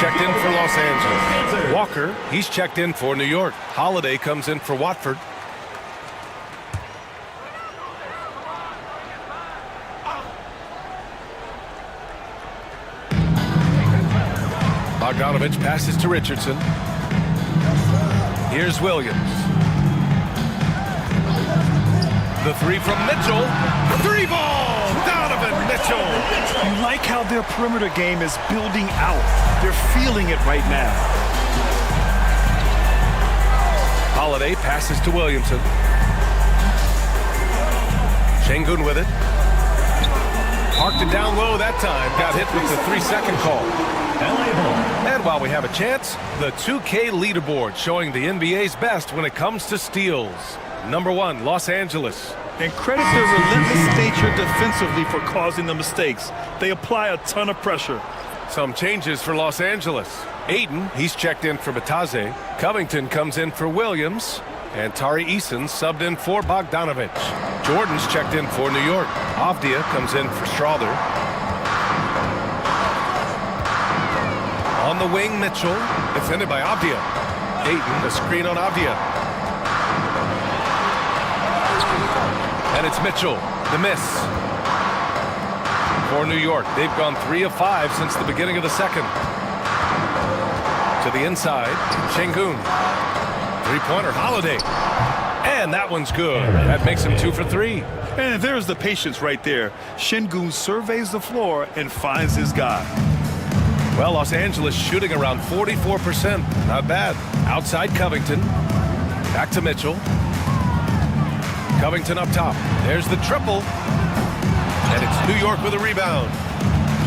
checked in for Los Angeles. Walker, he's checked in for New York. Holiday comes in for Watford. Bogdanovich passes to Richardson. Here's Williams. The three from Mitchell. Three ball! Donovan Mitchell! You like how their perimeter game is building out. They're feeling it right now. Holiday passes to Williamson. Şengün with it. Parked it down low that time. Got hit with the 3-second call. And while we have a chance, the 2K leaderboard showing the NBA's best when it comes to steals. Number 1, Los Angeles. And credit their relentless nature defensively for causing the mistakes. They apply a ton of pressure. Some changes for Los Angeles. Aiden, he's checked in for Bataze. Covington comes in for Williams. And Tari Eason subbed in for Bogdanovich. Jordan's checked in for New York. Avdia comes in for Strother. On the wing, Mitchell, defended by Avdia. Ayton, the screen on Avdia. And it's Mitchell, the miss. For New York, they've gone 3 of 5 since the beginning of the second. To the inside, Şengün. Three-pointer, Holiday. And that one's good. That makes him 2 for 3. And there's the patience right there. Şengün surveys the floor and finds his guy. Well, Los Angeles shooting around 44%. Not bad. Outside Covington. Back to Mitchell. Covington up top. There's the triple. And it's New York with a rebound.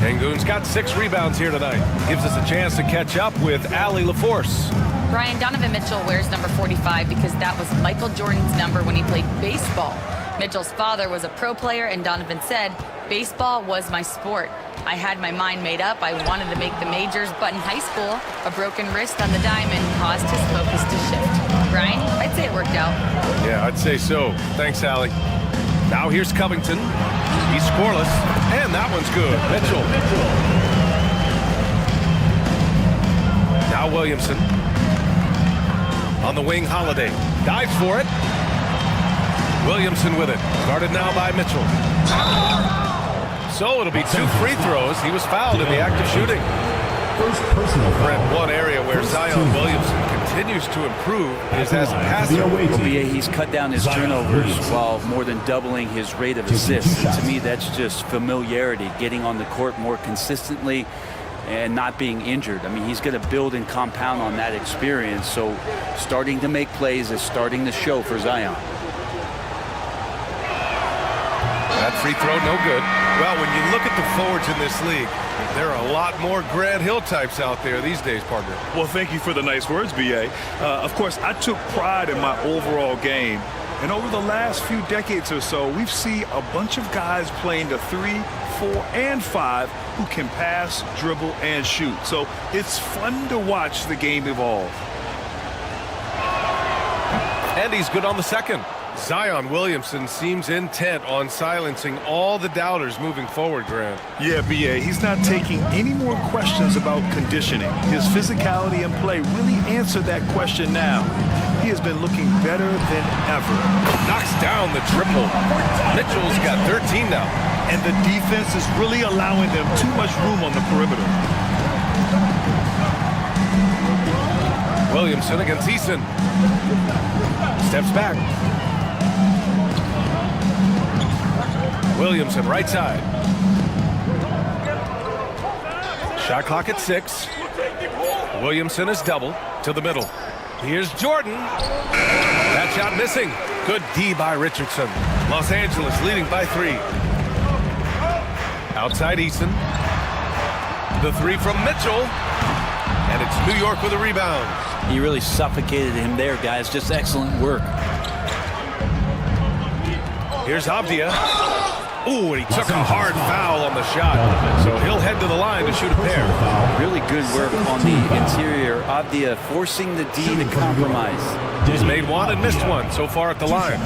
Şengün's got 6 rebounds here tonight. Gives us a chance to catch up with Allie LaForce. Brian, Donovan Mitchell wears number 45 because that was Michael Jordan's number when he played baseball. Mitchell's father was a pro player, and Donovan said, "Baseball was my sport. I had my mind made up. I wanted to make the majors, but in high school, a broken wrist on the diamond caused his focus to shift." Brian, I'd say it worked out. Yeah, I'd say so. Thanks, Allie. Now here's Covington. He's scoreless, and that one's good. Mitchell. Now Williamson. On the wing, Holiday. Dives for it. Williamson with it. Guarded now by Mitchell. So it'll be 2 free throws. He was fouled in the act of shooting. Brent, one area where Zion Williamson continues to improve is as a passer. He's cut down his turnovers while more than doubling his rate of assists. And to me, that's just familiarity, getting on the court more consistently and not being injured. I mean, he's going to build and compound on that experience. So starting to make plays is starting to show for Zion. That free throw, no good. Well, when you look at the forwards in this league, there are a lot more Grant Hill types out there these days, partner. Well, thank you for the nice words, B.A. Of course, I took pride in my overall game. And over the last few decades or so, we've seen a bunch of guys playing the 3, 4, and 5 who can pass, dribble, and shoot. So it's fun to watch the game evolve. And he's good on the second. Zion Williamson seems intent on silencing all the doubters moving forward, Grant. Yeah, B.A., he's not taking any more questions about conditioning. His physicality and play really answer that question now. He has been looking better than ever. Knocks down the triple. Mitchell's got 13 now. And the defense is really allowing them too much room on the perimeter. Williamson against Eason. Steps back. Williamson, right side. Shot clock at 6. Williamson is double to the middle. Here's Jordan. That shot missing. Good D by Richardson. Los Angeles leading by 3. Outside Eason. The 3 from Mitchell. And it's New York with a rebound. He really suffocated him there, guys. Just excellent work. Here's Avdia. Ooh, and he took a hard foul on the shot. So he'll head to the line to shoot a pair. Really good work on the interior. Avdia forcing the D to compromise. He's made one and missed one so far at the line.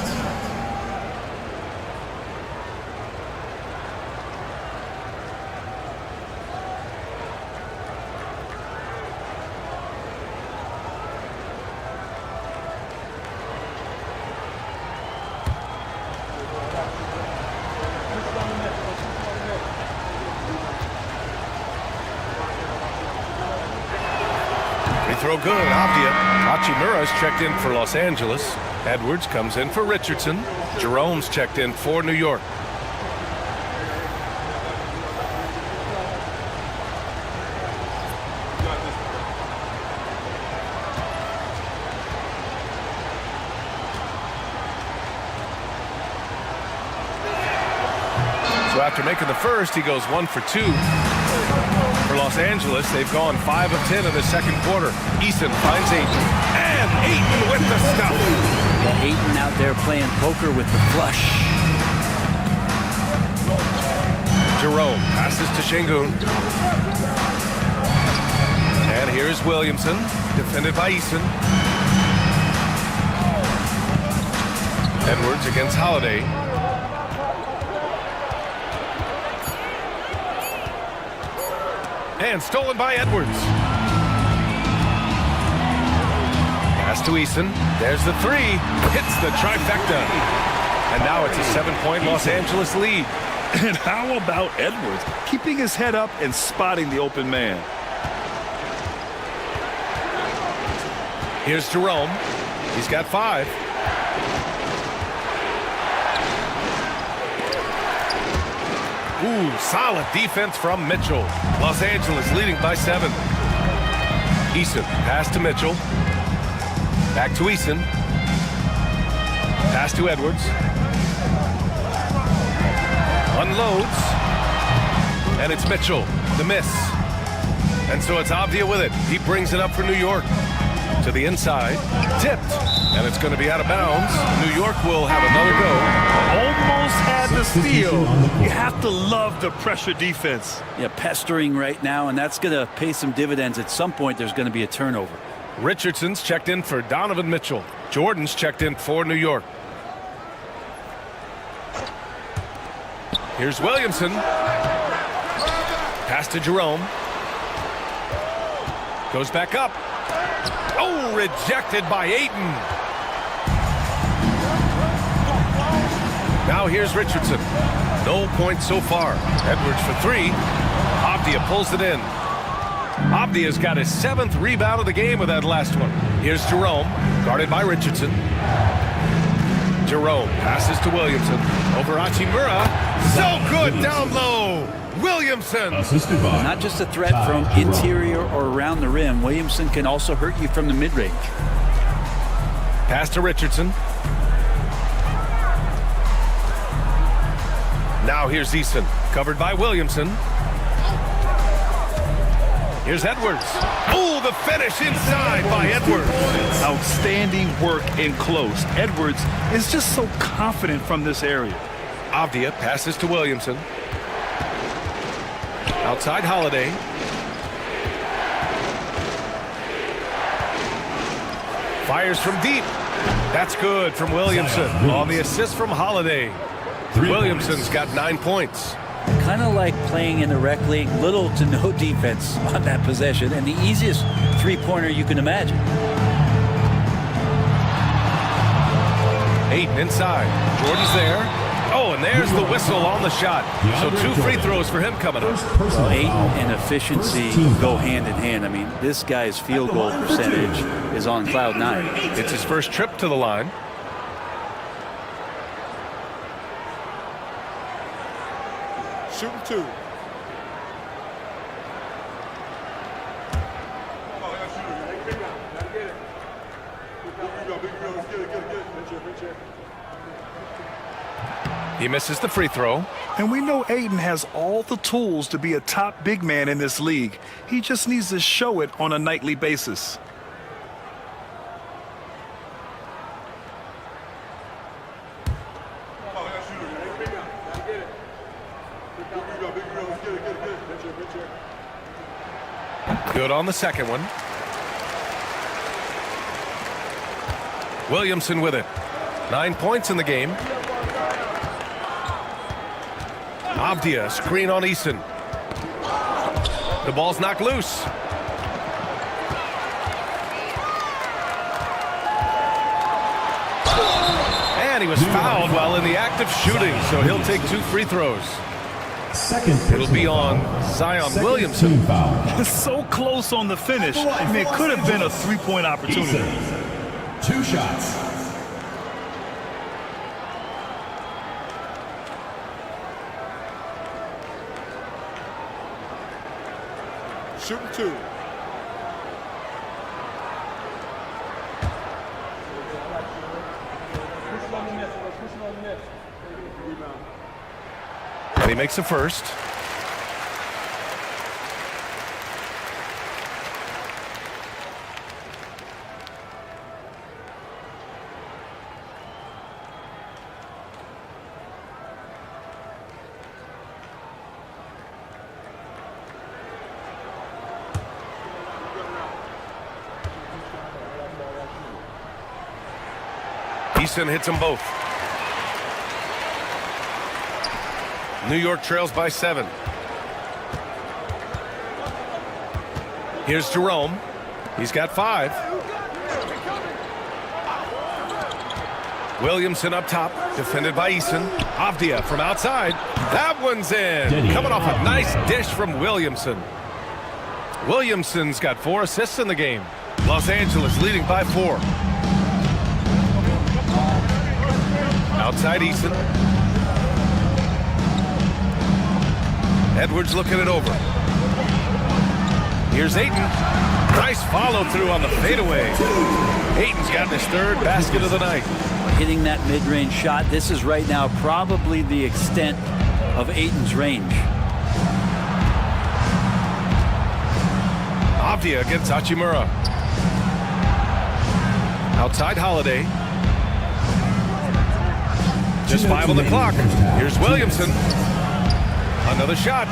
throw good. Avdia. Hachimura's checked in for Los Angeles. Edwards comes in for Richardson. Jerome's checked in for New York. So after making the first, he goes 1 for 2. For Los Angeles, they've gone 5 of 10 in the second quarter. Eason finds Ayton. And Ayton with the stuff. Yeah, Ayton out there playing poker with the flush. Jerome passes to Şengün. And here's Williamson, defended by Eason. Edwards against Holiday. And stolen by Edwards. Pass to Eason. There's the 3. Hits the trifecta. And now it's a 7-point Los Angeles lead. And how about Edwards keeping his head up and spotting the open man? Here's Jerome. He's got 5. Ooh, solid defense from Mitchell. Los Angeles leading by 7. Eason, pass to Mitchell. Back to Eason. Pass to Edwards. Unloads. And it's Mitchell, the miss. And so it's Avdia with it. He brings it up for New York. To the inside. Tipped. And it's going to be out of bounds. New York will have another go. Almost had the steal. You have to love the pressure defense. Yeah, pestering right now, and that's going to pay some dividends. At some point, there's going to be a turnover. Richardson's checked in for Donovan Mitchell. Jordan's checked in for New York. Here's Williamson. Pass to Jerome. Goes back up. Oh, rejected by Ayton. Now here's Richardson. No points so far. Edwards for 3. Avdia pulls it in. Avdia's got his 7th rebound of the game with that last one. Here's Jerome, guarded by Richardson. Jerome passes to Williamson. Over Hachimura. So good down low. Williamson. Not just a threat from interior or around the rim. Williamson can also hurt you from the mid-range. Pass to Richardson. Now here's Eason, covered by Williamson. Here's Edwards. Oh, the finish inside by Edwards. Outstanding work in close. Edwards is just so confident from this area. Avdia passes to Williamson. Outside Holiday. Fires from deep. That's good from Williamson on the assist from Holiday. Williamson's got 9 points. Kind of like playing in the rec league, little to no defense on that possession, and the easiest three-pointer you can imagine. Ayton inside. Jordan's there. Oh, and there's the whistle on the shot. So 2 free throws for him coming up. Well, Ayton and efficiency go hand in hand. I mean, this guy's field goal percentage is on cloud 9. It's his first trip to the line. Shooting 2. He misses the free throw. And we know Ayton has all the tools to be a top big man in this league. He just needs to show it on a nightly basis. Good on the second one. Williamson with it. 9 points in the game. Avdia, screen on Eason. The ball's knocked loose. And he was fouled while in the act of shooting, so he'll take 2 free throws. It'll be on Zion Williamson. So close on the finish. I mean, it could have been a three-point opportunity. 2 shots. Shooting 2. And he makes the first. Eason hits them both. New York trails by 7. Here's Jerome. He's got 5. Williamson up top, defended by Eason. Avdia from outside. That one's in. Coming off a nice dish from Williamson. Williamson's got 4 assists in the game. Los Angeles leading by 4. Outside Eason. Edwards looking it over. Here's Ayton. Nice follow through on the fadeaway. Ayton's gotten his 3rd basket of the night. Hitting that mid-range shot. This is right now probably the extent of Ayton's range. Avdia against Hachimura. Outside Holiday. Just 5 on the clock. Here's Williamson. Another shot.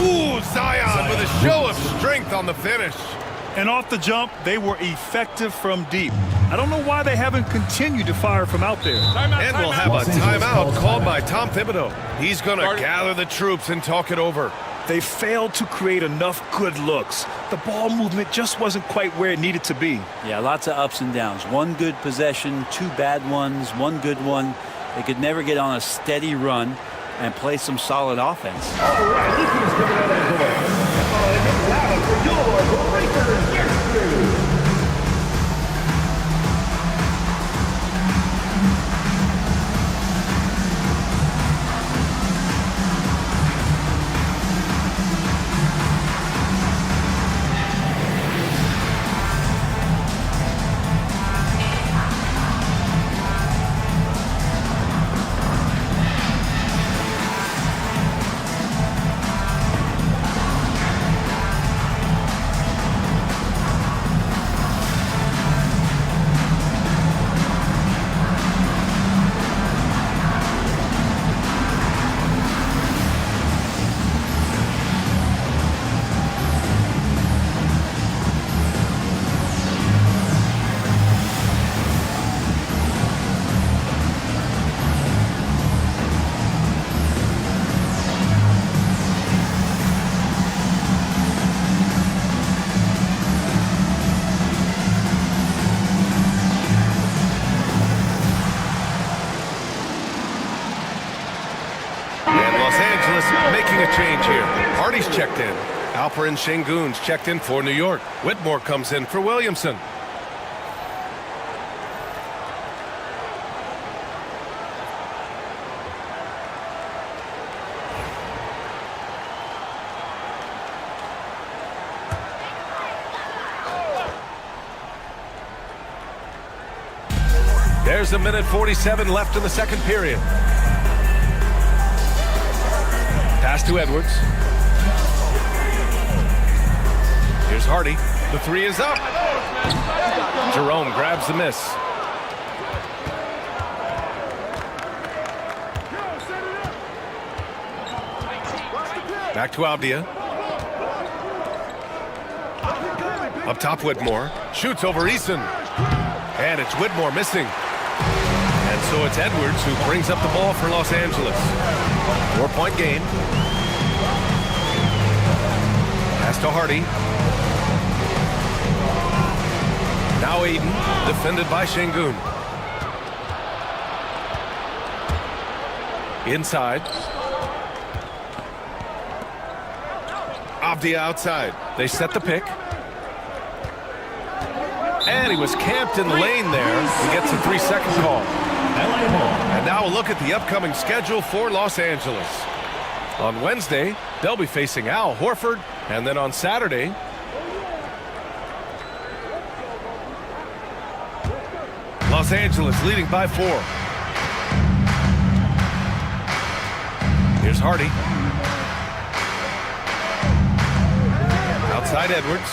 Ooh, Zion with a show of strength on the finish. And off the jump, they were effective from deep. I don't know why they haven't continued to fire from out there. And we'll have a timeout called by Tom Thibodeau. He's going to gather the troops and talk it over. They failed to create enough good looks. The ball movement just wasn't quite where it needed to be. Yeah, lots of ups and downs. 1 good possession, 2 bad ones, 1 good one. They could never get on a steady run and play some solid offense. All right, look who's coming out that door. Get loud for your Breakers Rescue. Making a change here. Hardy's checked in. Alperen Şengün's checked in for New York. Whitmore comes in for Williamson. There's 1:47 left in the second period. Pass to Edwards. Here's Hardy. The 3 is up. Jerome grabs the miss. Back to Avdia. Up top, Whitmore. Shoots over Eason. And it's Whitmore missing. And so it's Edwards who brings up the ball for Los Angeles. 4-point game. Pass to Hardy. Now Ayton, defended by Şengün. Inside. Avdia outside. They set the pick. And he was camped in the lane there. He gets a 3-second call. And now a look at the upcoming schedule for Los Angeles. On Wednesday, they'll be facing Al Horford. And then on Saturday, Los Angeles leading by 4. Here's Hardy. Outside Edwards.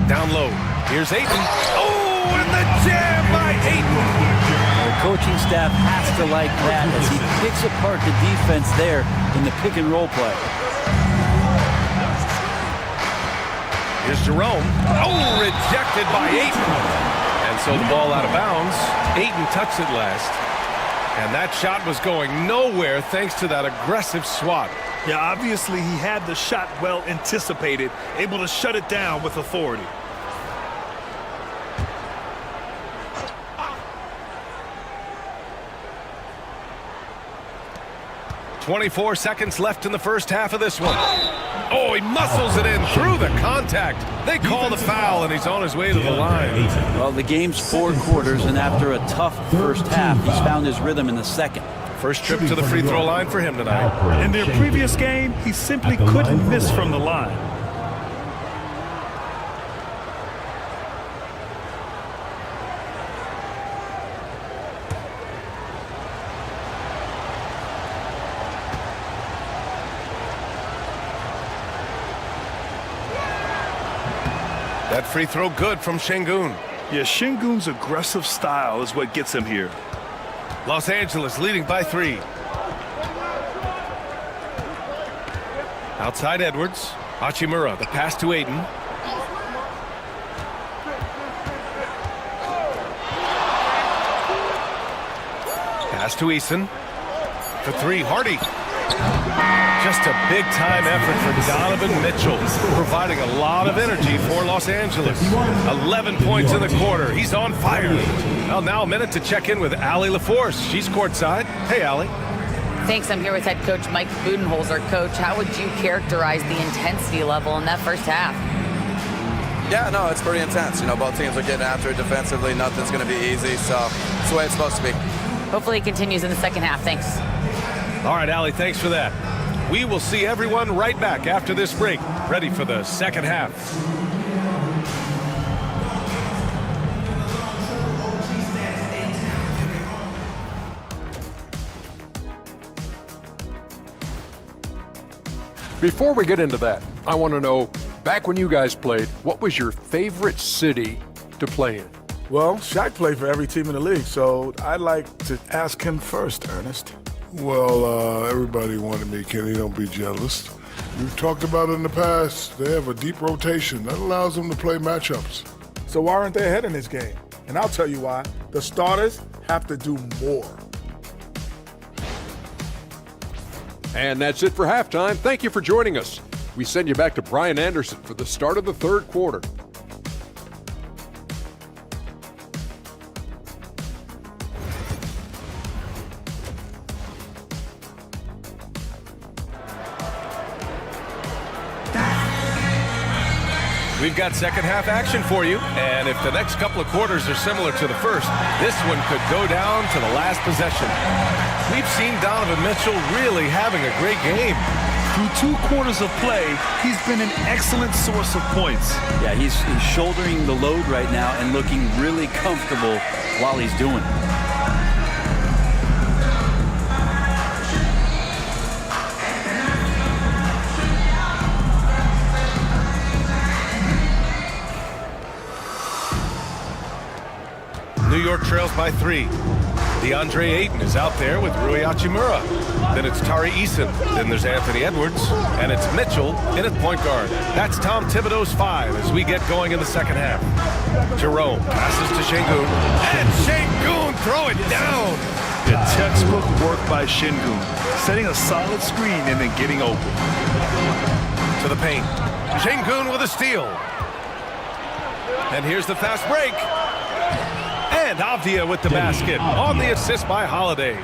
Down low. Here's Ayton. Oh, and the jam by Ayton. The coaching staff has to like that as he picks apart the defense there in the pick and roll play. Here's Jerome. Oh, rejected by Ayton. And so the ball out of bounds. Ayton touched it last. And that shot was going nowhere thanks to that aggressive swat. Yeah, obviously he had the shot well anticipated, able to shut it down with authority. .24 seconds left in the first half of this one. Oh, he muscles it in through the contact. They call the foul, and he's on his way to the line. Well, the game's 4 quarters, and after a tough first half, he's found his rhythm in the second. First trip to the free throw line for him tonight. In their previous game, he simply couldn't miss from the line. That free throw good from Şengün. Yeah, Şengün's aggressive style is what gets him here. Los Angeles leading by 3. Outside Edwards. Hachimura, the pass to Ayton. Pass to Eason. For 3, Hardy. Just a big-time effort for Donovan Mitchell, providing a lot of energy for Los Angeles. 11 points in the quarter. He's on fire. Well, now a minute to check in with Allie LaForce. She's courtside. Hey, Allie. Thanks. I'm here with head coach Mike Budenholzer. Coach, how would you characterize the intensity level in that first half? Yeah, no, it's pretty intense. You know, both teams are getting after it defensively. Nothing's going to be easy, so it's the way it's supposed to be. Hopefully it continues in the second half. Thanks. All right, Allie, thanks for that. We will see everyone right back after this break, ready for the second half. Before we get into that, I want to know, back when you guys played, what was your favorite city to play in? Well, Shaq played for every team in the league, so I'd like to ask him first, Ernest. Well, everybody wanted me, Kenny. Don't be jealous. We've talked about it in the past. They have a deep rotation. That allows them to play matchups. So why aren't they ahead in this game? And I'll tell you why. The starters have to do more. And that's it for halftime. Thank you for joining us. We send you back to Brian Anderson for the start of the third quarter. We've got second half action for you, and if the next couple of quarters are similar to the first, this one could go down to the last possession. We've seen Donovan Mitchell really having a great game. Through 2 quarters of play, he's been an excellent source of points. Yeah, he's shouldering the load right now and looking really comfortable while he's doing it. New York trails by 3. DeAndre Ayton is out there with Rui Hachimura. Then it's Tari Eason. Then there's Anthony Edwards. And it's Mitchell in at point guard. That's Tom Thibodeau's 5 as we get going in the second half. Jerome passes to Şengün. And Şengün throw it down. The textbook work by Şengün, setting a solid screen and then getting open. To the paint. Şengün with a steal. And here's the fast break. And Avdia with the basket on the assist by Holiday.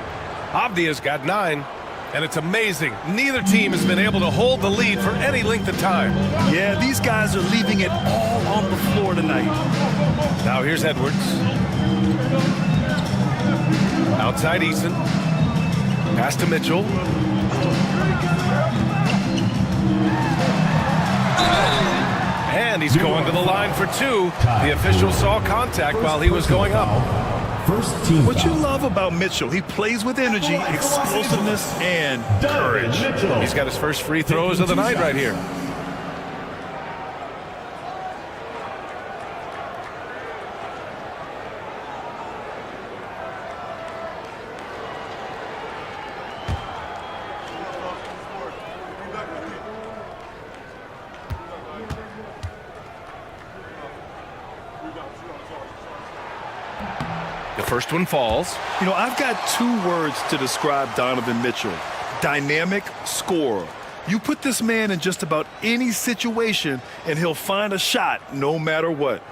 Avdia's got 9. And it's amazing. Neither team has been able to hold the lead for any length of time. Yeah, these guys are leaving it all on the floor tonight. Now here's Edwards. Outside Eason. Pass to Mitchell. And he's going to the line for two. The official saw contact while he was going up. What you love about Mitchell, he plays with energy, explosiveness, and courage. He's got his first free throws of the night right here. The first one falls. You know, I've got two words to describe Donovan Mitchell. Dynamic scorer. You put this man in just about any situation, and he'll find a shot no matter what.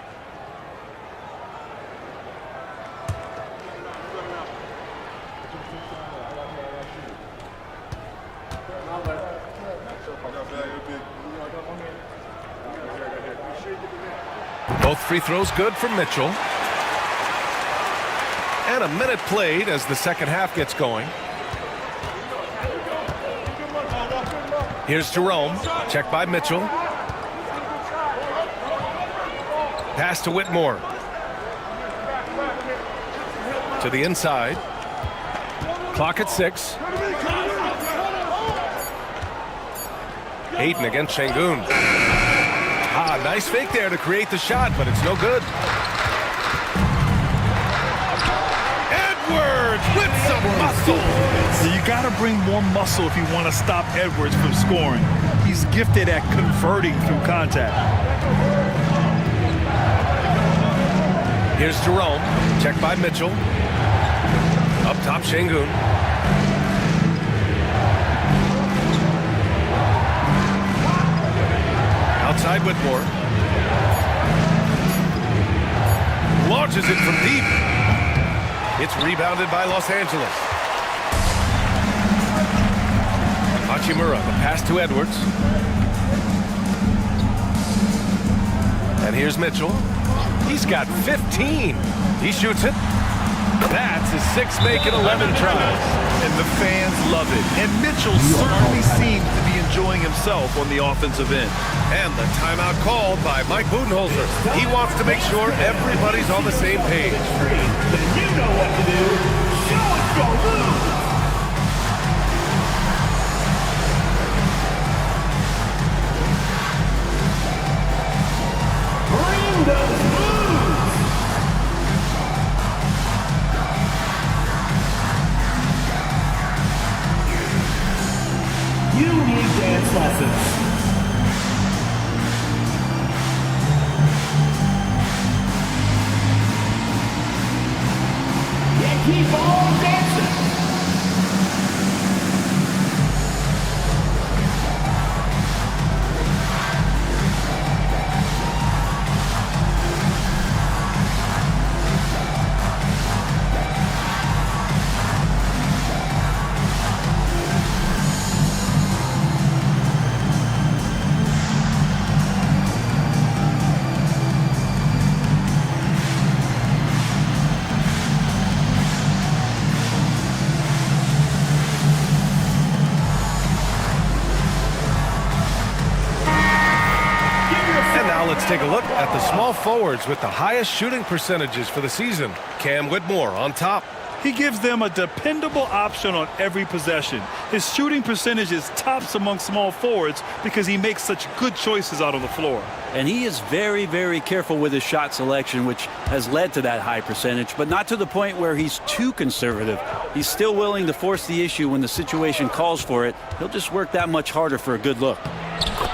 Both free throws good from Mitchell. And a minute played as the second half gets going. Here's Jerome. Check by Mitchell. Pass to Whitmore. To the inside. Clock at 6. Hayden against Şengün. Nice fake there to create the shot, but it's no good. Edwards with some muscle. So you got to bring more muscle if you want to stop Edwards from scoring. He's gifted at converting through contact. Here's Jerome. Check by Mitchell. Up top, Şengün. Outside Whitmore. Launches it from deep. It's rebounded by Los Angeles. Hachimura, the pass to Edwards. And here's Mitchell. He's got 15. He shoots it. That's his 6th make in 11 tries. And the fans love it. And Mitchell certainly seems to be enjoying himself on the offensive end. And the timeout called by Mike Budenholzer. He wants to make sure everybody's on the same page. Then you know what to do. Show us your move. Bring those moves. You need dance lessons. Keep on dancing. Let's take a look at the small forwards with the highest shooting percentages for the season. Cam Whitmore on top. He gives them a dependable option on every possession. His shooting percentage is tops among small forwards because he makes such good choices out on the floor. And he is very, very careful with his shot selection, which has led to that high percentage, but not to the point where he's too conservative. He's still willing to force the issue when the situation calls for it. He'll just work that much harder for a good look.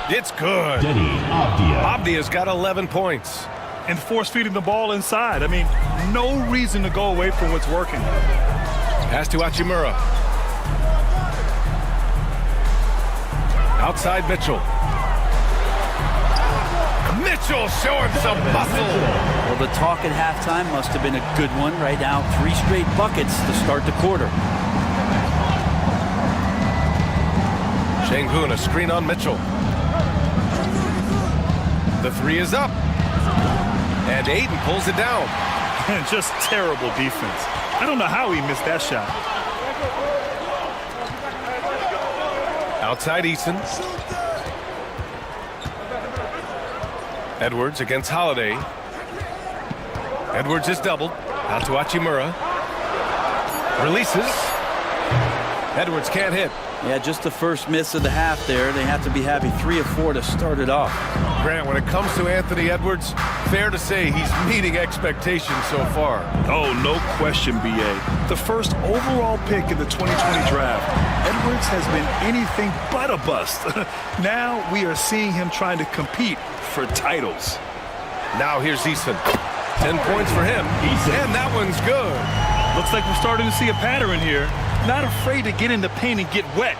It's good. Abdia's got 11 points. And force-feeding the ball inside. I mean, no reason to go away from what's working. Pass to Hachimura. Outside Mitchell. Mitchell showing some muscle. Well, the talk at halftime must have been a good one. Right now, 3 straight buckets to start the quarter. Şengün, a screen on Mitchell. The three is up. And Ayton pulls it down. And just terrible defense. I don't know how he missed that shot. Outside Eason. Edwards against Holiday. Edwards is doubled. Out to Hachimura. Releases. Edwards can't hit. Yeah, just the first miss of the half there. They have to be happy 3 of 4 to start it off. Grant, when it comes to Anthony Edwards, fair to say he's meeting expectations so far. Oh, no question, B.A. The first overall pick in the 2020 draft. Edwards has been anything but a bust. Now we are seeing him trying to compete for titles. Now here's Eason. 10 points for him. And that one's good. Looks like we're starting to see a pattern here. Not afraid to get in the paint and get wet.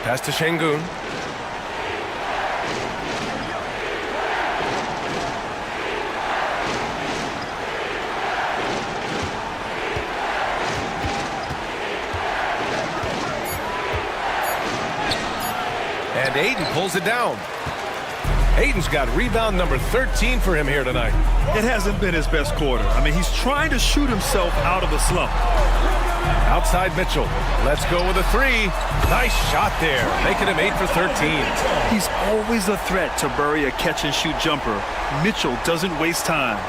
Pass to Şengün. And Ayton pulls it down. Ayton's got rebound number 13 for him here tonight. It hasn't been his best quarter. I mean, he's trying to shoot himself out of the slump. Outside Mitchell. Let's go with a three. Nice shot there, making him 8 for 13. He's always a threat to bury a catch-and-shoot jumper. Mitchell doesn't waste time.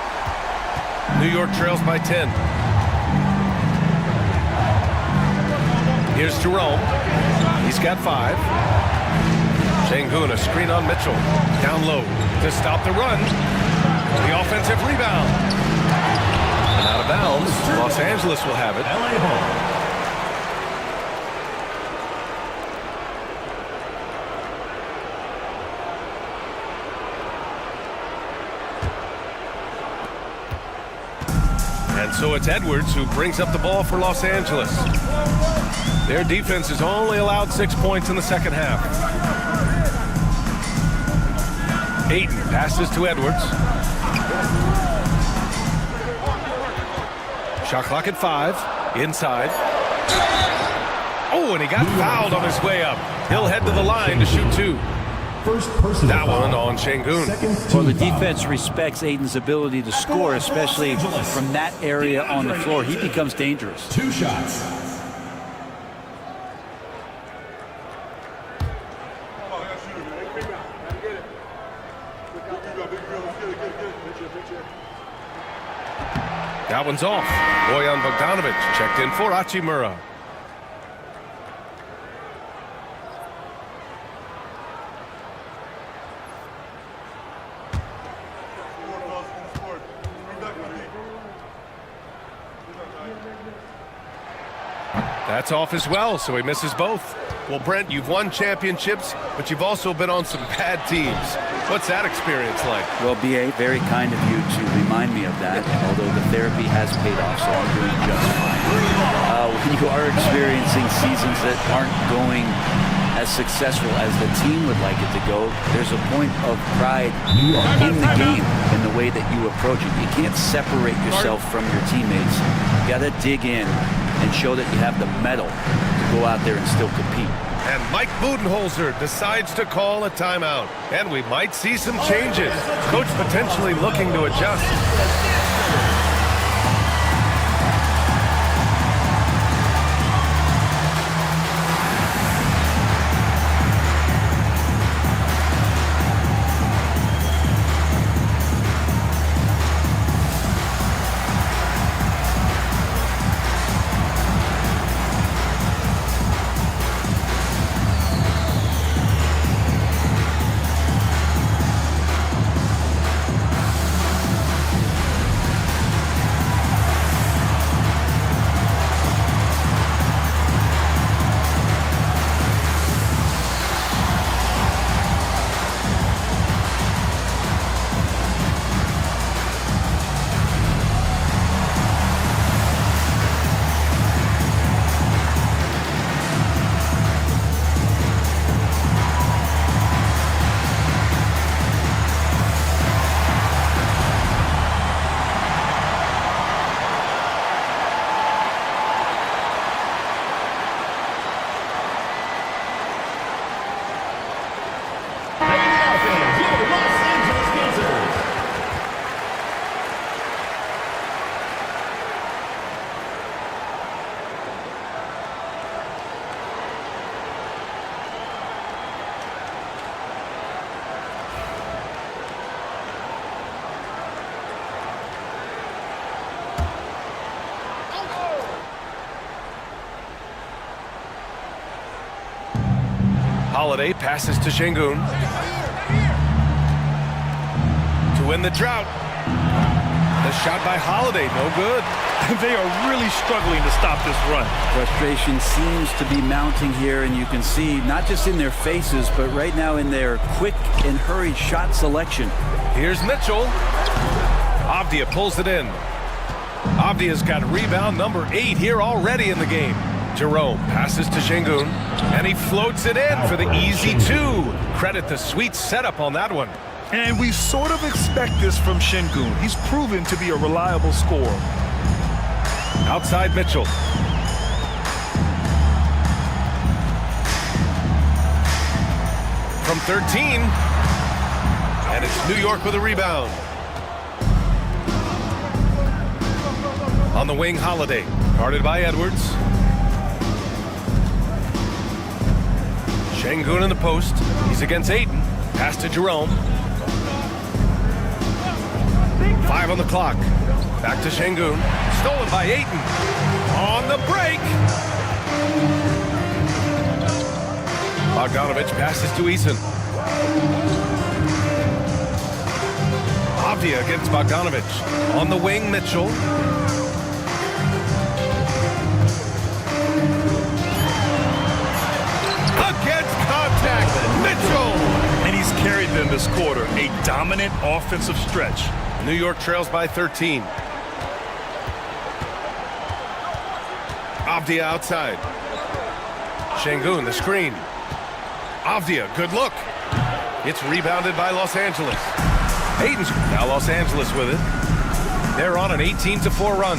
New York trails by 10. Here's Jerome. He's got 5. Şengün, a screen on Mitchell. Down low to stop the run. The offensive rebound. And out of bounds. Los Angeles will have it. And so it's Edwards who brings up the ball for Los Angeles. Their defense has only allowed 6 points in the second half. Ayton passes to Edwards. Shot clock at 5. Inside. Oh, and he got fouled on his way up. He'll head to the line to shoot 2. That one on Şengün. Well, the defense respects Ayton's ability to score, especially from that area on the floor. He becomes dangerous. 2 shots. That one's off. Bojan Bogdanovic checked in for Hachimura. That's off as well, so he misses both. Well, Brent, you've won championships, but you've also been on some bad teams. What's that experience like? Well, B.A., very kind of you to remind me of that, although the therapy has paid off, so I'm doing just fine. When you are experiencing seasons that aren't going as successful as the team would like it to go, there's a point of pride in the game, in the way that you approach it. You can't separate yourself from your teammates. You got to dig in and show that you have the mettle to go out there and still compete. And Mike Budenholzer decides to call a timeout. And we might see some changes. Coach potentially looking to adjust. Holiday passes to Şengün. To win the drought. The shot by Holiday, no good. They are really struggling to stop this run. Frustration seems to be mounting here, and you can see not just in their faces, but right now in their quick and hurried shot selection. Here's Mitchell. Avdia pulls it in. Avdia's got rebound number 8 here already in the game. Jerome passes to Şengün, and he floats it in for the easy 2. Credit the sweet setup on that one. And we sort of expect this from Şengün. He's proven to be a reliable scorer. Outside Mitchell. From 13. And it's New York with a rebound. On the wing, Holiday. Guarded by Edwards. Şengün in the post. He's against Ayton. Pass to Jerome. 5 on the clock. Back to Şengün. Stolen by Ayton. On the break. Bogdanovic passes to Eason. Avdia against Bogdanovic. On the wing, Mitchell. Against contact, Mitchell. And he's carried them this quarter. A dominant offensive stretch. New York trails by 13. Avdia outside. Şengün, the screen. Avdia, good look. It's rebounded by Los Angeles. Hayden's now Los Angeles with it. They're on an 18-4 run.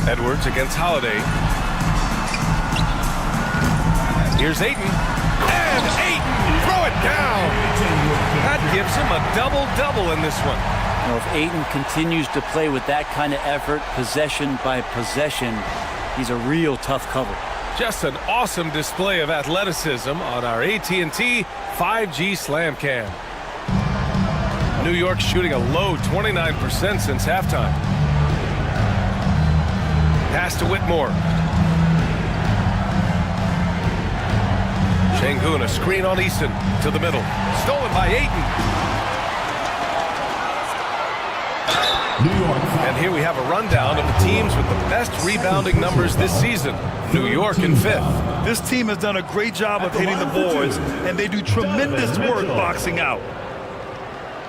Edwards against Holiday. Here's Ayton. And Ayton, throw it down. That gives him a double-double in this one. Well, if Ayton continues to play with that kind of effort, possession by possession, he's a real tough cover. Just an awesome display of athleticism on our AT&T 5G Slam Cam. New York shooting a low 29% since halftime. Pass to Whitmore. Şengün, a screen on Eason to the middle. Stolen by Ayton. And here we have a rundown of the teams with the best rebounding numbers this season. New York in 5th. This team has done a great job of hitting the boards, and they do tremendous work boxing out.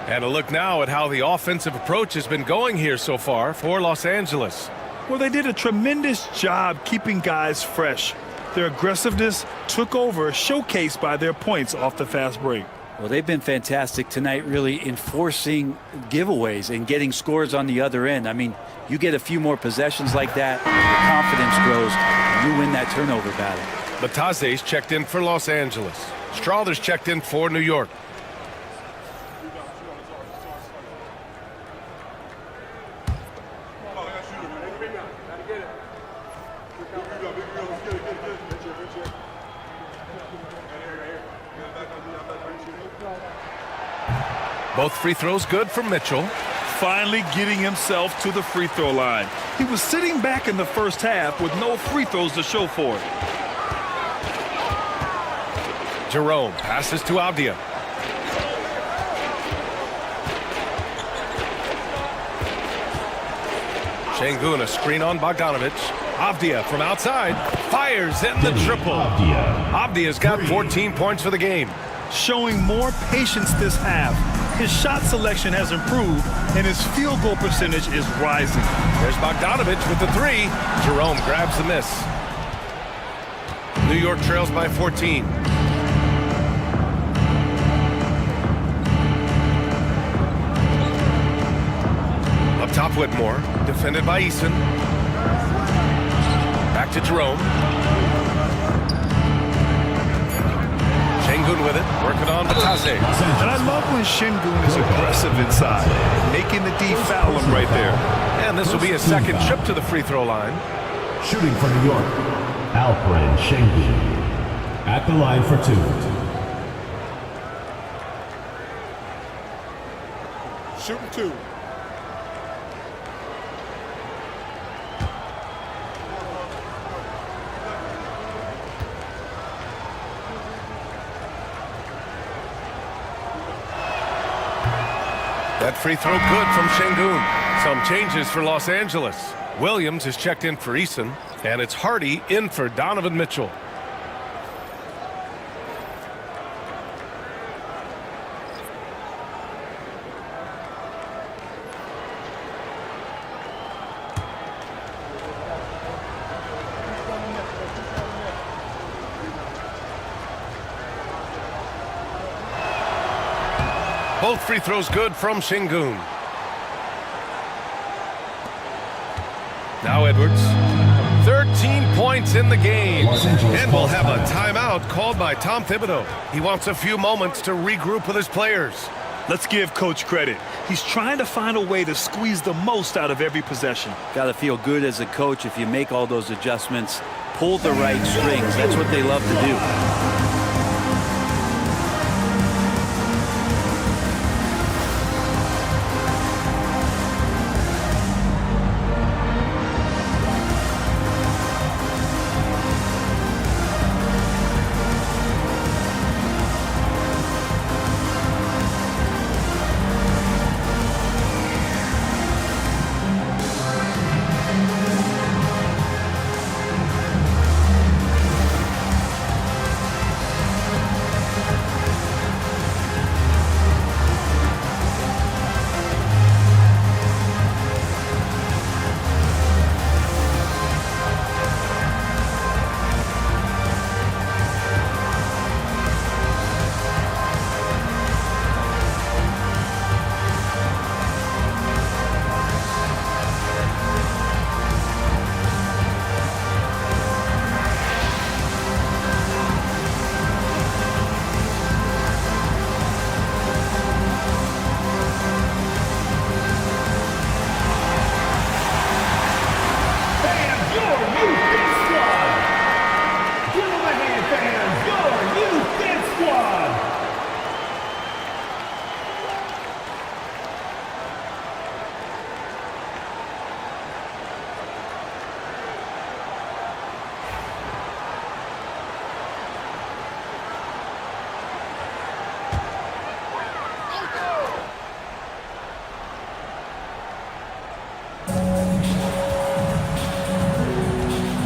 And a look now at how the offensive approach has been going here so far for Los Angeles. Well, they did a tremendous job keeping guys fresh. Their aggressiveness took over, showcased by their points off the fast break. Well, they've been fantastic tonight, really enforcing giveaways and getting scores on the other end. I mean, you get a few more possessions like that, the confidence grows, and you win that turnover battle. Batase's checked in for Los Angeles. Strawther's checked in for New York. Both free throws good from Mitchell. Finally getting himself to the free throw line. He was sitting back in the first half with no free throws to show for it. Jerome passes to Avdia. Şengün, a screen on Bogdanovic. Avdia from outside fires in the triple. Avdia's got 14 points for the game. Showing more patience this half. His shot selection has improved, and his field goal percentage is rising. There's Bogdanovic with the 3. Jerome grabs the miss. New York trails by 14. Up top, Whitmore, defended by Eason. Back to Jerome. Şengün with it, working on Batase. And I love when Şengün is aggressive inside, making the D foul him right there. And this will be a second trip to the free throw line. Shooting for New York, Alfred Şengün. At the line for 2. Shooting 2. That free throw good from Şengün. Some changes for Los Angeles. Williams is checked in for Eason, and it's Hardy in for Donovan Mitchell. Both free throws good from Şengün. Now Edwards. 13 points in the game. And we'll have a timeout called by Tom Thibodeau. He wants a few moments to regroup with his players. Let's give Coach credit. He's trying to find a way to squeeze the most out of every possession. Got to feel good as a coach if you make all those adjustments, pull the right strings. That's what they love to do.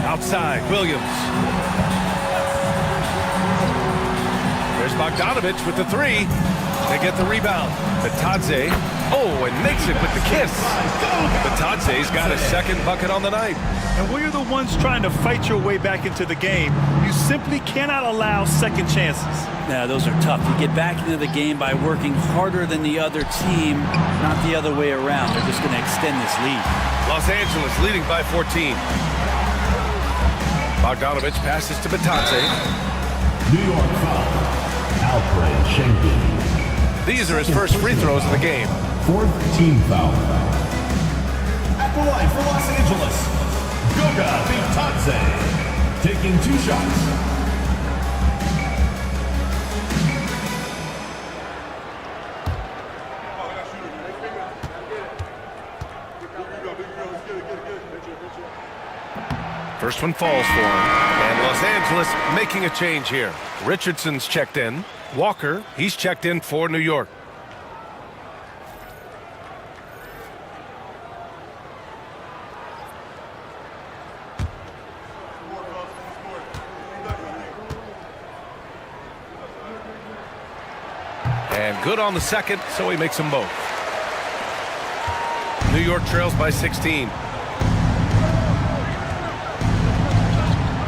Outside, Williams. There's Bogdanovich with the three. They get the rebound. Bitadze. Oh, and makes it with the kiss. Bitadze's got a second bucket on the night. And when you're the ones trying to fight your way back into the game, you simply cannot allow second chances. Yeah, those are tough. You get back into the game by working harder than the other team, not the other way around. They're just going to extend this lead. Los Angeles leading by 14. Bogdanovich passes to Bitadze. New York foul. Alfred Şengün. These are his first free throws in the game. Fourth team foul. At the line for Los Angeles, Goga Bitadze. Taking 2 shots. First one falls for him. And Los Angeles making a change here. Richardson's checked in. Walker, he's checked in for New York. And good on the second, so he makes them both. New York trails by 16.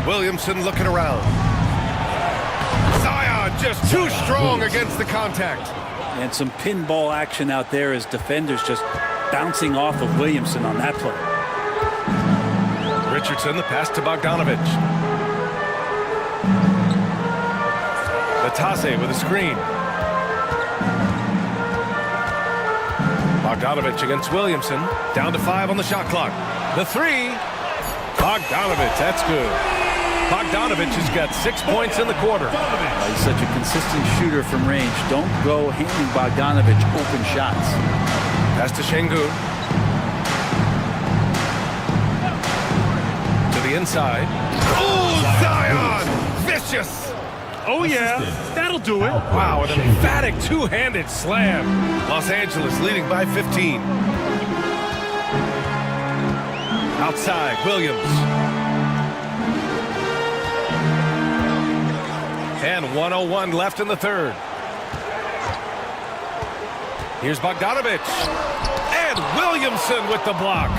Williamson looking around. Zion just too strong against the contact. And some pinball action out there as defenders just bouncing off of Williamson on that play. Richardson, the pass to Bogdanovich. Bitadze with a screen. Bogdanovich against Williamson. Down to 5 on the shot clock. The three. Bogdanovich, that's good. Bogdanovich has got 6 points in the quarter. He's such a consistent shooter from range. Don't go handing Bogdanovich open shots. Pass to Şengün. To the inside. Oh, Zion! Vicious! Oh, yeah, that'll do it. Wow, an emphatic two-handed slam. Los Angeles leading by 15. Outside, Williams. And 1:01 left in the third. Here's Bogdanovich. And Williamson with the block.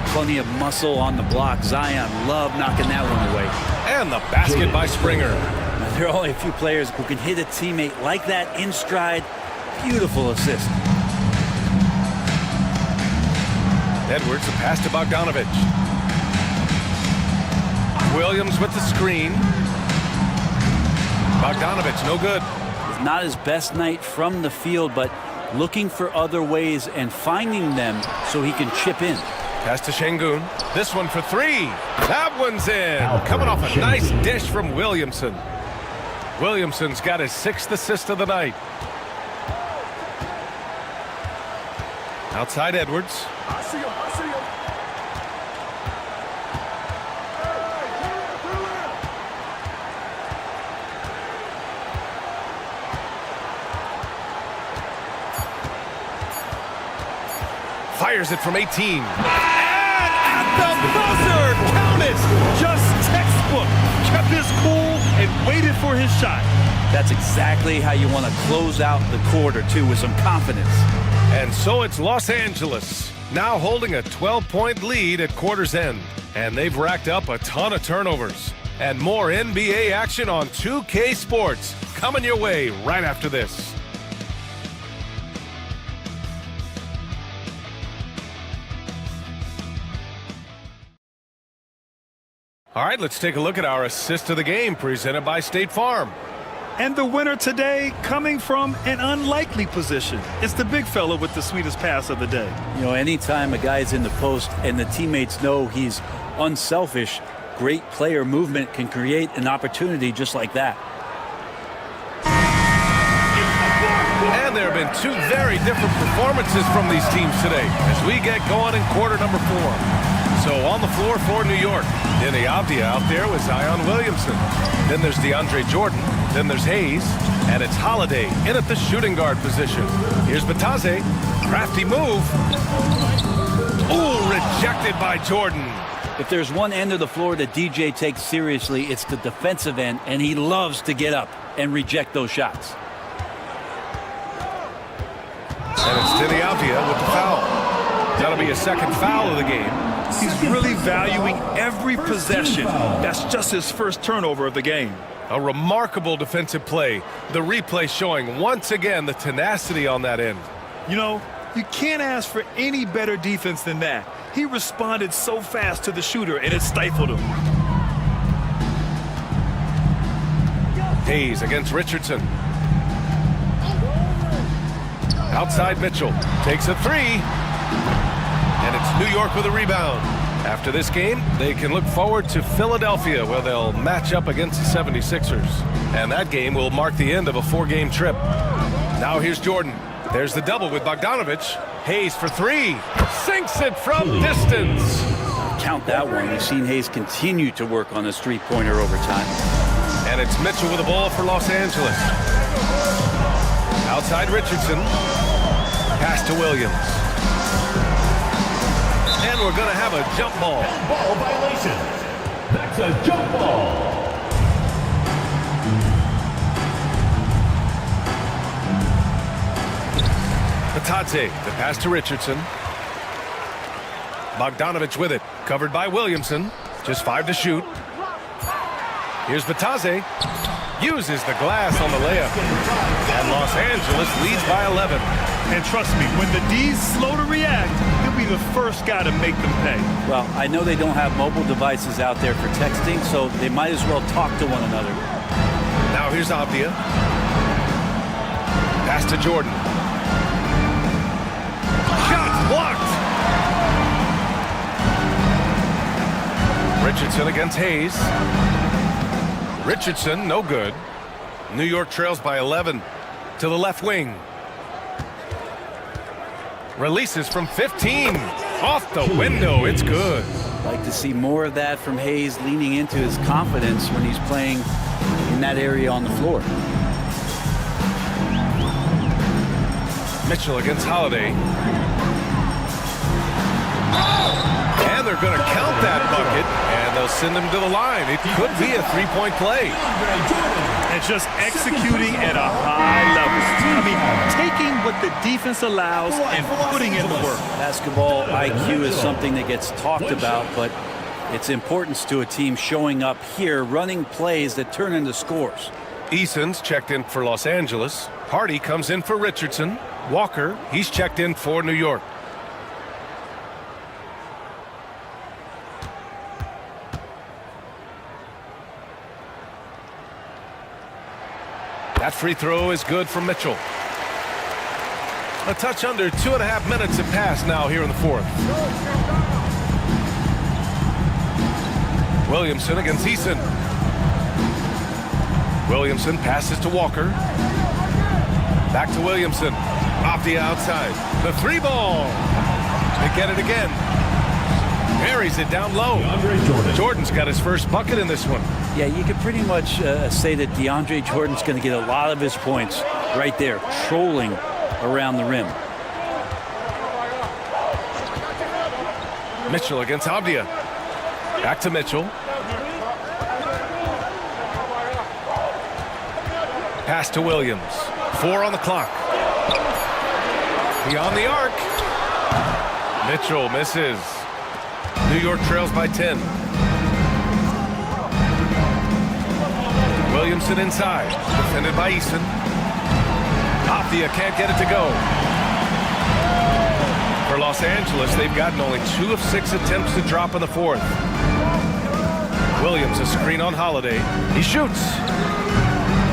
Plenty of muscle on the block. Zion loved knocking that one away. And the basket by Springer. Now, there are only a few players who can hit a teammate like that in stride. Beautiful assist. Edwards, a pass to Bogdanovich. Williams with the screen. Bogdanovich, no good. It's not his best night from the field, but looking for other ways and finding them so he can chip in. Pass to Şengün. This one for three. That one's in. Coming off a nice dish from Williamson. Williamson's got his 6th assist of the night. Outside Edwards. I see him. Fires it from 18. And at the buzzer! Count it! Just textbook. Kept his cool and waited for his shot. That's exactly how you want to close out the quarter, too, with some confidence. And so it's Los Angeles, now holding a 12-point lead at quarter's end. And they've racked up a ton of turnovers. And more NBA action on 2K Sports coming your way right after this. All right, let's take a look at our assist of the game presented by State Farm. And the winner today coming from an unlikely position. It's the big fella with the sweetest pass of the day. You know, anytime a guy's in the post and the teammates know he's unselfish, great player movement can create an opportunity just like that. And there have been two very different performances from these teams today as we get going in quarter number 4. So on the floor for New York, Denny Avdia out there with Zion Williamson. Then there's DeAndre Jordan. Then there's Hayes. And it's Holiday in at the shooting guard position. Here's Batase. Crafty move. Ooh, rejected by Jordan. If there's one end of the floor that DJ takes seriously, it's the defensive end, and he loves to get up and reject those shots. And it's Denny Avdia with the foul. That'll be a second foul of the game. He's really valuing every possession. That's just his first turnover of the game. A remarkable defensive play. The replay showing once again the tenacity on that end. You know, you can't ask for any better defense than that. He responded so fast to the shooter, and it stifled him. Hayes against Richardson. Outside Mitchell. Takes a three. And it's New York with a rebound. After this game, they can look forward to Philadelphia, where they'll match up against the 76ers. And that game will mark the end of a 4-game trip. Now here's Jordan. There's the double with Bogdanovich. Hayes for three. Sinks it from distance. Count that one. We've seen Hayes continue to work on this three-pointer over time. And it's Mitchell with the ball for Los Angeles. Outside Richardson. Pass to Williams. And we're going to have a jump ball. Ball violation. That's a jump ball. Batadze, the pass to Richardson. Bogdanovich with it. Covered by Williamson. Just 5 to shoot. Here's Batadze. Uses the glass on the layup. And Los Angeles leads by 11. And trust me, when the D's slow to react, he'll be the first guy to make them pay. Well, I know they don't have mobile devices out there for texting, so they might as well talk to one another. Now here's Avdia. Pass to Jordan. Shot blocked. Richardson against Hayes. Richardson, no good. New York trails by 11 to the left wing. Releases from 15. Off the window. It's good. Like to see more of that from Hayes, leaning into his confidence when he's playing in in that area on the floor. Mitchell against Holiday. And they're going to count that bucket, and they'll send him to the line. It could be a three-point play. And just executing at a high level. I mean, taking what the defense allows and putting in the work. Basketball IQ is something that gets talked about, but its importance to a team showing up here, running plays that turn into scores. Eason's checked in for Los Angeles. Hardy comes in for Richardson. Walker, he's checked in for New York. That free throw is good for Mitchell. A touch under 2.5 minutes have passed now here in the fourth. Williamson against Eason. Williamson passes to Walker. Back to Williamson. Off the outside. The three ball. They get it again. Buries it down low. Jordan's got his first bucket in this one. Yeah, you could pretty much say that DeAndre Jordan's going to get a lot of his points right there, trolling around the rim. Mitchell against Avdia. Back to Mitchell. Pass to Williams. 4 on the clock. Beyond the arc. Mitchell misses. New York trails by 10. Williamson inside. Defended by Eason. Avdia can't get it to go. For Los Angeles, they've gotten only 2 of 6 attempts to drop in the fourth. Williams a screen on Holiday. He shoots.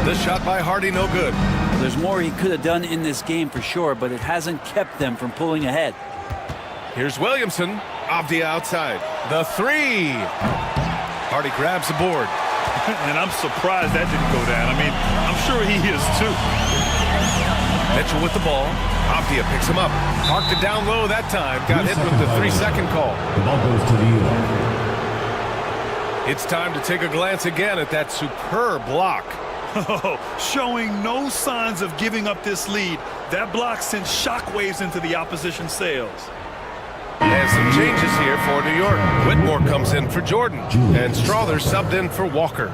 The shot by Hardy no good. There's more he could have done in this game for sure, but it hasn't kept them from pulling ahead. Here's Williamson. Avdia outside. The three. Hardy grabs the board. And I'm surprised that didn't go down. I mean, I'm sure he is too. Mitchell with the ball. Avdia picks him up. Parked it down low that time. Got hit with the 3-second call. The ball goes to New York. It's time to take a glance again at that superb block. Showing no signs of giving up this lead. That block sent shockwaves into the opposition sails. And some changes here for New York. Whitmore comes in for Jordan. And Strother subbed in for Walker.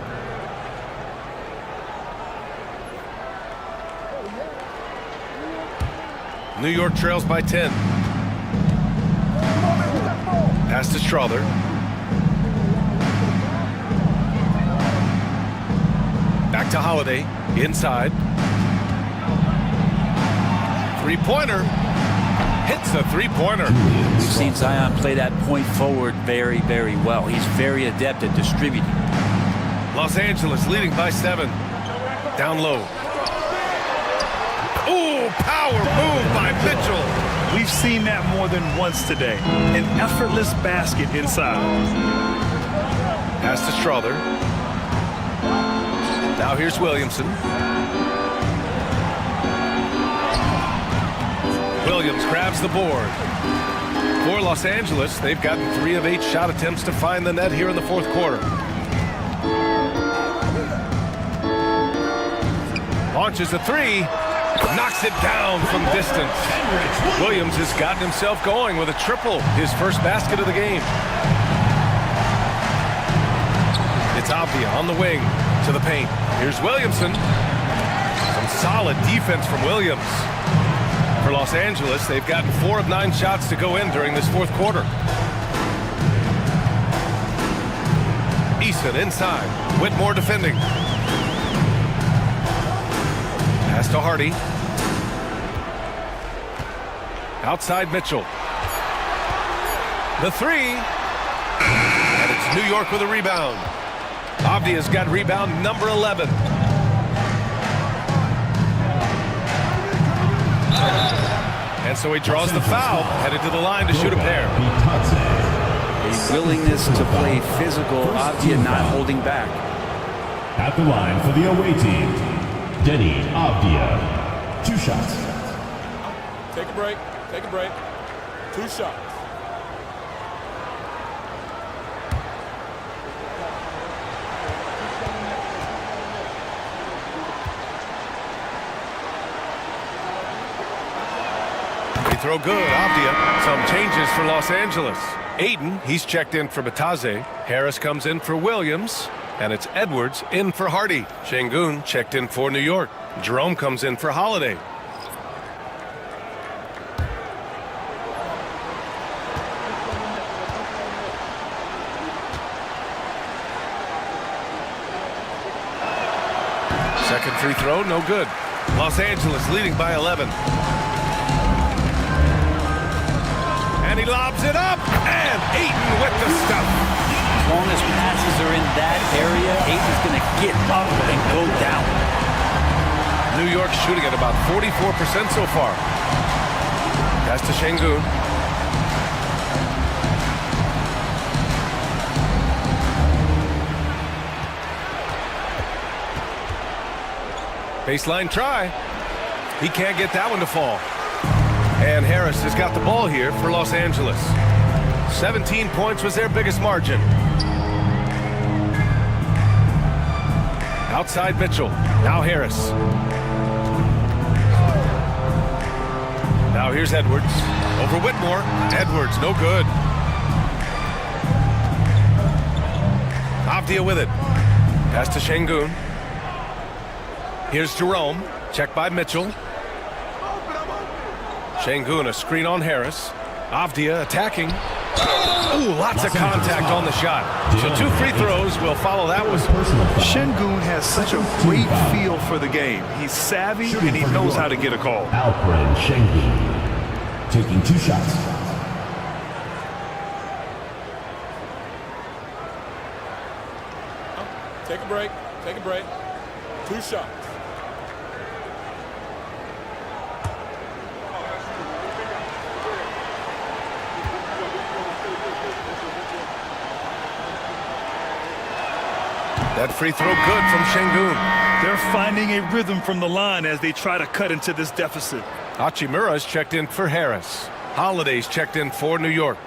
New York trails by 10. Pass to Strother. Back to Holiday. Inside. Three-pointer. Hits the three-pointer. We've seen Zion play that point forward very, very well. He's very adept at distributing. Los Angeles leading by 7. Down low. Ooh, power move by Mitchell. We've seen that more than once today. An effortless basket inside. Pass to Strother. Now here's Williamson. Williams grabs the board. For Los Angeles, they've gotten 3 of 8 shot attempts to find the net here in the fourth quarter. Launches a 3. Knocks it down from distance. Williams has gotten himself going with a triple. His first basket of the game. It's Avdia on the wing to the paint. Here's Williamson. Some solid defense from Williams. For Los Angeles, they've gotten 4 of 9 shots to go in during this fourth quarter. Eason inside. Whitmore defending. Pass to Hardy. Outside Mitchell. The 3. And it's New York with a rebound. Avdia's got rebound number 11. And so he draws the foul, headed to the line to shoot a pair. A willingness to play physical, Avdia not holding back. At the line for the away team, Denny Avdia. 2 shots. Take a break. Take a break. 2 shots. throw good. Avdia. Some changes for Los Angeles. Aiden, he's checked in for Bataze. Harris comes in for Williams. And it's Edwards in for Hardy. Şengün checked in for New York. Jerome comes in for Holiday. Second free throw, no good. Los Angeles leading by 11. And he lobs it up, and Ayton with the stuff. As long as passes are in that area, Ayton's going to get up and go down. New York shooting at about 44% so far. Pass to Şengün. Baseline try. He can't get that one to fall. And Harris has got the ball here for Los Angeles. 17 points was their biggest margin. Outside Mitchell. Now Harris. Now here's Edwards. Over Whitmore. Edwards, no good. Avdia with it. Pass to Şengün. Here's Jerome. Checked by Mitchell. Şengün, a screen on Harris. Avdia attacking. Ooh, lots of contact on the shot. So 2 free throws will follow that one. Şengün has such a great feel for the game. He's savvy and he knows how to get a call. Alfred Şengün taking 2 shots. Take a break. Take a break. 2 shots. That free throw good from Şengün. They're finding a rhythm from the line as they try to cut into this deficit. Hachimura's checked in for Harris. Holiday's checked in for New York.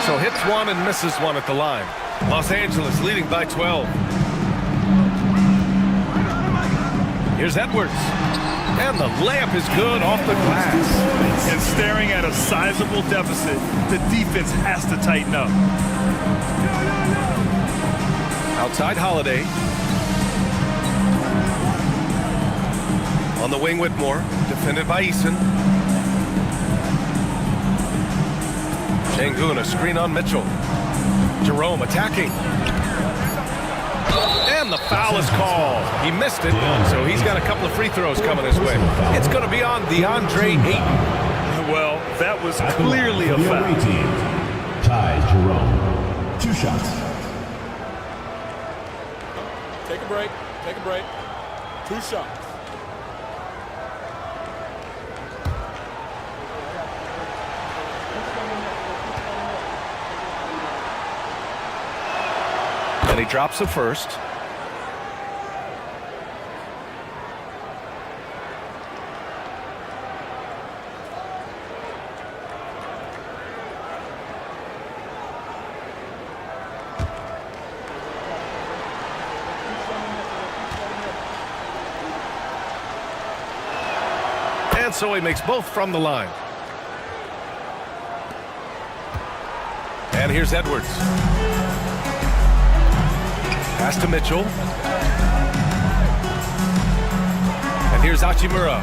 So hits one and misses one at the line. Los Angeles leading by 12. Here's Edwards. And the layup is good off the glass. And staring at a sizable deficit, the defense has to tighten up. Outside Holiday. On the wing, Whitmore. Defended by Eason. Şengün, a screen on Mitchell. Jerome attacking. And the foul is called. He missed it, so he's got a couple of free throws coming his way. It's going to be on DeAndre Ayton. Well, that was clearly a foul. Ty Jerome, 2 shots. Take a break. Take a break. 2 shots. And he drops the first. And so he makes both from the line. And here's Edwards. Pass to Mitchell. And here's Hachimura.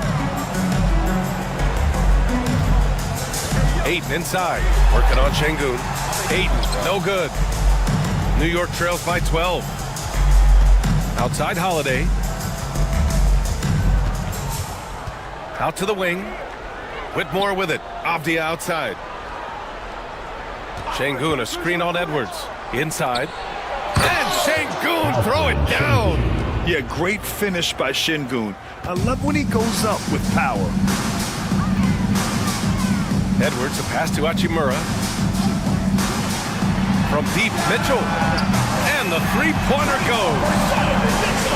Ayton inside. Working on Şengün. Ayton, no good. New York trails by 12. Outside Holiday. Out to the wing. Whitmore with it. Avdia outside. Şengün, a screen on Edwards. Inside. And Şengün, throw it down. Yeah, great finish by Şengün. I love when he goes up with power. Edwards, a pass to Hachimura. From deep, Mitchell. And the three-pointer goes.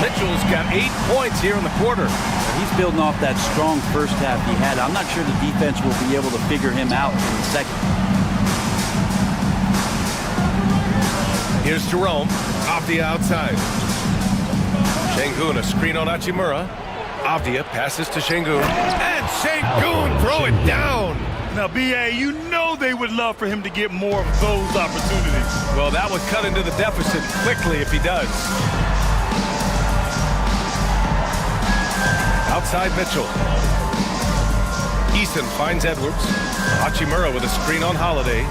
Mitchell's got 8 points here in the quarter. He's building off that strong first half he had. I'm not sure the defense will be able to figure him out in the second. Here's Jerome. Avdia outside. Şengün, a screen on Hachimura. Avdia passes to Şengün. And Şengün throw it down. Now, B.A., you know they would love for him to get more of those opportunities. Well, that would cut into the deficit quickly if he does. Outside Mitchell. Eason finds Edwards. Hachimura with a screen on Holiday.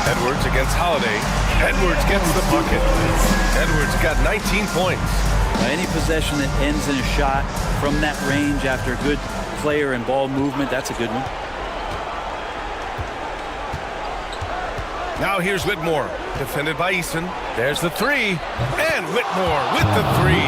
Edwards against Holiday. Edwards gets the bucket. Edwards got 19 points. Any possession that ends in a shot from that range after good player and ball movement, that's a good one. Now here's Whitmore, defended by Eason. There's the three, and Whitmore with the three.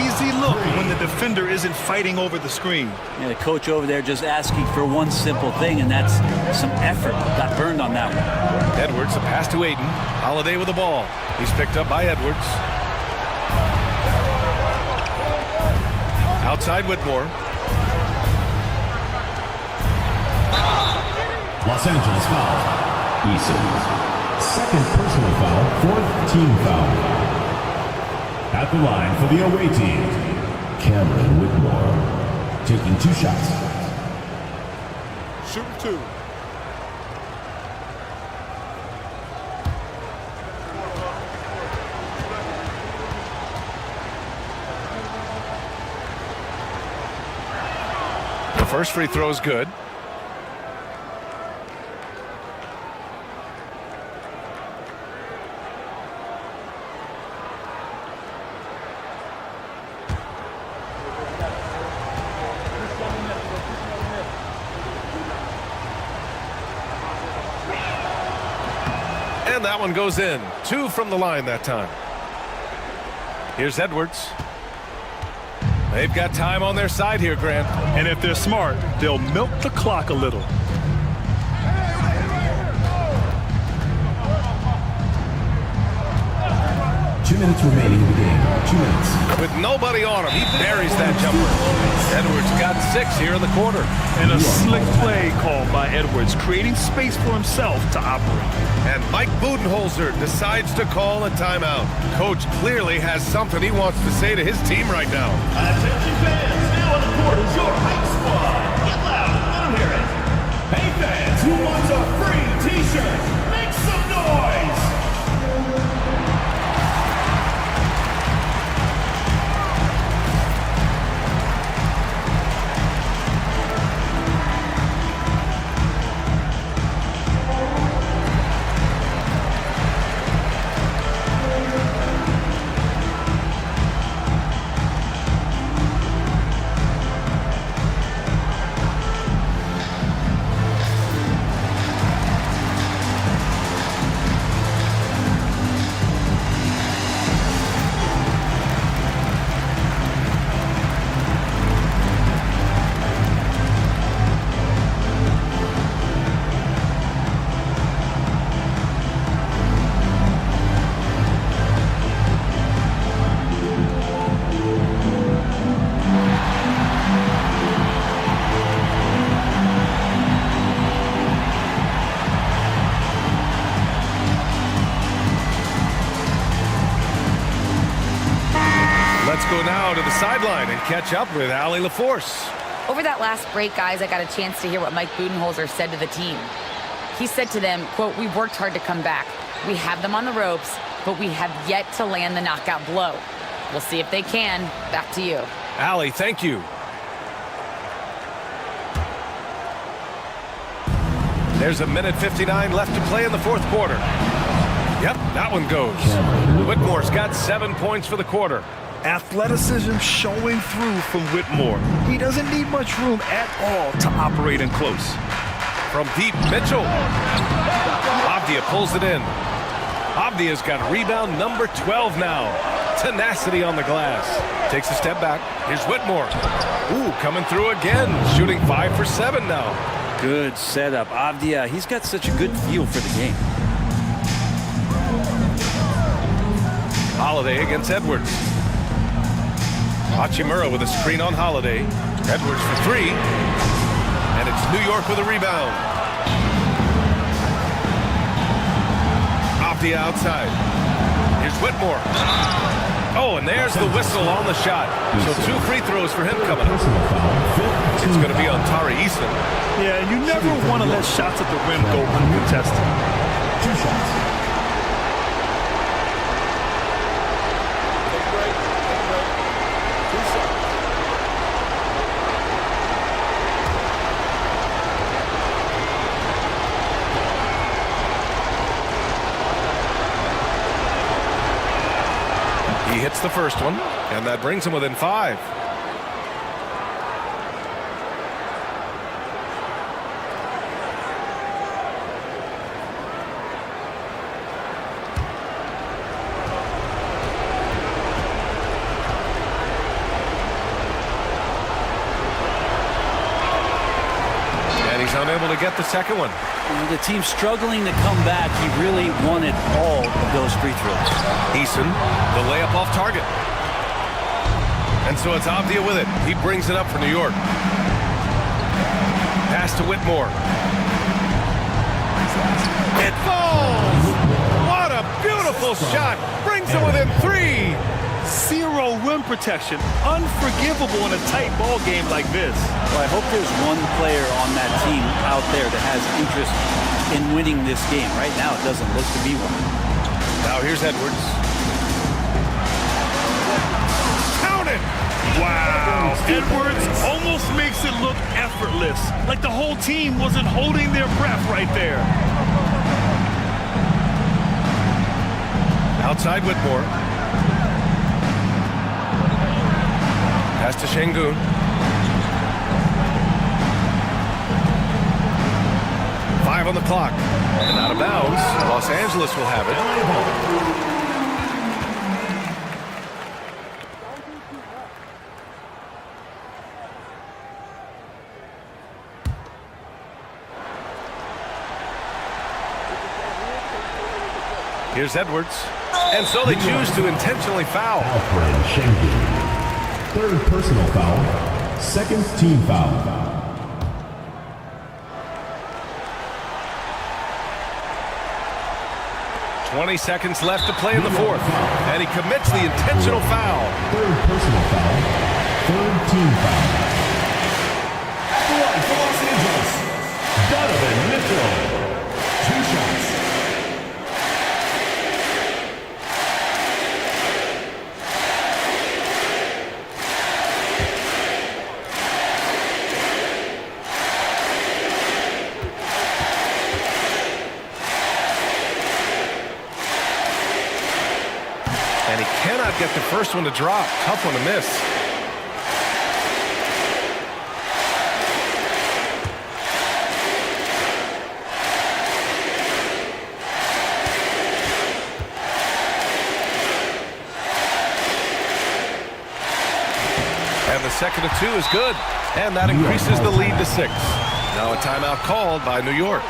Easy look when the defender isn't fighting over the screen. Yeah, the coach over there just asking for one simple thing, and that's some effort. Got burned on that one. Edwards, a pass to Aiden. Holiday with the ball. He's picked up by Edwards. Outside Whitmore. Los Angeles foul. Eason. Second personal foul, fourth team foul. At the line for the away team, Cameron Whitmore, taking 2 shots. Shoot 2. The first free throw is good. And that one goes in. 2 from the line that time. Here's Edwards. They've got time on their side here, Grant. And if they're smart, they'll milk the clock a little. 2 minutes remaining in the game. 2 minutes. With nobody on him, he buries that jumper. Edwards got 6 here in the quarter. And a slick play called by Edwards, creating space for himself to operate. And Mike Budenholzer decides to call a timeout. Coach clearly has something he wants to say to his team right now. Attention fans, now on the court is your hype squad. Get loud, let them hear it. Hey fans, who wants a free t-shirt? Make some noise! Let's go now to the sideline and catch up with Allie LaForce. Over that last break, guys, I got a chance to hear what Mike Budenholzer said to the team. He said to them, quote, "We've worked hard to come back. We have them on the ropes, but we have yet to land the knockout blow. We'll see if they can." Back to you. Allie, thank you. There's 1:59 left to play in the fourth quarter. Yep, that one goes. Whitmore's got 7 points for the quarter. Athleticism showing through from Whitmore. He doesn't need much room at all to operate in close. From deep, Mitchell. Avdia pulls it in. Avdia's got rebound number 12 now. Tenacity on the glass. Takes a step back. Here's Whitmore. Ooh, coming through again. Shooting 5 for 7 now. Good setup. Avdia, he's got such a good feel for the game. Holiday against Edwards. Hachimura with a screen on Holiday. Edwards for three. And it's New York with a rebound. Off the outside. Here's Whitmore. Oh, and there's the whistle on the shot. So 2 free throws for him coming up. It's going to be on Tari Eason. Yeah, you never want to let shots at the rim go uncontested. 2 shots. Take a break. Take a break. 2 shots. He hits the first one, and that brings him within 5. And he's unable to get the second one. The team's struggling to come back. He really wanted all of those free throws. Eason, the layup off target. And so it's Avdia with it. He brings it up for New York. Pass to Whitmore. It falls! What a beautiful shot! Brings him within 3! 0 rim protection. Unforgivable in a tight ball game like this. Well, I hope there's one player on that team out there that has interest in winning this game. Right now, it doesn't look to be one. Now here's Edwards. Count it! Wow. Edwards almost makes it look effortless. Like the whole team wasn't holding their breath right there. Outside Whitmore. Pass to Şengün. Five on the clock. And out of bounds. Los Angeles will have it. Here's Edwards. And so they choose to intentionally foul. Alfred Şengün. 3rd personal foul. 2nd team foul. 20 seconds left to play in the 4th. And he commits the intentional foul. 3rd personal foul. 3rd team foul. At the line for Los Angeles, Donovan Mitchell. 2 shots. And he cannot get the first one to drop. Tough one to miss. And the second of 2 is good. And that increases the lead to 6. Now a timeout called by New York.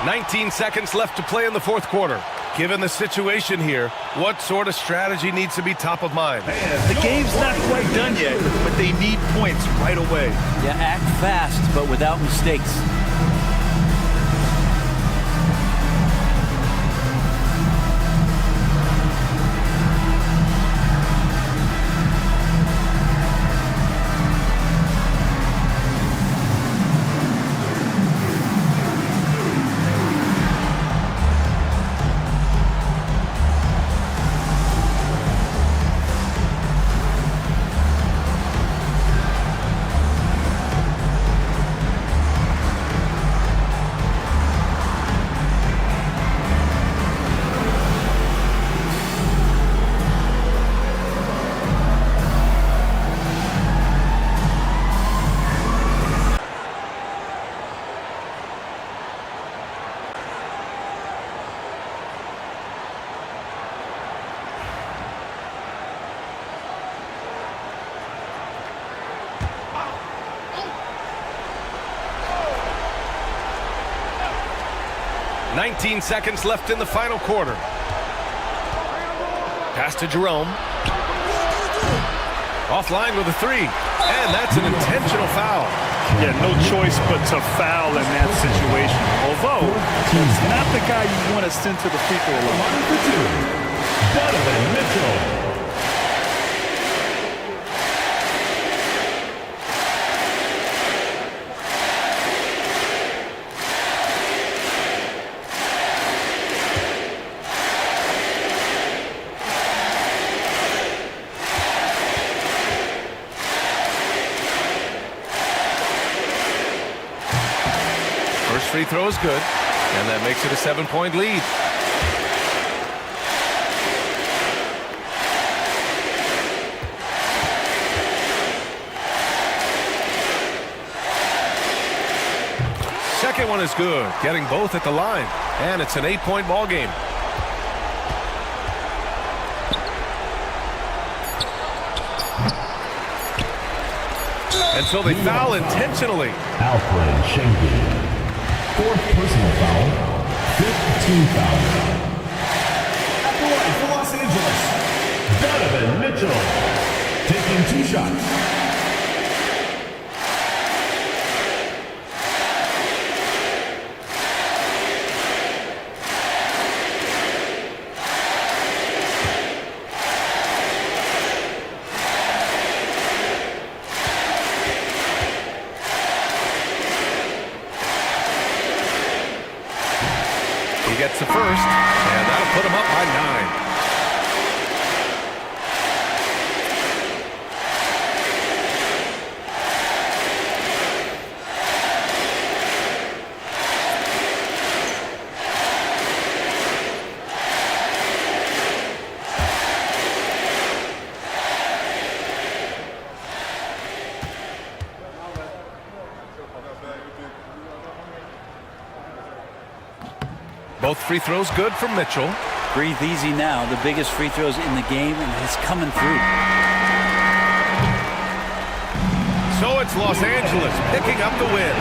19 seconds left to play in the 4th quarter. Given the situation here, what sort of strategy needs to be top of mind? The game's not quite done yet, but they need points right away. Yeah, act fast, but without mistakes. Nineteen seconds left in the final quarter. Pass to Jerome. Offline with a three. And that's an intentional foul. Yeah, no choice but to foul in that situation. Although, it's not the guy you want to send to the free throw line. Line for two, Donovan Mitchell. First free throw is good, and that makes it a 7-point lead. Second one is good, getting both at the line, and it's an 8-point ball game. And so they foul intentionally. Alfred Schengen. Fourth personal foul. Fifth team foul. At the line for Los Angeles, Donovan Mitchell. Taking 2 shots. He gets the first, and that'll put him up by 9. Both free throws good from Mitchell. Breathe easy now. The biggest free throws in the game, and he's coming through. So it's Los Angeles picking up the win.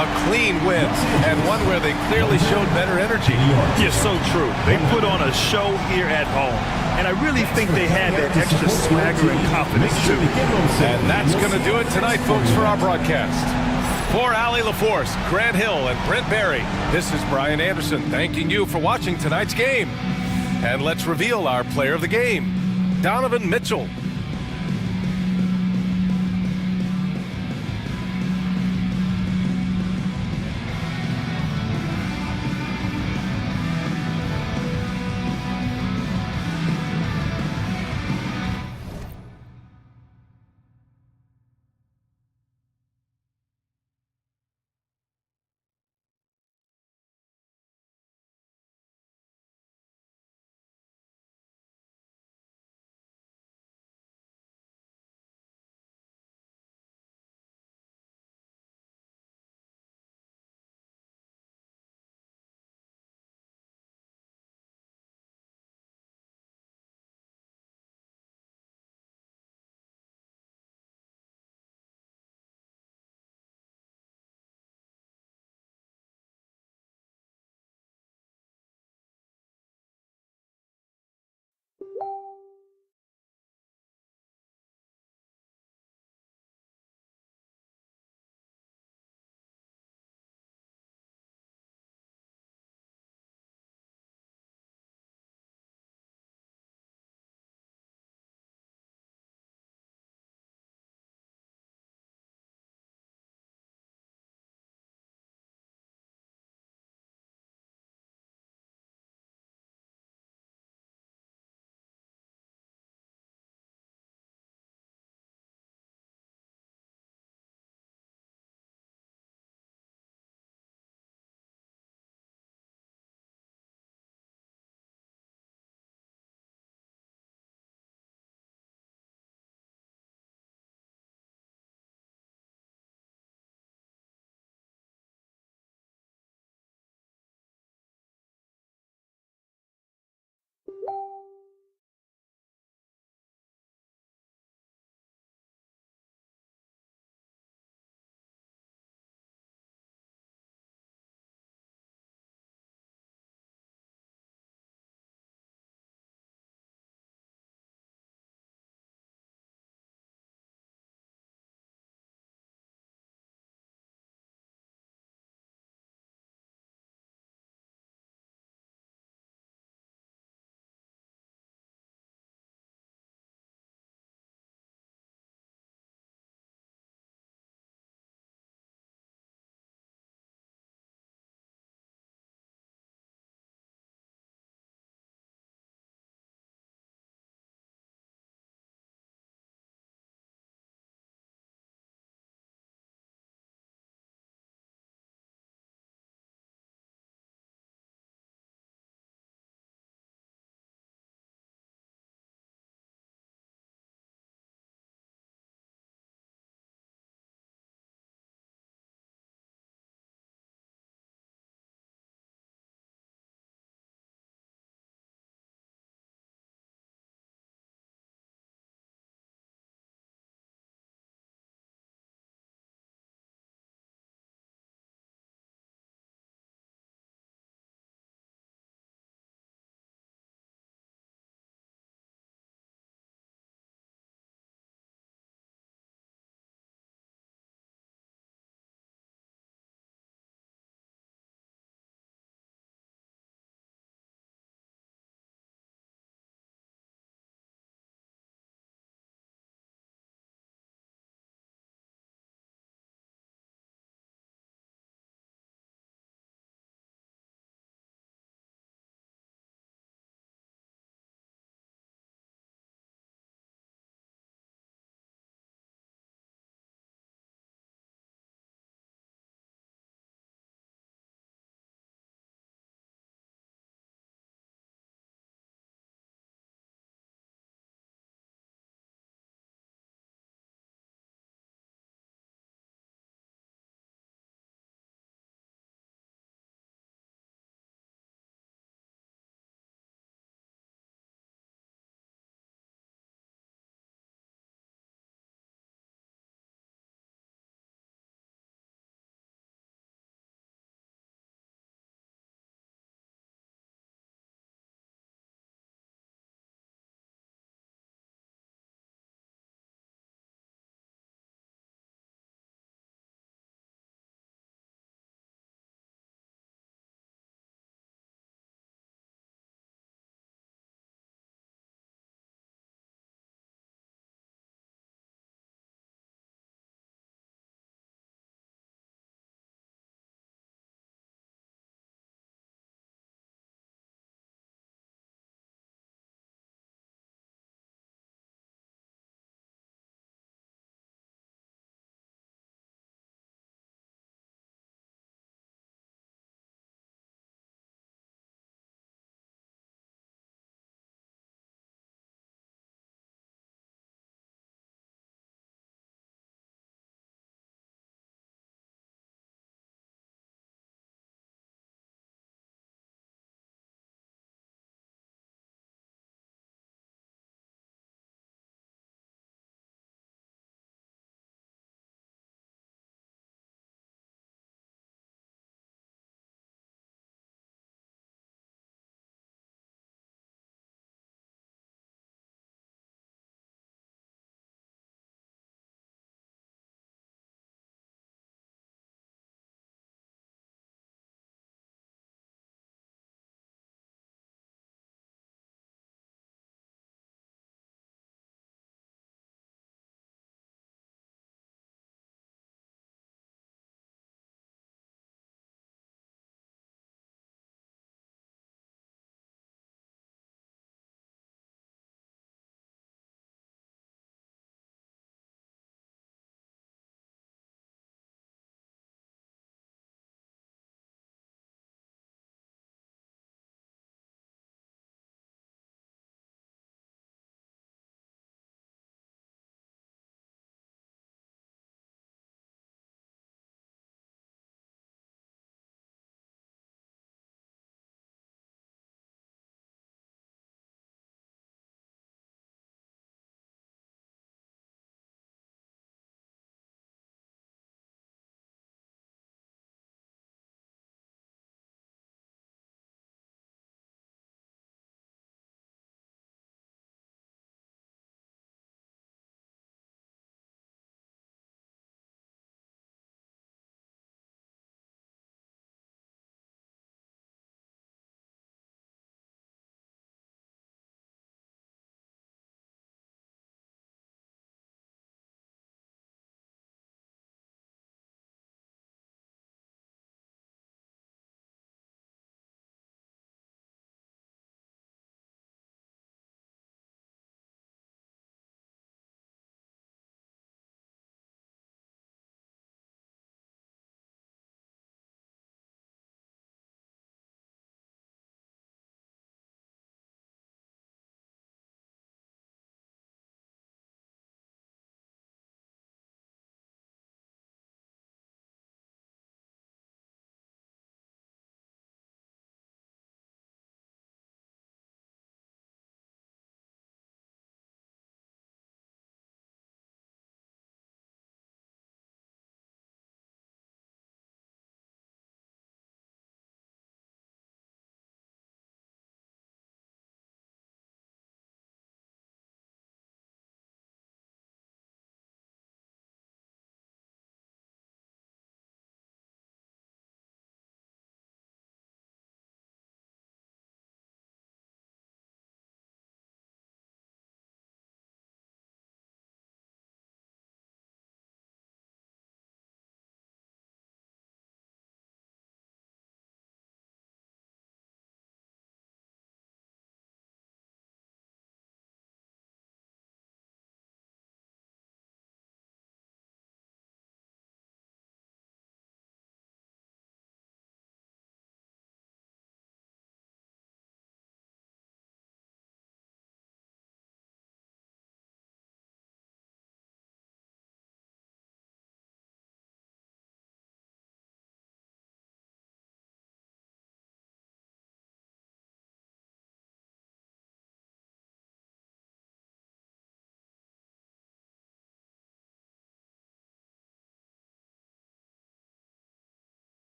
A clean win, and one where they clearly showed better energy. Yeah, so true. They put on a show here at home. And I really think they had that extra swagger and confidence, too. And that's going to do it tonight, folks, for our broadcast. For Allie LaForce, Grant Hill, and Brent Barry, this is Brian Anderson thanking you for watching tonight's game. And let's reveal our player of the game, Donovan Mitchell.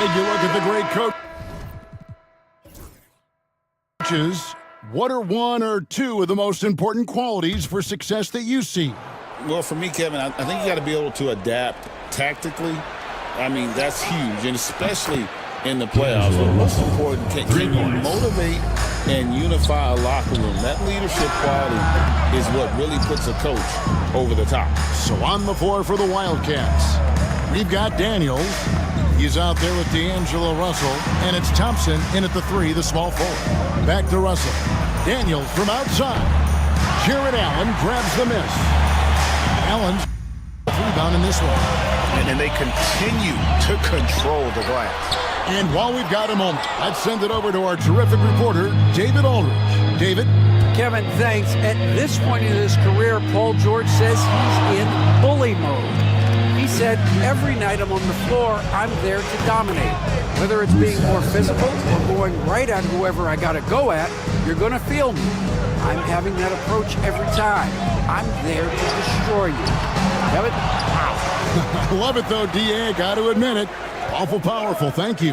Greg, you look at the great coaches. What are one or two of the most important qualities for success that you see? Well, for me, Kevin, I think you got to be able to adapt tactically. I mean, that's huge, and especially in the playoffs. But most important, can you motivate and unify a locker room? That leadership quality is what really puts a coach over the top. So on the floor for the Wildcats, we've got Daniels. He's out there with D'Angelo Russell, and it's Thompson in at the 3, the small forward. Back to Russell. Daniels from outside. Jared Allen grabs the miss. Allen's rebound in this one. And they continue to control the glass. And while we've got a moment, let's send it over to our terrific reporter, David Aldridge. David? Kevin, thanks. At this point in his career, Paul George says he's in bully mode. He said, every night I'm on the floor, I'm there to dominate. Whether it's being more physical or going right at whoever I got to go at, you're going to feel me. I'm having that approach every time. I'm there to destroy you. Kevin? I love it, though, D.A. Got to admit it. Awful powerful. Thank you.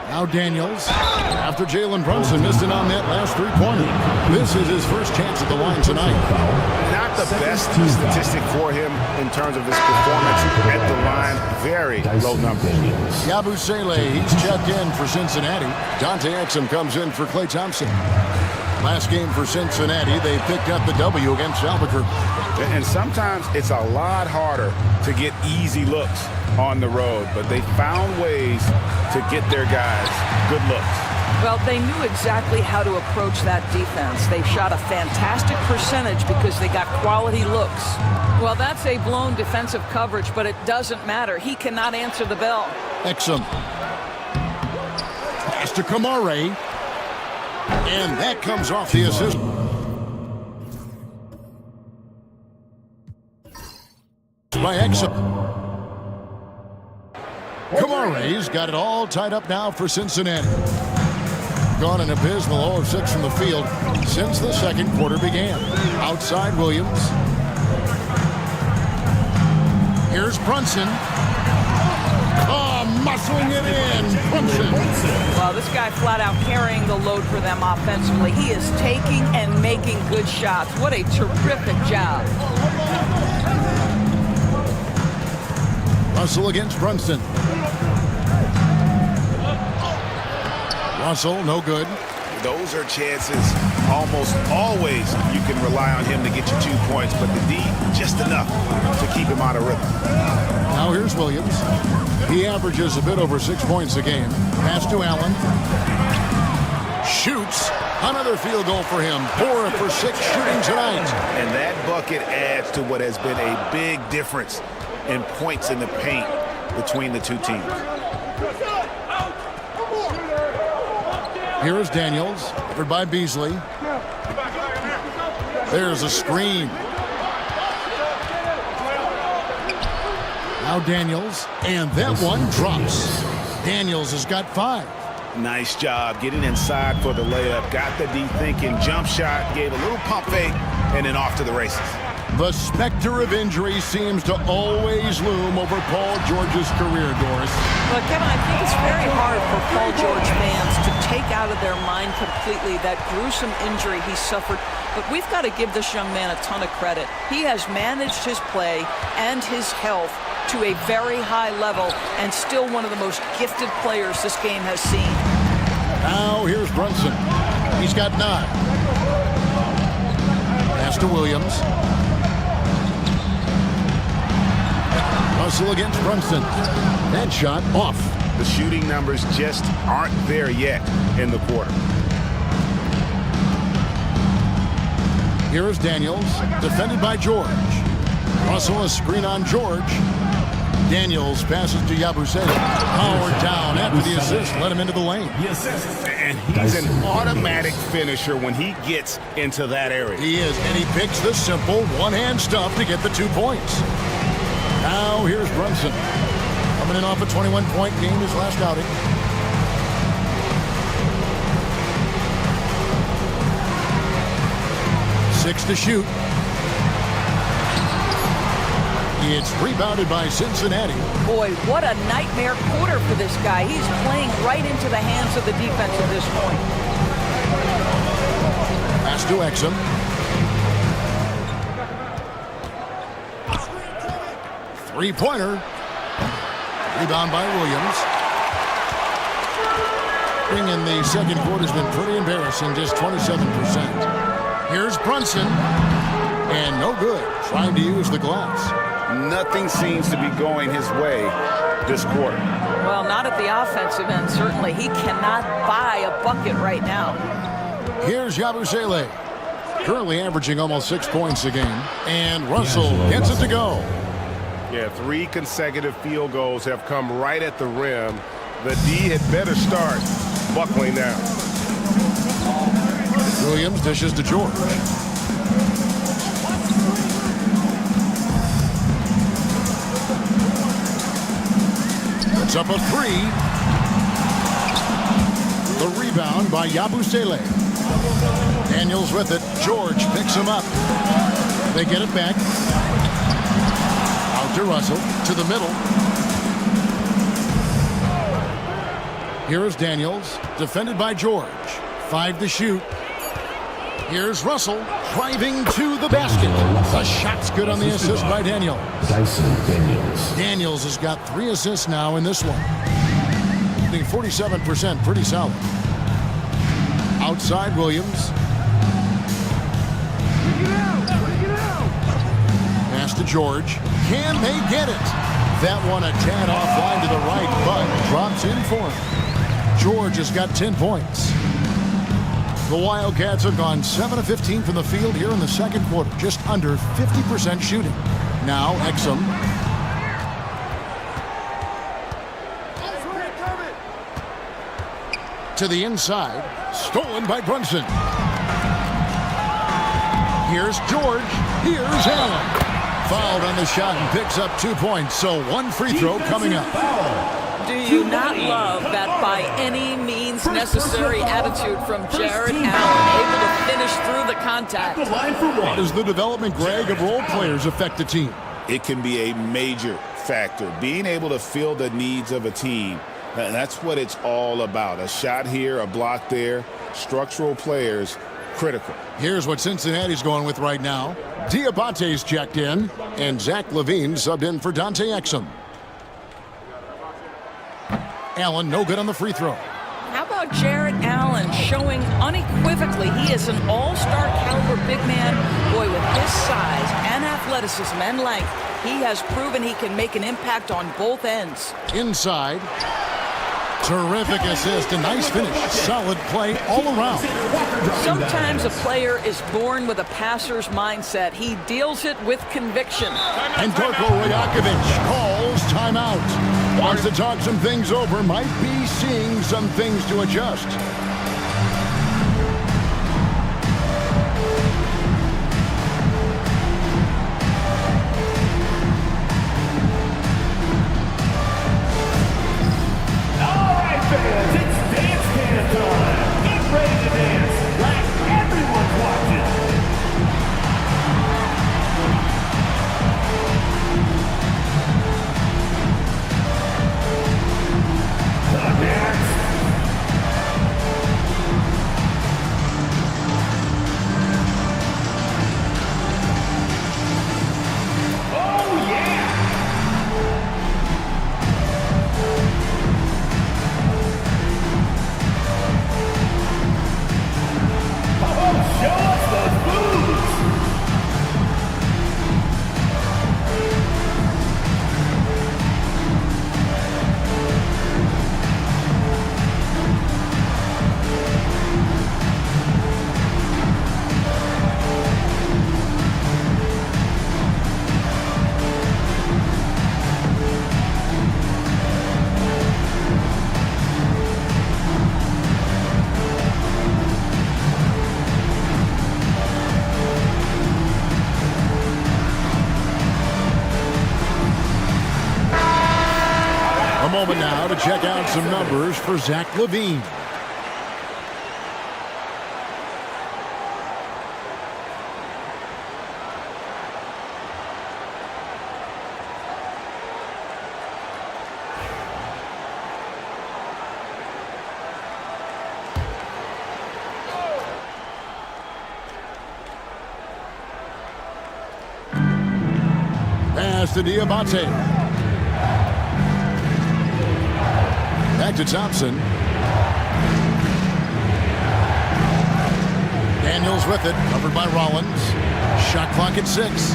Now Daniels, after Jalen Brunson missed it on that last three-pointer. This is his first chance at the line tonight. Not the best statistic for him in terms of his performance at the line. Very low numbers. Yabusele, he's checked in for Cincinnati. Dante Exum comes in for Klay Thompson. Last game for Cincinnati, they picked up the W against Albuquerque. And sometimes it's a lot harder to get easy looks on the road, but they found ways to get their guys good looks. Well, they knew exactly how to approach that defense. They shot a fantastic percentage because they got quality looks. Well, that's a blown defensive coverage, but it doesn't matter. He cannot answer the bell. Exum. Pass to Kamare. And that comes off the assist. By Exum. Kamare's got it all tied up now for Cincinnati. Gone an abysmal 0 of 6 from the field since the second quarter began. Outside Williams. Here's Brunson. Oh, muscling it in. Brunson. Well, this guy flat out carrying the load for them offensively. He is taking and making good shots. What a terrific job. Russell against Brunson. Russell, no good. Those are chances almost always you can rely on him to get you 2 points, but the D, just enough to keep him out of rhythm. Now here's Williams. He averages a bit over 6 points a game. Pass to Allen. Shoots. Another field goal for him. 4 for 6 shooting tonight. And that bucket adds to what has been a big difference in points in the paint between the two teams. Here is Daniels, covered by Beasley. There's a screen. Now Daniels, and that one drops. Daniels has got 5. Nice job getting inside for the layup. Got the D thinking, jump shot, gave a little pump fake, and then off to the races. The specter of injury seems to always loom over Paul George's career, Doris. Well, Kevin, I think it's very hard for Paul George fans to take out of their mind completely that gruesome injury he suffered. But we've got to give this young man a ton of credit. He has managed his play and his health to a very high level and still one of the most gifted players this game has seen. Now here's Brunson. He's got 9. Pass to Williams. Russell against Brunson. That shot off. The shooting numbers just aren't there yet in the quarter. Here is Daniels, defended by George. Russell a screen on George. Daniels passes to Yabusele. Power down after the assist. Let him into the lane. And he's an automatic finisher when he gets into that area. He is, and he picks the simple one-hand stuff to get the 2 points. Now here's Brunson. Coming in off a 21-point game his last outing. Six to shoot. It's rebounded by Cincinnati. Boy, what a nightmare quarter for this guy. He's playing right into the hands of the defense at this point. Pass to Exum. Three-pointer. Rebound by Williams. Spring in the second quarter has been pretty embarrassing, just 27%. Here's Brunson. And no good. Trying to use the glass. Nothing seems to be going his way this quarter. Well, not at the offensive end, certainly. He cannot buy a bucket right now. Here's Yabusele. Currently averaging almost 6 points a game. And Russell gets it to go. Yeah, 3 consecutive field goals have come right at the rim. The D had better start buckling down. Williams dishes to George. It's up a 3. The rebound by Yabusele. Daniels with it. George picks him up. They get it back. Out to Russell. To the middle. Here is Daniels. Defended by George. 5 to shoot. Here's Russell driving to the basket. The shot's good on the assist by Daniels. Daniels has got 3 assists now in this one. Being 47%, pretty solid. Outside Williams. Pass to George. Can they get it? That one a tad offline to the right, but drops in for him. George has got 10 points. The Wildcats have gone 7 of 15 from the field here in the second quarter. Just under 50% shooting. Now Exum. To the inside. Stolen by Brunson. Here's George. Here's Allen. Fouled on the shot and picks up 2 points. So 1 free throw coming up. Do you not love that by any means necessary attitude from Jared Allen, able to finish through the contact? How does the development, Greg, of role players affect the team? It can be a major factor. Being able to fill the needs of a team, that's what it's all about. A shot here, a block there, structural players, critical. Here's what Cincinnati's going with right now. Diabate's checked in, and Zach LaVine subbed in for Dante Exum. Allen, no good on the free throw. How about Jared Allen showing unequivocally he is an all-star caliber big man? Boy, with his size and athleticism and length, he has proven he can make an impact on both ends. Inside. Terrific assist, a nice finish. Solid play all around. Sometimes a player is born with a passer's mindset. He deals it with conviction. And Darko Rajakovic calls timeout. Wants to talk some things over, might be seeing some things to adjust. moment now to check out some numbers for Zach LaVine. Pass to Diabate. Back to Thompson. Daniels with it, covered by Rollins. Shot clock at 6.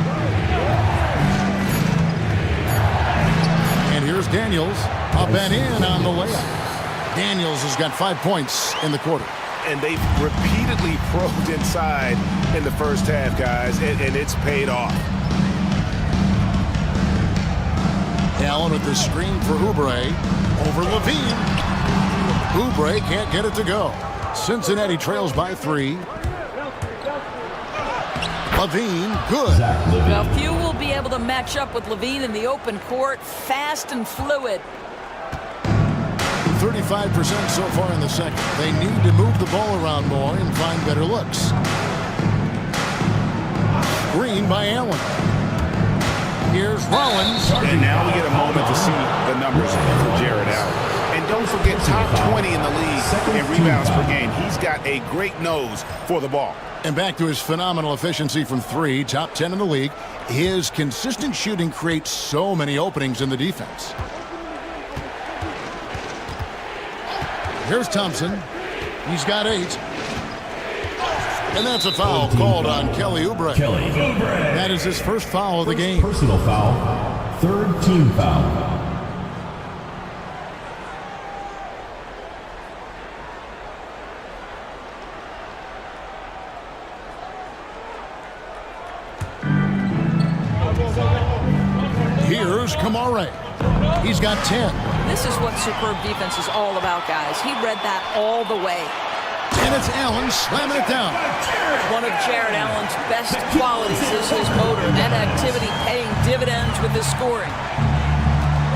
And here's Daniels, up and in on the layup. Daniels has got 5 points in the quarter. And they've repeatedly probed inside in the first half, guys, and it's paid off. Allen with the screen for Oubre. Over Levine. Oubre can't get it to go. Cincinnati trails by 3. Levine, good. Well, few will be able to match up with Levine in the open court. Fast and fluid. 35% so far in the second. They need to move the ball around more and find better looks. Green by Allen. Here's Rollins. And now we get a moment to see the numbers for Jared Allen. And don't forget, top 20 in the league in rebounds per game. He's got a great nose for the ball. And back to his phenomenal efficiency from 3, top 10 in the league. His consistent shooting creates so many openings in the defense. Here's Thompson. He's got 8. And that's a foul called on Kelly Oubre. That is his first foul of the game. Personal foul, third team foul. Here's Kamare. He's got 10. This is what superb defense is all about, guys. He read that all the way. And it's Allen slamming it down. One of Jared Allen's best qualities is his motor. That activity paying dividends with his scoring.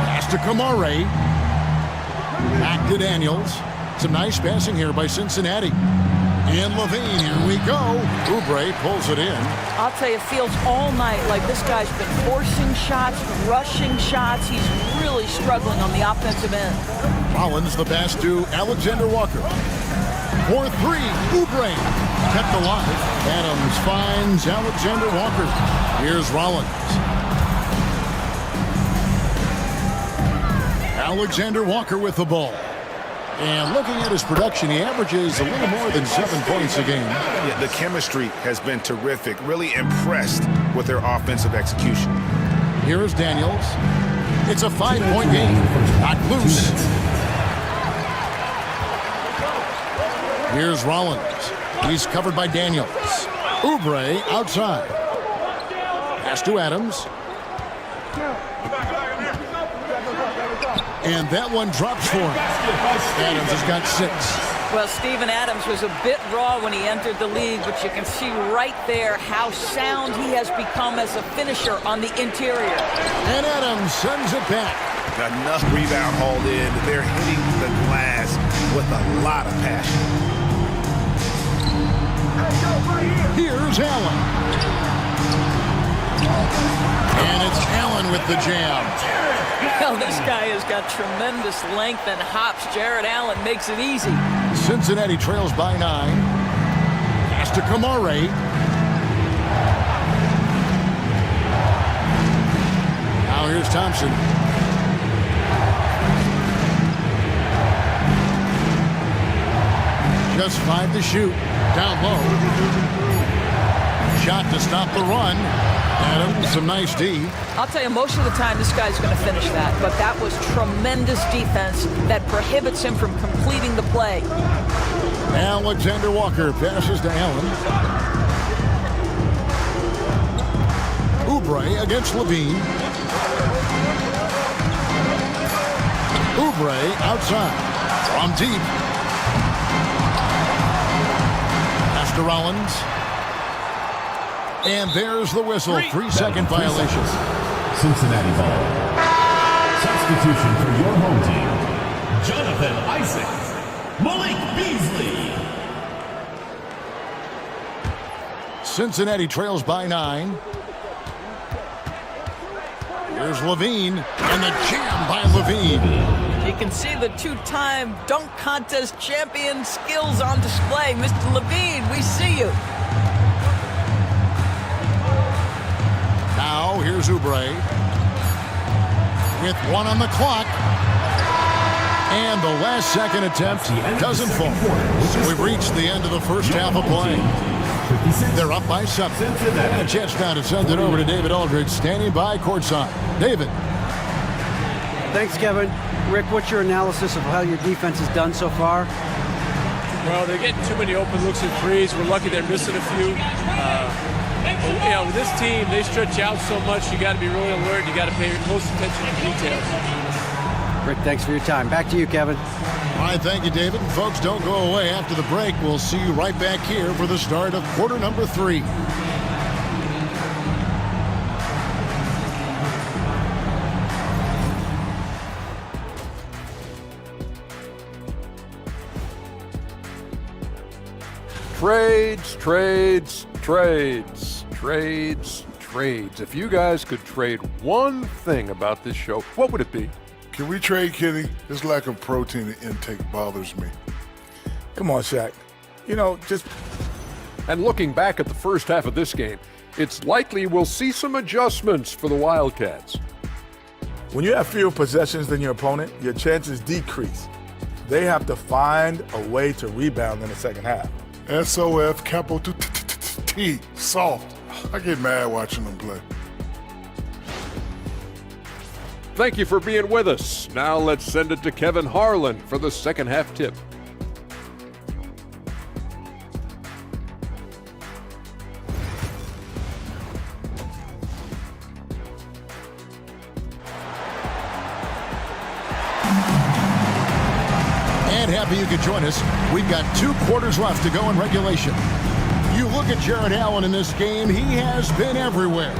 Pass to Kamare. Back to Daniels. Some nice passing here by Cincinnati. And Levine, here we go. Oubre pulls it in. I'll tell you, it feels all night like this guy's been forcing shots, rushing shots. He's really struggling on the offensive end. Rollins the pass to Alexander Walker. For 3, Oubre kept alive. Adams finds Alexander Walker. Here's Rollins. Alexander Walker with the ball. And looking at his production, he averages a little more than 7 points a game. Yeah, the chemistry has been terrific. Really impressed with their offensive execution. Here is Daniels. It's a 5-point game. Not loose. Here's Rollins. He's covered by Daniels. Oubre outside. Pass to Adams. And that one drops for him. Adams has got 6. Well, Steven Adams was a bit raw when he entered the league, but you can see right there how sound he has become as a finisher on the interior. And Adams sends it back. Enough rebound hauled in. They're hitting the glass with a lot of passion. Here's Allen. And it's Allen with the jam. Well, this guy has got tremendous length and hops. Jared Allen makes it easy. Cincinnati trails by 9. Pass to Kamare. Now here's Thompson. Just 5 to shoot. Down low. Shot to stop the run. Adams, some nice D. I'll tell you, most of the time this guy's going to finish that, but that was tremendous defense that prohibits him from completing the play. Alexander Walker passes to Allen. Oubre against Levine. Oubre outside. From deep. Pass to Rollins. And there's the whistle. 3-second violation. Cincinnati ball. Substitution for your home team, Jonathan Isaac, Malik Beasley. Cincinnati trails by 9. Here's Levine, and the jam by Levine. You can see the two-time dunk contest champion skills on display. Mr. Levine, we see you. Now, here's Oubre. With 1 on the clock. And the last second attempt doesn't fall. So we've reached the end of the first half of play. They're up by 7. And a chance now to send it over to David Aldridge, standing by courtside. David. Thanks, Kevin. Rick, what's your analysis of how your defense has done so far? Well, they're getting too many open looks and threes. We're lucky they're missing a few. With this team, they stretch out so much. You got to be really alert. You got to pay close attention to details. Rick, thanks for your time. Back to you, Kevin. All right, thank you, David. And folks, don't go away. After the break, we'll see you right back here for the start of quarter number 3. Trades. If you guys could trade one thing about this show, what would it be? Can we trade, Kitty? This lack of protein intake bothers me. Come on, Shaq. And looking back at the first half of this game, it's likely we'll see some adjustments for the Wildcats. When you have fewer possessions than your opponent, your chances decrease. They have to find a way to rebound in the second half. SOF, capital T, soft. I get mad watching them play. Thank you for being with us. Now let's send it to Kevin Harlan for the second half tip. And happy you could join us. We've got 2 quarters left to go in regulation. You look at Jared Allen in this game, he has been everywhere.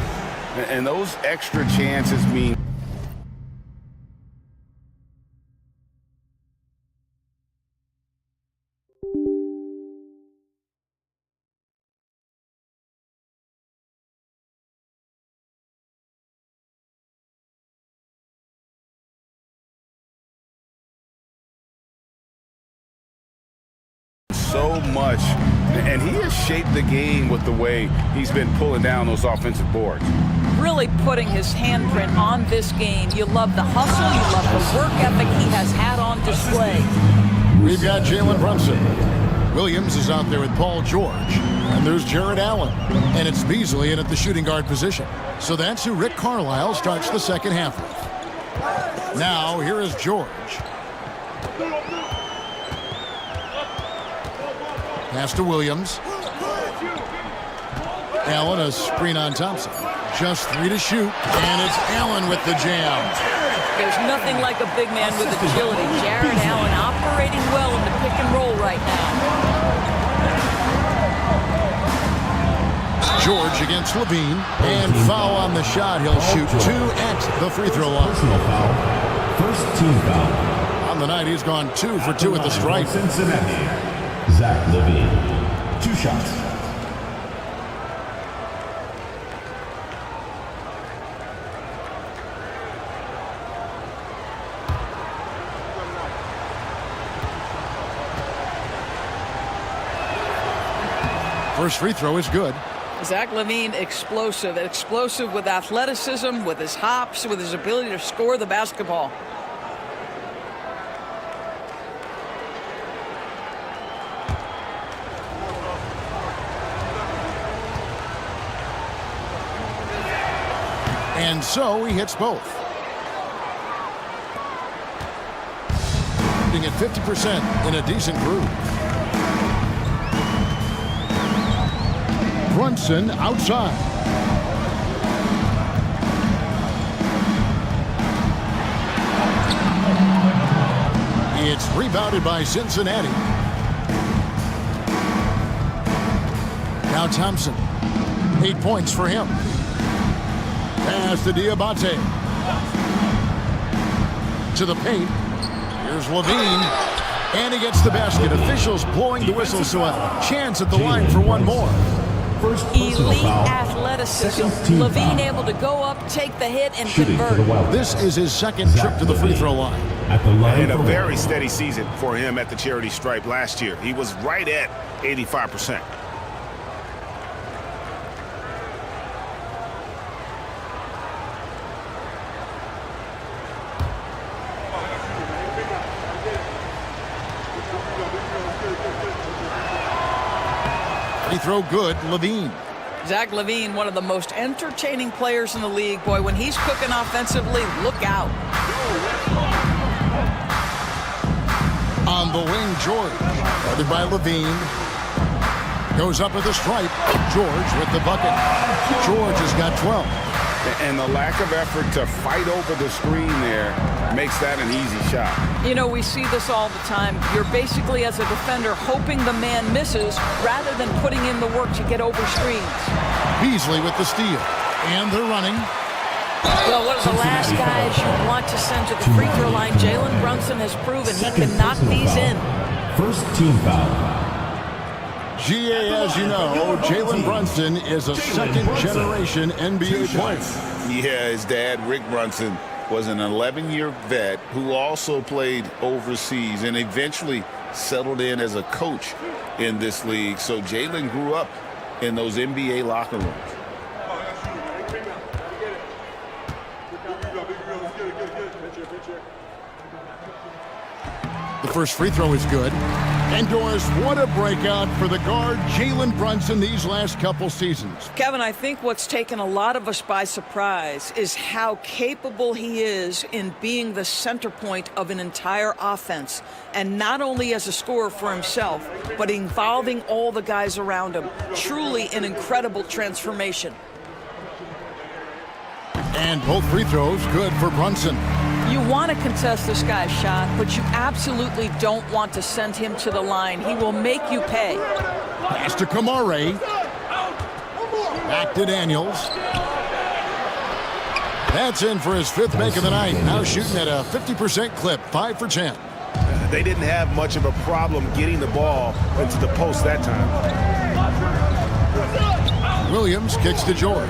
And those extra chances mean so much, and he has shaped the game with the way he's been pulling down those offensive boards. Really putting his handprint on this game. You love the hustle, you love the work ethic he has had on display. We've got Jalen Brunson. Williams is out there with Paul George, and there's Jared Allen, and it's Beasley in at the shooting guard position. So that's who Rick Carlisle starts the second half with. Now, here is George. Pass to Williams. Allen, a screen on Thompson. Just 3 to shoot, and it's Allen with the jam. There's nothing like a big man with agility. Jared Allen operating well in the pick and roll right now. George against Levine, and foul on the shot. He'll shoot 2 at the free throw line. Personal foul. First team foul. On the night, he's gone 2 for 2 at the stripe. Cincinnati. Zach Levine. 2 shots. First free throw is good. Zach Levine, explosive with athleticism, with his hops, with his ability to score the basketball. And so he hits both. Shooting at 50% in a decent groove. Brunson outside. It's rebounded by Cincinnati. Now Thompson. 8 points for him. Pass to Diabate. to the paint. Here's Levine. And he gets the basket. Officials blowing the whistle, so a chance at the line for one more. Elite athleticism. Levine able to go up, take the hit, and convert. This is his second trip to the free throw line. And a very steady season for him at the charity stripe last year. He was right at 85%. Free throw good, Levine. Zach LaVine, one of the most entertaining players in the league. Boy, when he's cooking offensively, look out. On the wing, George. Guarded by Levine. Goes up at the stripe. George with the bucket. George has got 12. And the lack of effort to fight over the screen there makes that an easy shot. You know, we see this all the time. You're basically, as a defender, hoping the man misses rather than putting in the work to get over screens. Beasley with the steal. And they're running. Well, one of the last guys you want to send to the free throw line, Jalen Brunson has proven he can knock these in. First team foul. GA, as you know, Jalen Brunson is a second-generation NBA player. Yeah, his dad, Rick Brunson, was an 11-year vet who also played overseas and eventually settled in as a coach in this league. So Jalen grew up in those NBA locker rooms. The first free throw is good. And Doris, what a breakout for the guard Jalen Brunson these last couple seasons. Kevin, I think what's taken a lot of us by surprise is how capable he is in being the center point of an entire offense. And not only as a scorer for himself, but involving all the guys around him. Truly an incredible transformation. And both free throws good for Brunson. You want to contest this guy's shot, but you absolutely don't want to send him to the line. He will make you pay. Pass to Kamare. Back to Daniels. That's in for his fifth make of the night. Now shooting at a 50% clip, 5 for 10. They didn't have much of a problem getting the ball into the post that time. Williams kicks to George.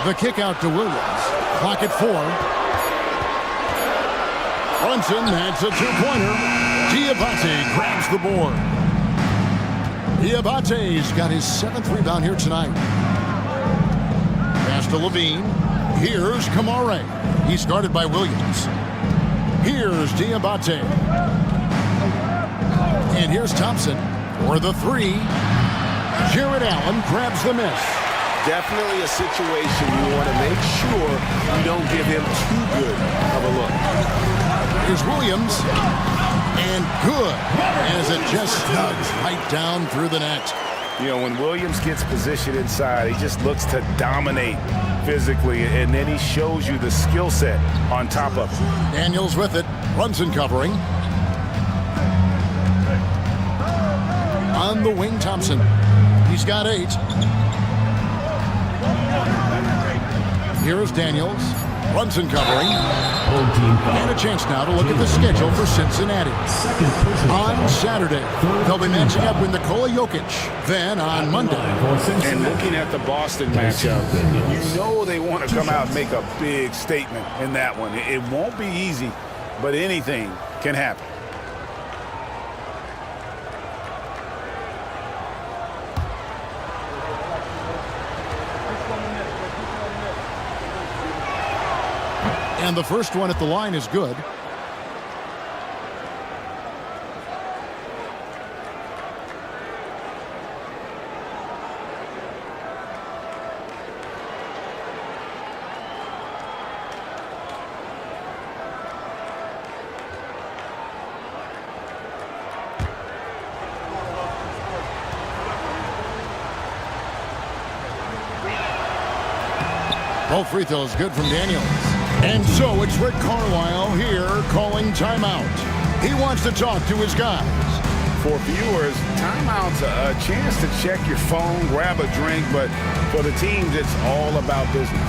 The kick out to Williams. Clock at 4. Brunson, that's a two-pointer. Diabate grabs the board. Diabate's got his 7th rebound here tonight. Pass to Levine. Here's Kamare. He's guarded by Williams. Here's Diabate. And here's Thompson for the 3. Jared Allen grabs the miss. Definitely a situation you want to make sure you don't give him too good of a look. Here's Williams. And good as it just snugs right down through the net. You know, when Williams gets positioned inside, he just looks to dominate physically, and then he shows you the skill set on top of it. Daniels with it. Brunson covering. On the wing, Thompson. He's got 8. Here's Daniels. Brunson covering. And a chance now to look at the schedule for Cincinnati. On Saturday, they'll be matching up with Nikola Jokic. Then on Monday. And looking at the Boston matchup, you know they want to come out and make a big statement in that one. It won't be easy, but anything can happen. And the first one at the line is good. Both free throws good from Daniels. And so it's Rick Carlisle here calling timeout. He wants to talk to his guys. For viewers, timeouts is a chance to check your phone, grab a drink, but for the teams, it's all about business.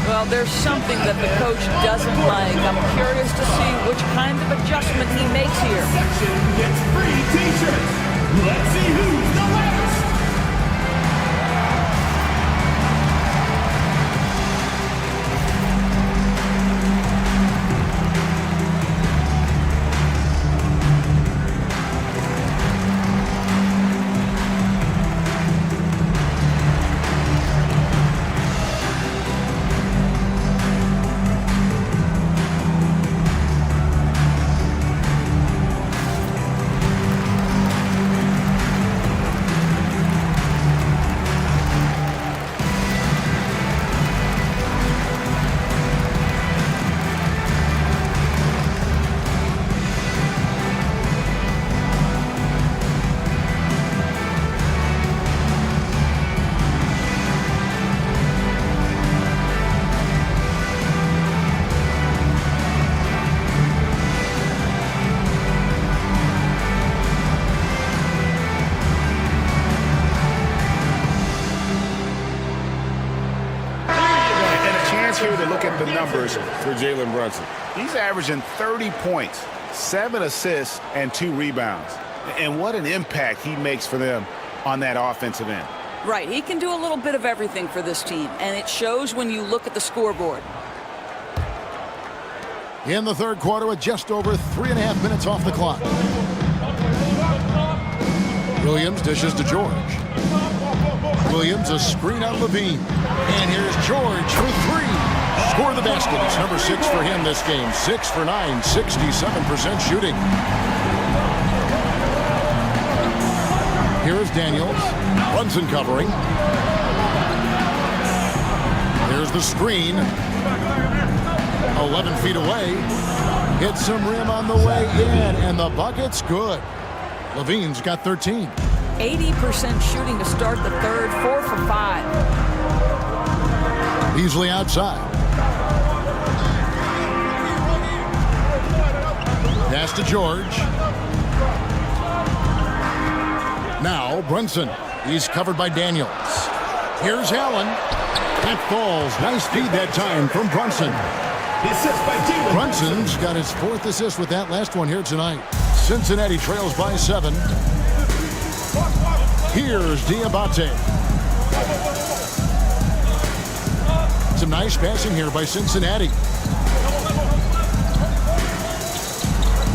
Well, there's something that the coach doesn't like. I'm curious to see which kind of adjustment he makes here. Section gets free t-shirts. Let's see who's the loudest. Here to look at the numbers for Jalen Brunson. He's averaging 30 points, 7 assists, and 2 rebounds. And what an impact he makes for them on that offensive end. Right, he can do a little bit of everything for this team, and it shows when you look at the scoreboard. In the third quarter with just over 3.5 minutes off the clock. Williams dishes to George. Williams, a screen on Levine. And here's George for 3. Score the basket. It's number 6 for him this game. 6 for 9, 67% shooting. Here's Daniels. Brunson covering. Here's the screen. 11 feet away. Hits some rim on the way in, and the bucket's good. Levine's got 13. 80% shooting to start the third, 4 for 5. Beasley outside. Pass to George. Now Brunson. He's covered by Daniels. Here's Allen. That falls. Nice feed that time from Brunson. Brunson's got his 4th assist with that last one here tonight. Cincinnati trails by 7. Here's Diabate. Some nice passing here by Cincinnati.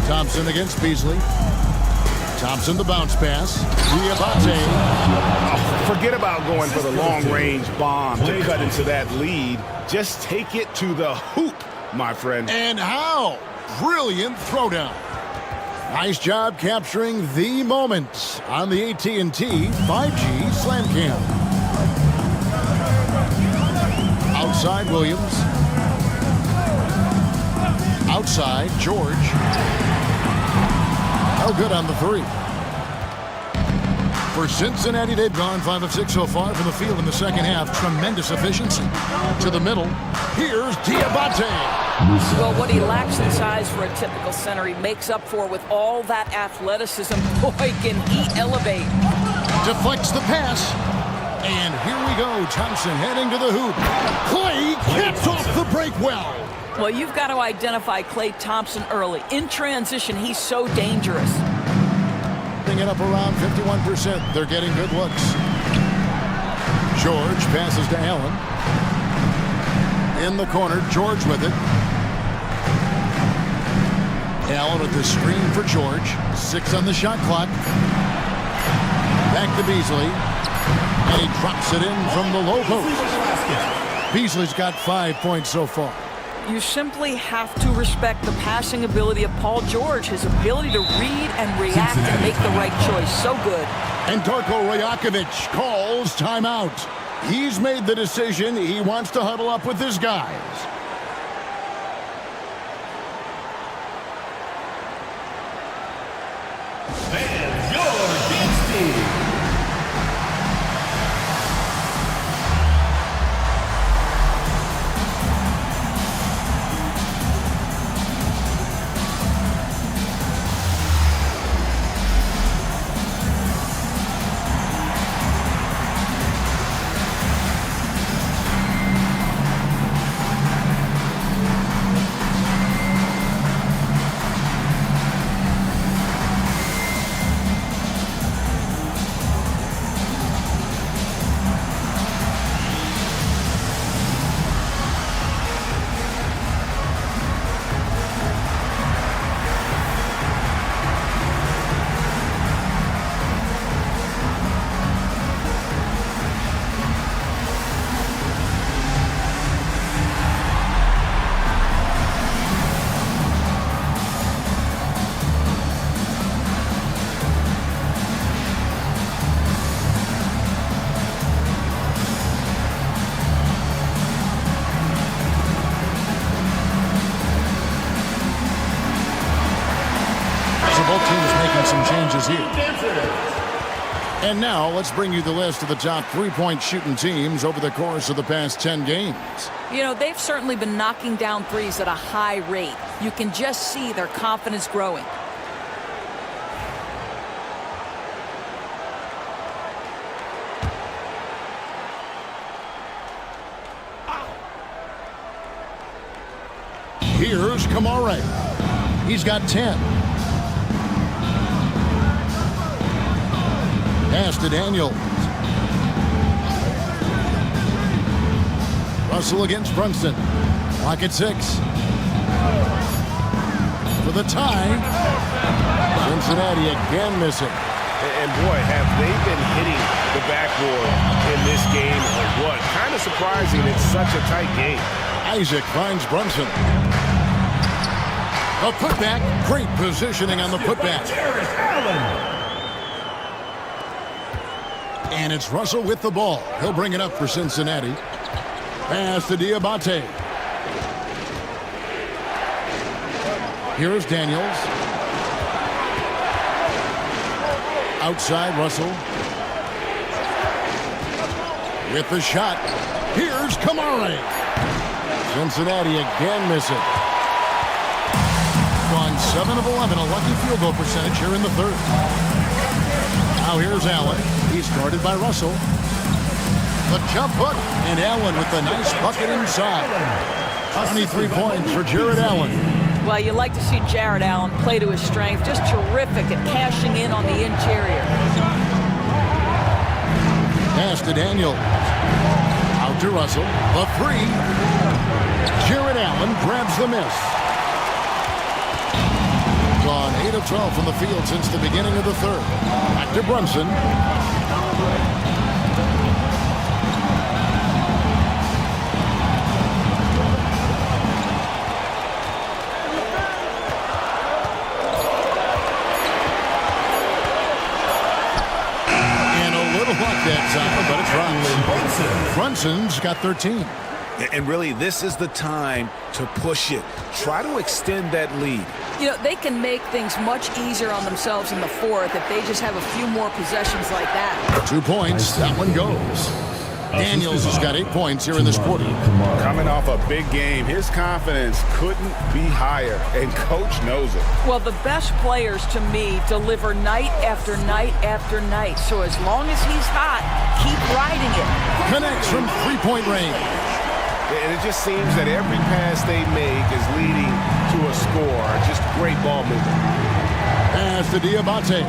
Thompson against Beasley. Thompson the bounce pass. Diabate. Oh, forget about going for the long-range bomb to cut into that lead. Just take it to the hoop, my friend. And how? Brilliant throwdown. Nice job capturing the moment on the AT&T 5G Slam Cam. Outside Williams. Outside George. Oh, good on the 3. For Cincinnati, they've gone 5 of 6 so far from the field in the second half. Tremendous efficiency. To the middle. Here's Diabate. Well, what he lacks in size for a typical center, he makes up for with all that athleticism. Boy, can he elevate. Deflects the pass. And here we go. Thompson heading to the hoop. Clay gets off the break well. Well, you've got to identify Klay Thompson early. In transition, he's so dangerous. It up around 51%. They're getting good looks. George passes to Allen. In the corner, George with it. Allen with the screen for George. 6 on the shot clock. Back to Beasley. And he drops it in from the low post. Beasley's got 5 points so far. You simply have to respect the passing ability of Paul George, his ability to read and react and make the right choice. So good. And Darko Rajakovic calls timeout. He's made the decision. He wants to huddle up with his guys. And your dance team. is here. And now let's bring you the list of the top three-point shooting teams over the course of the past 10 games. You know, they've certainly been knocking down threes at a high rate. You can just see their confidence growing. Here's Kamare. He's got 10. Pass to Daniels. Russell against Brunson. Clock at 6. For the tie. Cincinnati again missing. And boy, have they been hitting the backboard in this game or what? Kind of surprising it's such a tight game. Isaac finds Brunson. A putback. Great positioning on the putback. And it's Russell with the ball. He'll bring it up for Cincinnati. Pass to Diabate. Here's Daniels. Outside Russell. With the shot. Here's Kamare. Cincinnati again missing. Gone 7 of 11, a lucky field goal percentage here in the third. Now here's Allen. He's guarded by Russell. The jump hook, and Allen with the nice bucket inside. 23 points for Jared Allen. Well, you like to see Jared Allen play to his strength. Just terrific at cashing in on the interior. Pass to Daniel. Out to Russell. The three. Jared Allen grabs the miss. Gone 8 of 12 from the field since the beginning of the third. Back to Brunson. And a little luck that time, but it's Brunson's got 13. And really, this is the time to push it. Try to extend that lead. You know, they can make things much easier on themselves in the fourth if they just have a few more possessions like that. 2 points. That one goes. Daniels has got 8 points here in this quarter. Coming off a big game, his confidence couldn't be higher, and coach knows it. Well, the best players to me deliver night after night after night. So as long as he's hot, keep riding it. Connects from 3-point range. And it just seems that every pass they make is leading to a score. Just great ball movement. Pass to Diabate.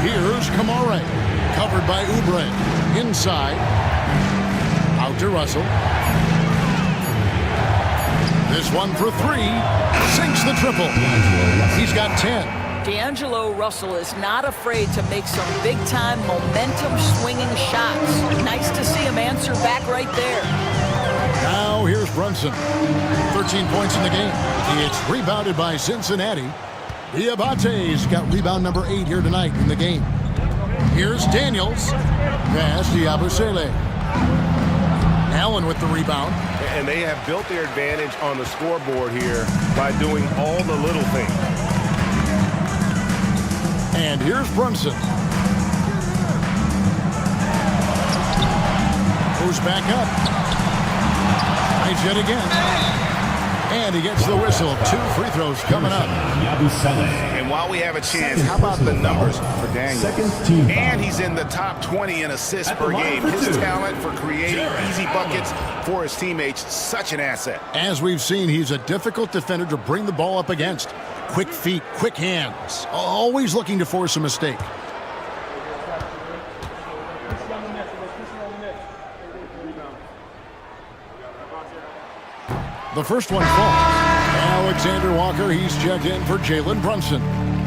Here's Kamare. Covered by Oubre. Inside. Out to Russell. This one for 3. Sinks the triple. He's got 10. D'Angelo Russell is not afraid to make some big-time momentum-swinging shots. Nice to see him answer back right there. Now here's Brunson. 13 points in the game. It's rebounded by Cincinnati. Diabate's got rebound number 8 here tonight in the game. Here's Daniels. Pass to Yabusele. Allen with the rebound. And they have built their advantage on the scoreboard here by doing all the little things. And here's Brunson. Goes back up. Nice yet again. And he gets the whistle. 2 free throws coming up. And while we have a chance, how about the numbers for Daniels? And he's in the top 20 in assists per game. His talent for creating easy buckets for his teammates, such an asset. As we've seen, he's a difficult defender to bring the ball up against. Quick feet, quick hands. Always looking to force a mistake. The first one falls. Alexander Walker, he's checked in for Jalen Brunson.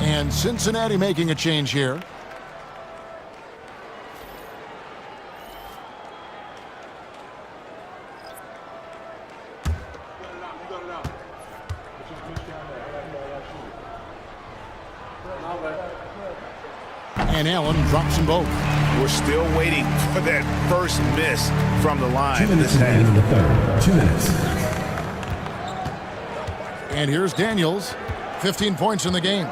And Cincinnati making a change here. And Allen drops them both. We're still waiting for that first miss from the line. 2 minutes in the third. 2 minutes. And here's Daniels. 15 points in the game.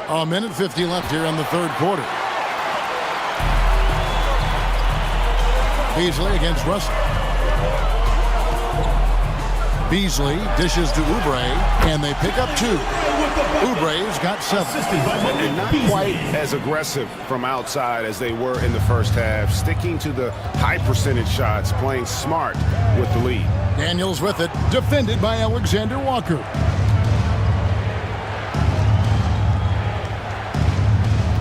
A minute 50 left here in the third quarter. Beasley against Russell. Beasley dishes to Oubre, and they pick up 2. Oubre's got 7. And not quite as aggressive from outside as they were in the first half, sticking to the high percentage shots, playing smart with the lead. Daniels with it, defended by Alexander Walker.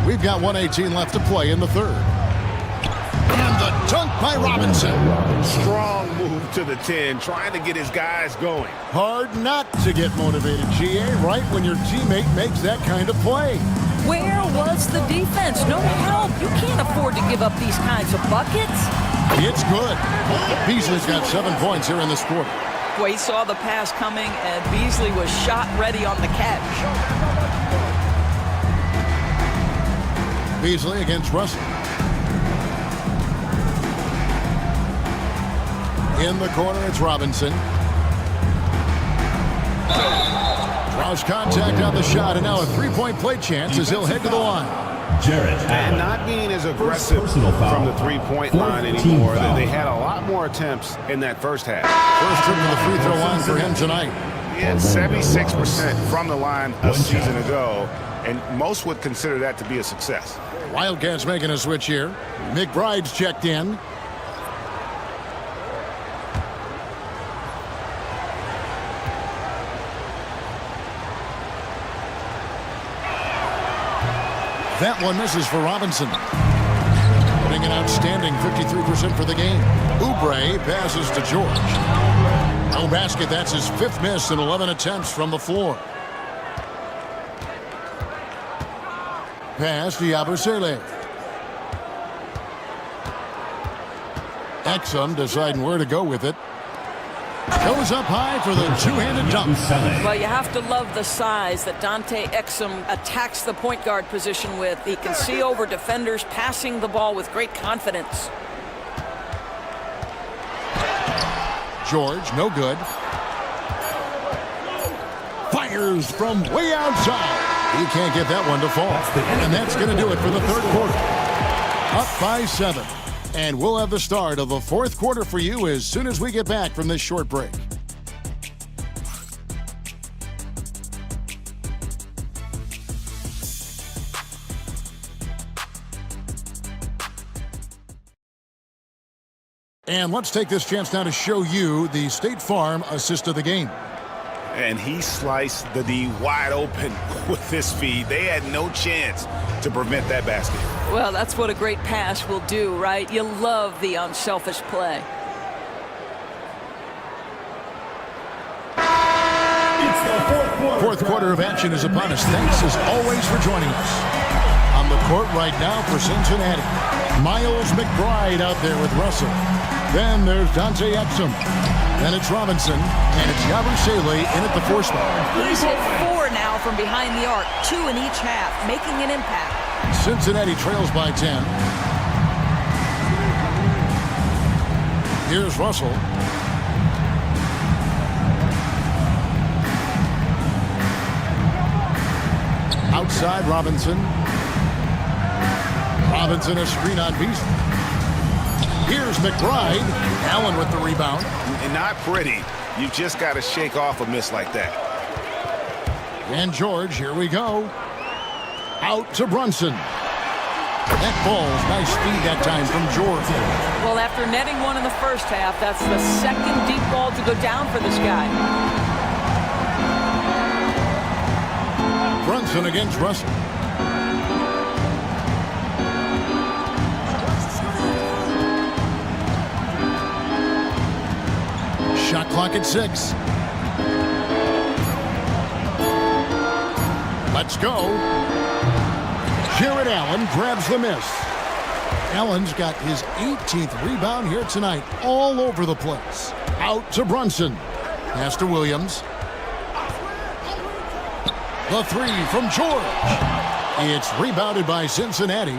We've got 1:18 left to play in the third. And the dunk by Robinson. Strong move to the 10, trying to get his guys going. Hard not to get motivated, GA, right when your teammate makes that kind of play. Where was the defense? No help. You can't afford to give up these kinds of buckets. It's good. Beasley's got 7 points here in this quarter. Boy, he saw the pass coming, and Beasley was shot ready on the catch. Beasley against Russell. In the corner, it's Robinson. Draws contact on the shot, and now a 3-point play chance as he'll head to the line. And not being as aggressive from the three-point line anymore. They had a lot more attempts in that first half. First trip to the free throw line for him tonight. He had 76% from the line a season ago, and most would consider that to be a success. Wildcats making a switch here. McBride's checked in. That one misses for Robinson. Putting an outstanding 53% for the game. Oubre passes to George. No basket. That's his 5th miss in 11 attempts from the floor. Pass to Yabusele. Exum deciding where to go with it. Goes up high for the two-handed dunk. Well, you have to love the size that Dante Exum attacks the point guard position with. He can see over defenders, passing the ball with great confidence. George, no good. Fires from way outside. He can't get that one to fall. And that's going to do it for the third quarter. Up by 7. And we'll have the start of the fourth quarter for you as soon as we get back from this short break. And let's take this chance now to show you the State Farm assist of the game. And he sliced the D wide open with his feet. They had no chance to prevent that basket. Well, that's what a great pass will do, right? You love the unselfish play. Fourth quarter of action is upon us. Thanks as always for joining us. On the court right now for Cincinnati, Miles McBride out there with Russell. Then there's Dante Exum. Then it's Robinson, and it's Yabusele in at the 4 spot. He's hit 4 now from behind the arc, 2 in each half, making an impact. Cincinnati trails by 10. Here's Russell. Outside Robinson. Robinson a screen on Beasley. Here's McBride. Allen with the rebound. And not pretty. You just got to shake off a miss like that. And George, here we go. Out to Brunson. That ball's nice speed that time from George. Well, after netting one in the first half, that's the second deep ball to go down for this guy. Brunson against Russell. Shot clock at 6. Let's go. Jared Allen grabs the miss. Allen's got his 18th rebound here tonight, all over the place. Out to Brunson. Pass to Williams. The 3 from George. It's rebounded by Cincinnati.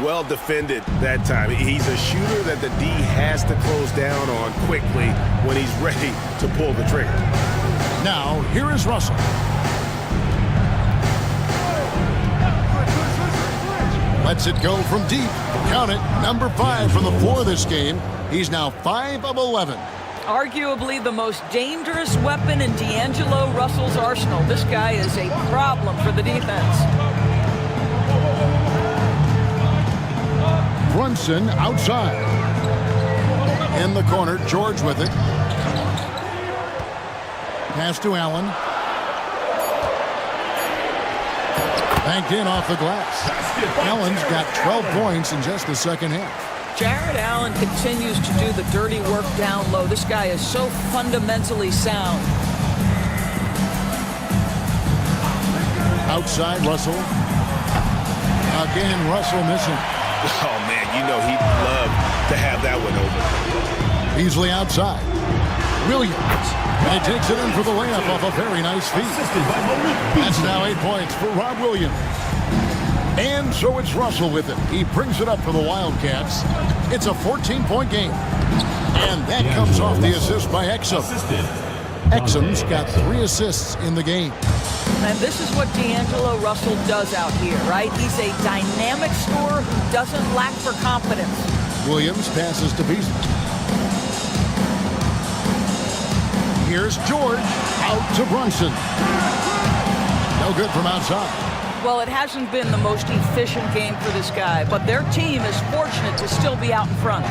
Well defended that time. He's a shooter that the D has to close down on quickly when he's ready to pull the trigger. Now, here is Russell. Lets it go from deep. Count it, number 5 from the floor this game. He's now 5 of 11. Arguably the most dangerous weapon in D'Angelo Russell's arsenal. This guy is a problem for the defense. Brunson outside. In the corner, George with it. Pass to Allen. Banked in off the glass. Allen's got 12 points in just the second half. Jared Allen continues to do the dirty work down low. This guy is so fundamentally sound. Outside, Russell. Again, Russell missing. Oh, man, you know he'd love to have that one over. Beasley outside. Williams. And he takes it in for the layup off a very nice feed. That's now 8 points for Rob Williams. And so it's Russell with it. He brings it up for the Wildcats. It's a 14-point game. And that comes off the assist by Exum. Exum's got 3 assists in the game. And this is what D'Angelo Russell does out here, right? He's a dynamic scorer who doesn't lack for confidence. Williams passes to Beasley. Here's George out to Brunson. No good from outside. Well, it hasn't been the most efficient game for this guy, but their team is fortunate to still be out in front.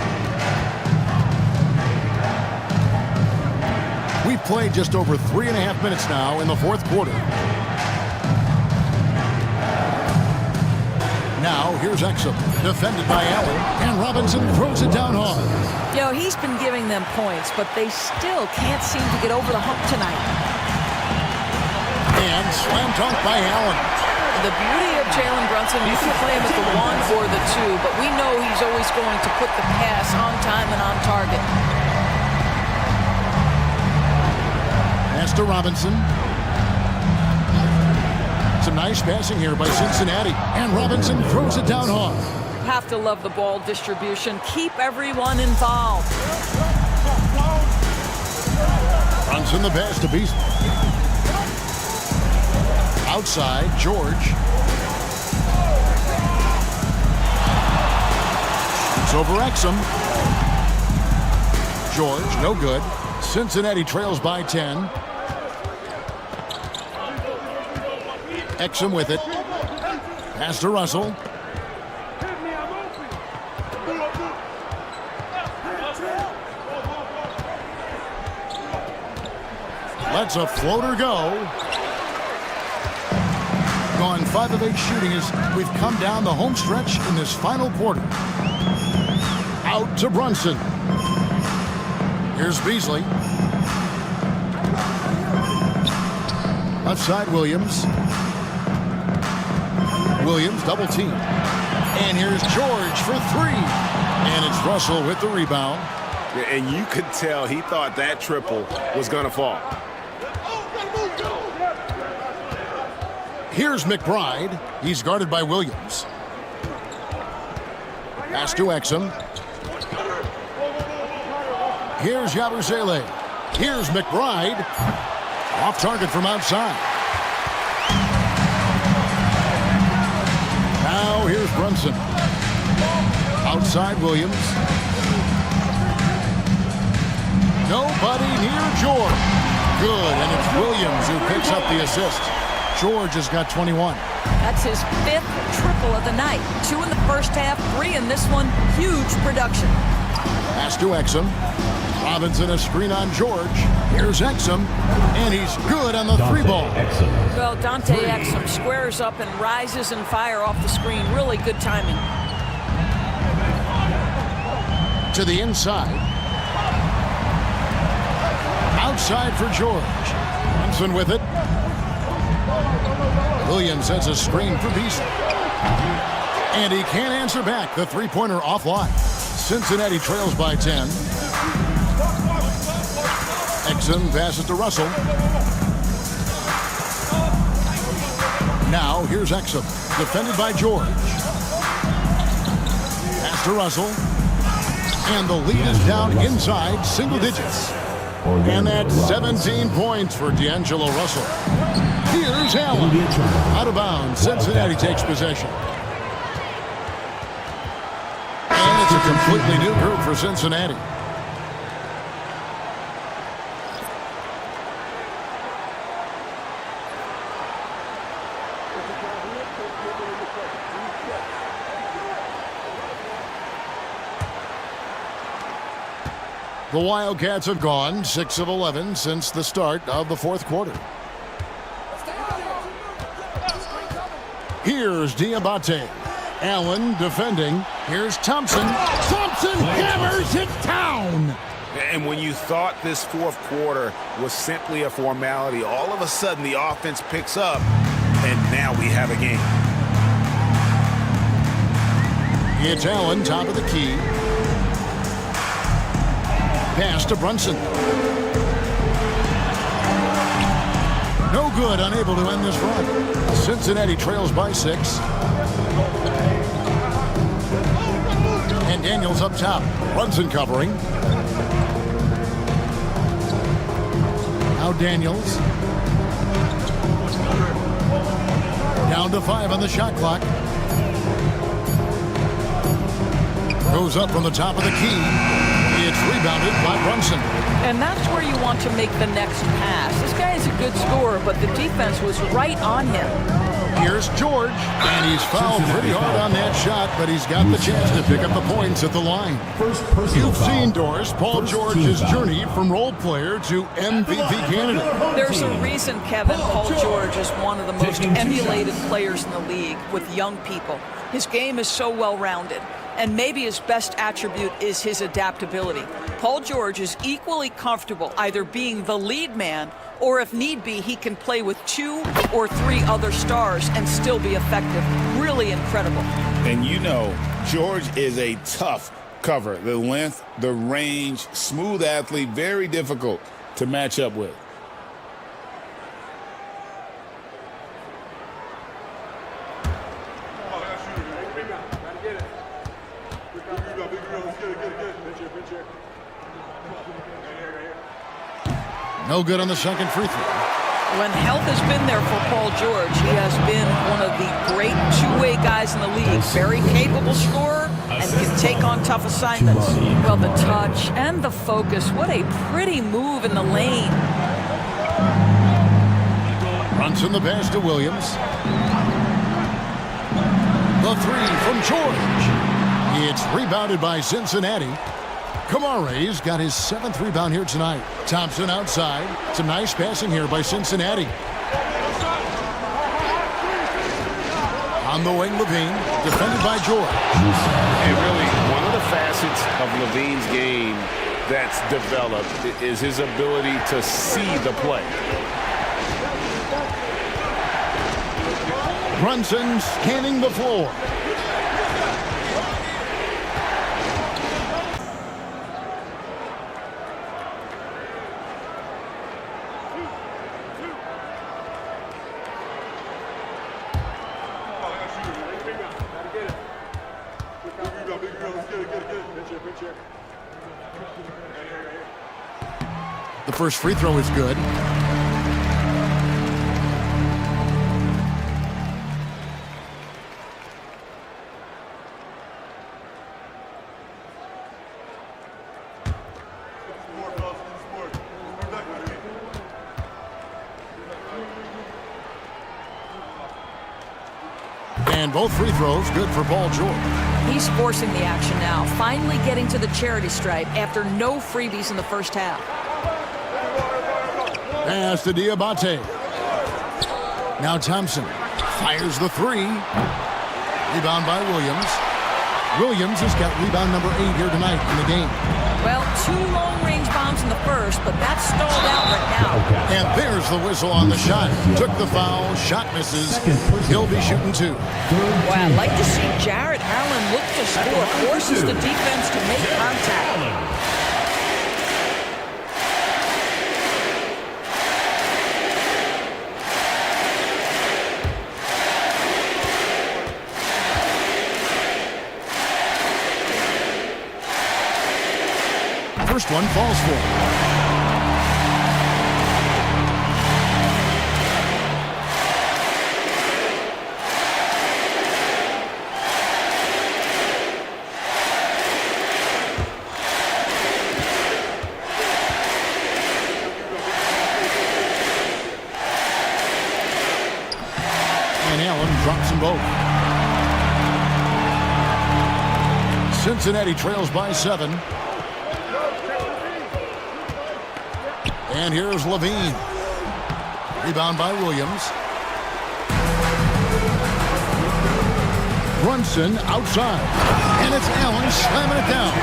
We've played just over 3.5 minutes now in the fourth quarter. Now, here's Exum, defended by Allen, and Robinson throws it down hard. You know, he's been giving them points, but they still can't seem to get over the hump tonight. And slam dunk by Allen. The beauty of Jalen Brunson, you can play him at the 1 or the 2, but we know he's always going to put the pass on time and on target. Pass to Robinson. Some nice passing here by Cincinnati. And Robinson throws it down hard. Have to love the ball distribution. Keep everyone involved. Brunson the pass to Beasley. Outside, George. It's over Exum. George, no good. Cincinnati trails by 10. Exum with it. Pass to Russell. Lets a floater go. Gone 5 of 8 shooting as we've come down the home stretch in this final quarter. Out to Brunson. Here's Beasley. Left side, Williams. Williams double team. And here's George for 3. And it's Russell with the rebound. And you could tell he thought that triple was going to fall. Here's McBride. He's guarded by Williams. Pass to Exum. Here's Yabusele. Here's McBride. Off target from outside. Now here's Brunson. Outside Williams. Nobody near George. Good, and it's Williams who picks up the assist. George has got 21. That's his 5th triple of the night. 2 in the first half, 3 in this one. Huge production. Pass to Exum. Robinson a screen on George. Here's Exum, and he's good on the 3 ball. Well, Dante Exum squares up and rises and fire off the screen. Really good timing. To the inside. Outside for George. Brunson with it. Williams has a screen for Beasley. And he can't answer back. The 3-pointer offline. Cincinnati trails by 10. Exum passes to Russell. Now here's Exum, defended by George. to Russell. And the lead is down inside single digits. And that's 17 points for D'Angelo Russell. Here's Allen. Out of bounds. Cincinnati takes possession. And it's a completely new group for Cincinnati. The Wildcats have gone 6 of 11 since the start of the fourth quarter. Here's Diabate. Allen defending. Here's Thompson. Thompson hammers it down. And when you thought this fourth quarter was simply a formality, all of a sudden the offense picks up, and now we have a game. It's Allen, top of the key. Pass to Brunson. No good, unable to end this run. Cincinnati trails by 6. And Daniels up top. Brunson covering. Now Daniels. Down to 5 on the shot clock. Goes up from the top of the key. It's rebounded by Brunson. And that's where you want to make the next pass. This guy is a good scorer, but the defense was right on him. Here's George, and he's fouled pretty hard on that shot, but he's got the chance to pick up the points at the line. You've seen, Doris, Paul George's journey from role player to MVP candidate. There's a reason, Kevin, Paul George is one of the most emulated players in the league with young people. His game is so well-rounded. And maybe his best attribute is his adaptability. Paul George is equally comfortable either being the lead man or, if need be, he can play with 2 or 3 other stars and still be effective. Really incredible. And you know, George is a tough cover. The length, the range, smooth athlete, very difficult to match up with. No good on the second free throw. When health has been there for Paul George, he has been one of the great two-way guys in the league. Very capable scorer and can take on tough assignments. Well, the touch and the focus. What a pretty move in the lane. Brunson the pass to Williams. The 3 from George. It's rebounded by Cincinnati. Kamare's got his 7th rebound here tonight. Thompson outside. Some nice passing here by Cincinnati. On the wing, Levine, defended by George. And really, one of the facets of Levine's game that's developed is his ability to see the play. Brunson scanning the floor. The first free throw is good. And both free throws good for Paul George. He's forcing the action now, finally getting to the charity stripe after no freebies in the first half. Pass to Diabate. Now Thompson fires the 3. Rebound by Williams. Williams has got rebound number 8 here tonight in the game. Well, 2 long-range bombs in the first, but that's stalled out right now. And there's the whistle on the shot. Took the foul, shot misses. He'll be shooting 2. Boy, I'd like to see Jarrett Allen look to score. Forces the defense to make contact. First one falls for. And Allen drops them both. Cincinnati trails by 7. And here's Levine. Rebound by Williams. Brunson outside. And it's Allen slamming it down.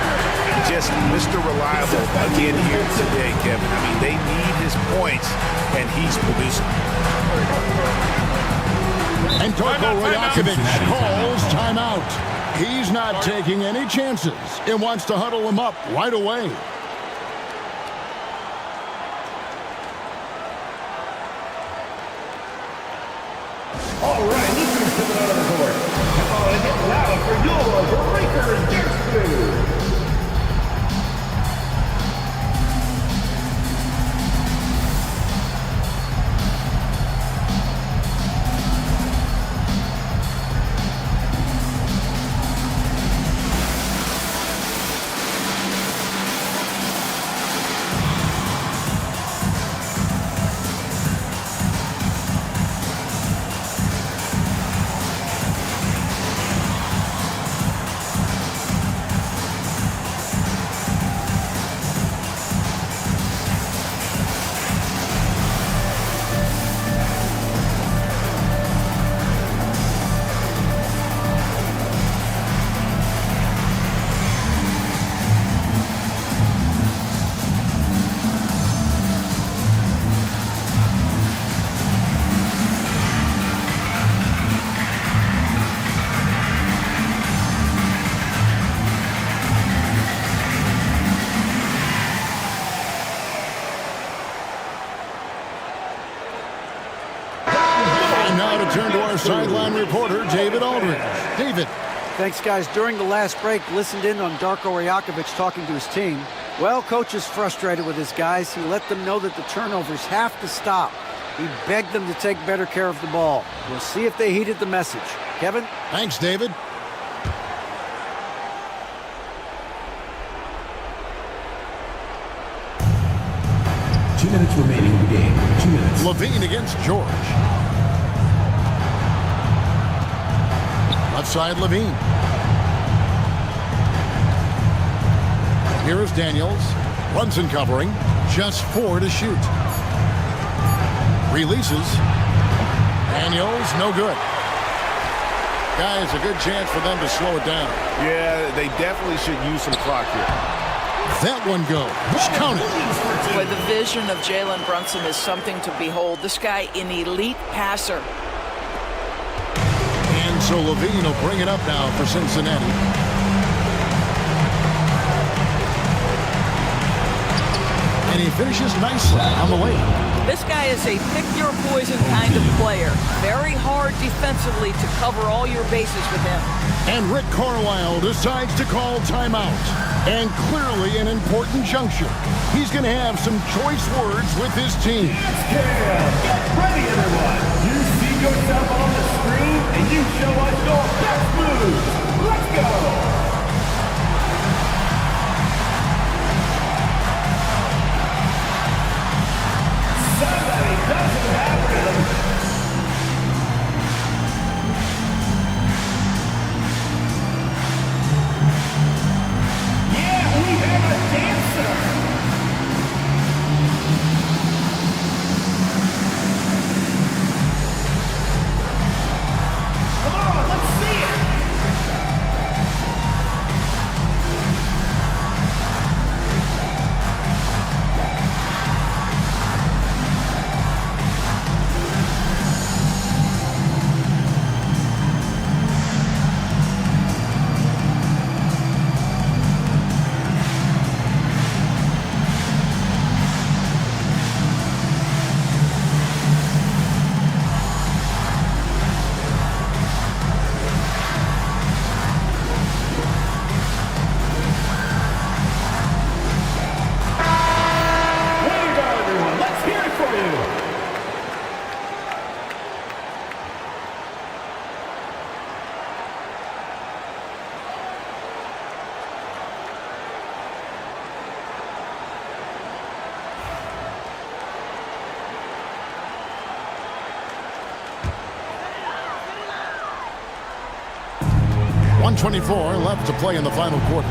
Just Mr. Reliable again here today, Kevin. I mean, they need his points, and he's producing. And Darko Rajakovic calls timeout. He's not taking any chances and wants to huddle him up right away. All right, listeners to the middle of the court. Come on and get loud for your Breakers Dance Crew. Turn to our sideline reporter, David Aldridge. David. Thanks, guys. During the last break, listened in on Darko Rajakovic talking to his team. Well, coach is frustrated with his guys. He let them know that the turnovers have to stop. He begged them to take better care of the ball. We'll see if they heeded the message. Kevin? Thanks, David. Two minutes remaining in the game. 2 minutes. Levine against George. Left side, Levine. Here is Daniels. Brunson covering. Just 4 to shoot. Releases. Daniels, no good. Guys, a good chance for them to slow it down. Yeah, they definitely should use some clock here. That one goes. Count it. Boy, the vision of Jalen Brunson is something to behold. This guy, an elite passer. And so Levine will bring it up now for Cincinnati. And he finishes nicely on the way. This guy is a pick-your-poison kind of player. Very hard defensively to cover all your bases with him. And Rick Carlisle decides to call timeout. And clearly an important juncture. He's going to have some choice words with his team. Get ready, everyone. You see yourself on the screen, and you show us your best moves. Let's go. Somebody doesn't have rhythm. Yeah, we have a dancer. 1:24 left to play in the final quarter.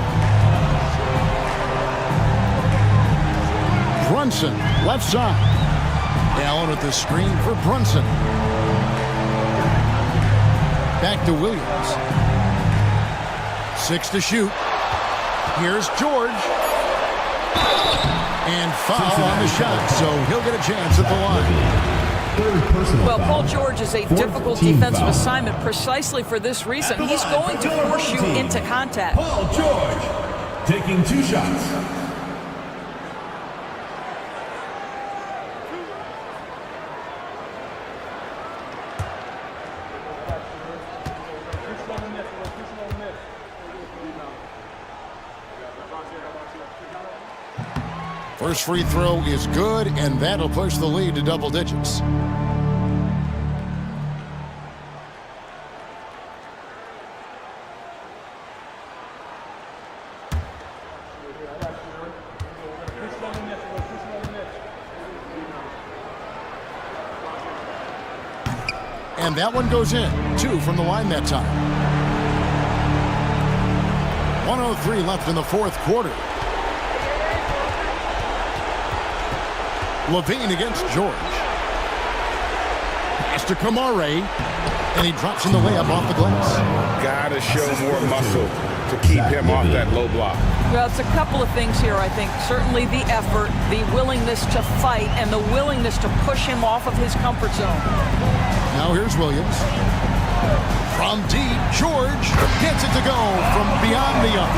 Brunson, left side. Allen at the screen for Brunson. Back to Williams. 6 to shoot. Here's George. And foul on the shot, so he'll get a chance at the line. Well, Paul George is a difficult defensive assignment precisely for this reason. He's going to force you into contact. Paul George taking 2 shots. First free throw is good, and that'll push the lead to double digits. And that one goes in. 2 from the line that time. 1:03 left in the fourth quarter. Levine against George. Pass to Kamare. And he drops in the layup off the glass. Gotta show more muscle to keep him off that low block. Well, it's a couple of things here, I think. Certainly the effort, the willingness to fight, and the willingness to push him off of his comfort zone. Now here's Williams. From deep, George gets it to go from beyond the arc.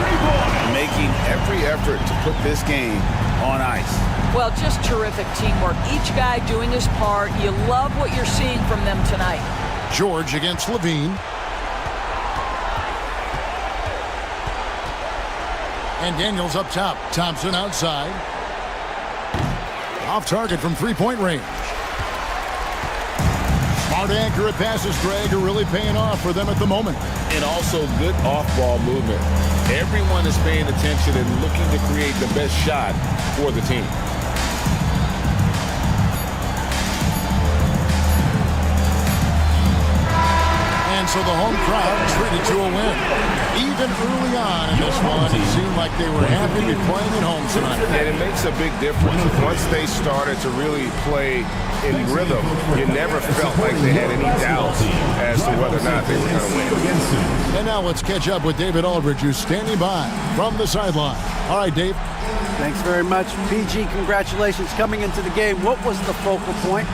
Making every effort to put this game on ice. Well, just terrific teamwork. Each guy doing his part. You love what you're seeing from them tonight. George against Levine. And Daniels up top. Thompson outside. Off target from three-point range. Smart, accurate passes, Greg, are really paying off for them at the moment. And also good off-ball movement. Everyone is paying attention and looking to create the best shot for the team. And so the home crowd treated to a win. Even early on in this one, it seemed like they were happy to be playing at home tonight. And it makes a big difference. Once they started to really play in rhythm, you never felt like they had any doubts as to whether or not they were going to win. And now let's catch up with David Aldridge, who's standing by from the sideline. All right, Dave. Thanks very much. PG, congratulations coming into the game. What was the focal point?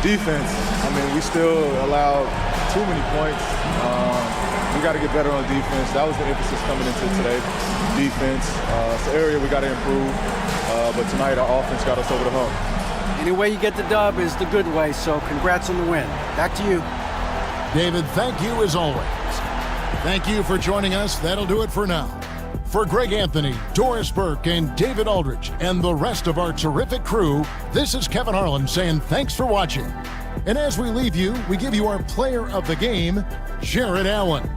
Defense. I mean, we still allowed too many points. We got to get better on defense. That was the emphasis coming into today. Defense. It's an area we got to improve. But tonight our offense got us over the hump. Any way you get the dub is the good way, so congrats on the win. Back to you. David, thank you as always. Thank you for joining us. That'll do it for now. For Greg Anthony, Doris Burke, and David Aldridge, and the rest of our terrific crew, this is Kevin Harlan saying thanks for watching. And as we leave you, we give you our player of the game, Jared Allen.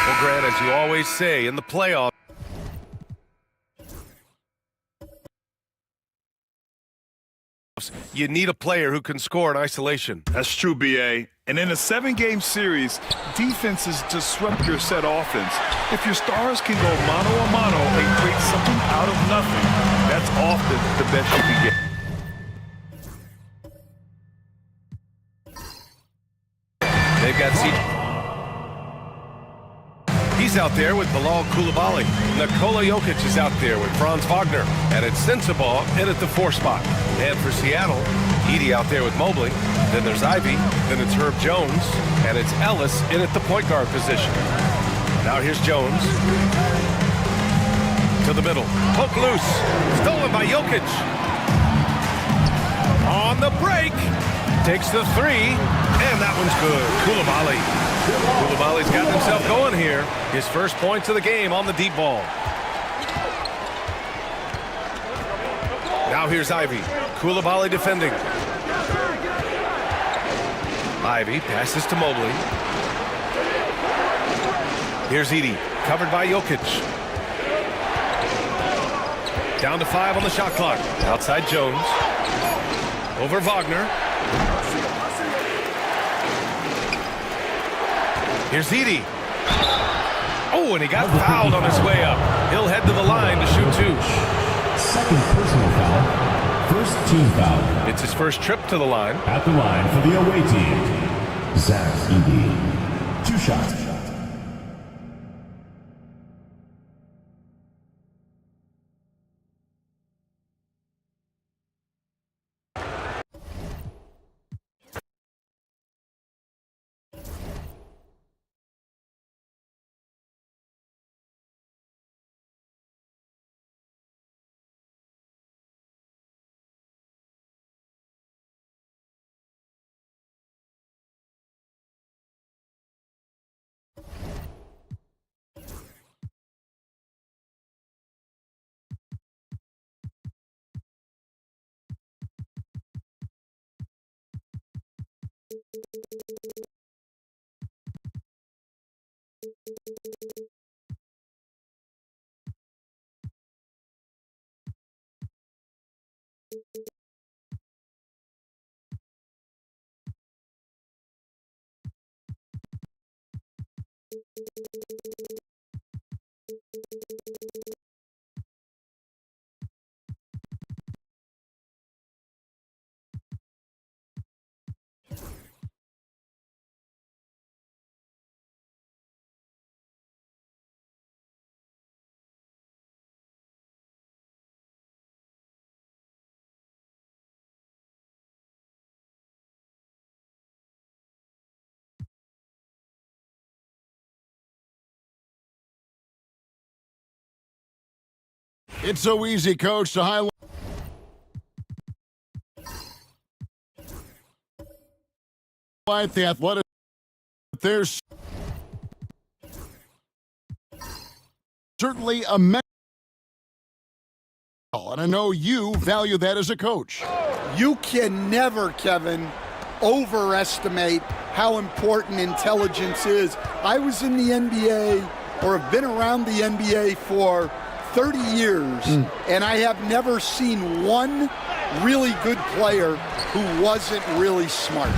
Well, Grant, as you always say, in the playoffs, you need a player who can score in isolation. That's true, B.A. And in a 7-game series, defenses disrupt your set offense. If your stars can go mano-a-mano and create something out of nothing, that's often the best you can get. They've got He's out there with Bilal Coulibaly. Nikola Jokic is out there with Franz Wagner. And it's Sensabaugh in at the 4 spot. And for Seattle, Edey out there with Mobley. Then there's Ivy. Then it's Herb Jones. And it's Ellis in at the point guard position. Now here's Jones. To the middle. Poke loose. Stolen by Jokic. On the break. Takes the 3. And that one's good. Coulibaly. Coulibaly's got himself going here. His first points of the game on the deep ball. Now here's Ivy. Coulibaly defending. Ivy passes to Mobley. Here's Edey, covered by Jokic. Down to 5 on the shot clock. Outside Jones. Over Wagner. Here's Edey. Oh, and he got fouled on his way up. He'll head to the line to shoot 2. Second personal foul. First team foul. It's his first trip to the line. At the line for the away team, Zach Edey. 2 shots. It's so easy, Coach, to highlight. The athletic. There's certainly a mental, and I know you value that as a coach. You can never, Kevin, overestimate how important intelligence is. I was in the NBA, or have been around the NBA for 30 years, and I have never seen one really good player who wasn't really smart.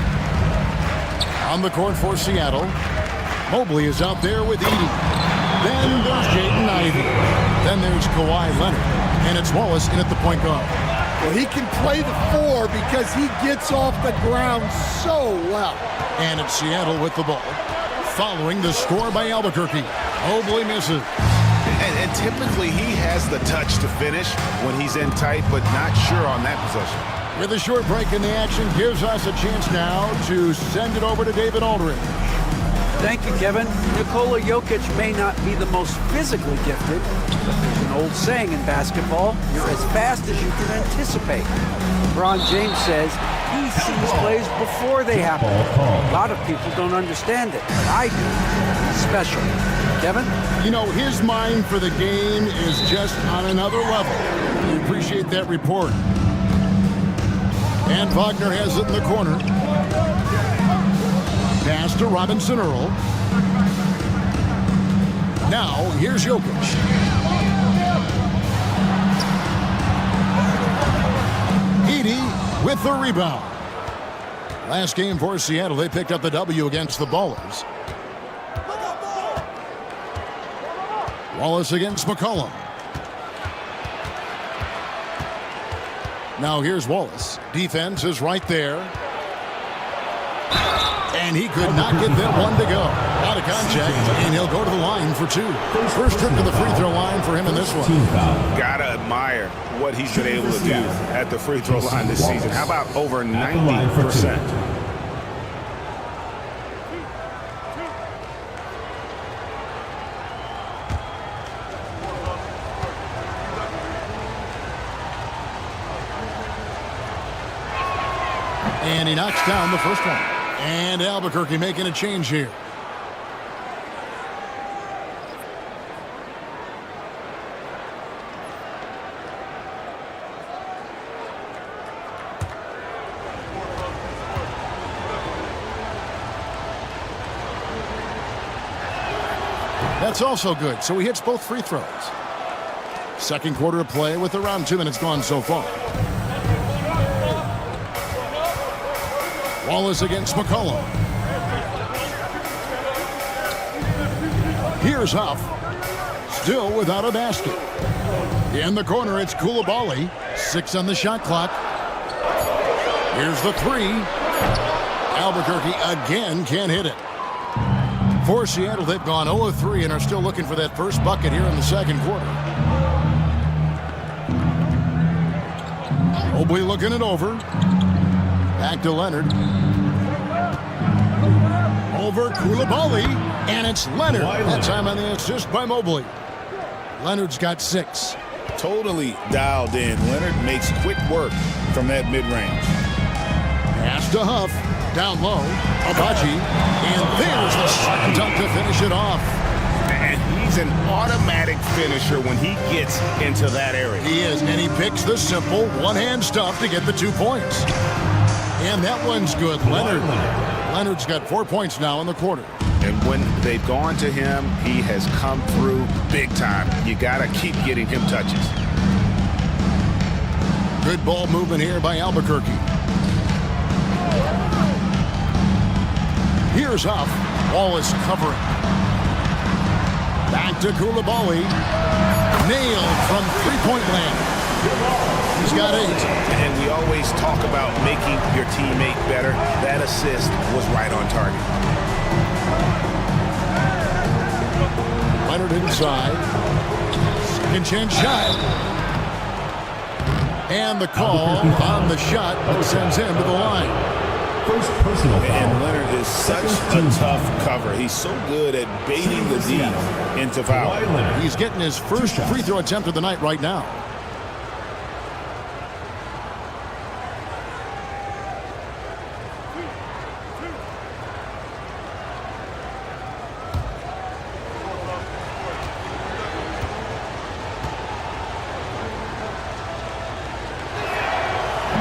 On the court for Seattle, Mobley is out there with Edey. Then there's Jaden Ivey. Then there's Kawhi Leonard. And it's Wallace in at the point guard. Well, he can play the 4 because he gets off the ground so well. And it's Seattle with the ball. Following the score by Albuquerque. Mobley misses. And typically he has the touch to finish when he's in tight, but not sure on that possession. With a short break in the action, gives us a chance now to send it over to David Aldridge. Thank you, Kevin. Nikola Jokic may not be the most physically gifted, but there's an old saying in basketball, you're as fast as you can anticipate. LeBron James says he sees plays before they happen. A lot of people don't understand it, but I do. It's special. Kevin? You know, his mind for the game is just on another level. We appreciate that report. And Wagner has it in the corner. Pass to Robinson Earl. Now, here's Jokic. Edey with the rebound. Last game for Seattle, they picked up the W against the Ballers. Wallace against McCollum. Now here's Wallace. Defense is right there. And he could not get that one to go. Out of contact, and he'll go to the line for 2. First trip to the free throw line for him in this one. Gotta admire what he's been able to do at the free throw line this season. How about over 90%? And he knocks down the first one. And Albuquerque making a change here. That's also good. So he hits both free throws. Second quarter of play with around 2 minutes gone so far. Wallace against McCollum. Here's Huff. Still without a basket. In the corner, it's Coulibaly. 6 on the shot clock. Here's the 3. Albuquerque again can't hit it. For Seattle, they've gone 0 of 3 and are still looking for that first bucket here in the second quarter. Mobley looking it over. Back to Leonard. Over Coulibaly, and it's Leonard. That time on the assist by Mobley. Leonard's got 6. Totally dialed in. Leonard makes quick work from that mid-range. Pass to Huff. Down low. Abaji. And there's the slam dunk to finish it off. And he's an automatic finisher when he gets into that area. He is, and he picks the simple one-hand stuff to get the 2 points. And that one's good. Leonard's got 4 points now in the quarter. And when they've gone to him, he has come through big time. You got to keep getting him touches. Good ball movement here by Albuquerque. Here's Huff. Wallace covering. Back to Coulibaly. Nailed from three-point land. He's got 8. And we always talk about making your teammate better. That assist was right on target. Leonard inside. Second chance shot. And the call on the shot that sends him to the line. First personal foul. And Leonard is such a tough cover. He's so good at baiting the D into foul. He's getting his first free throw attempt of the night right now.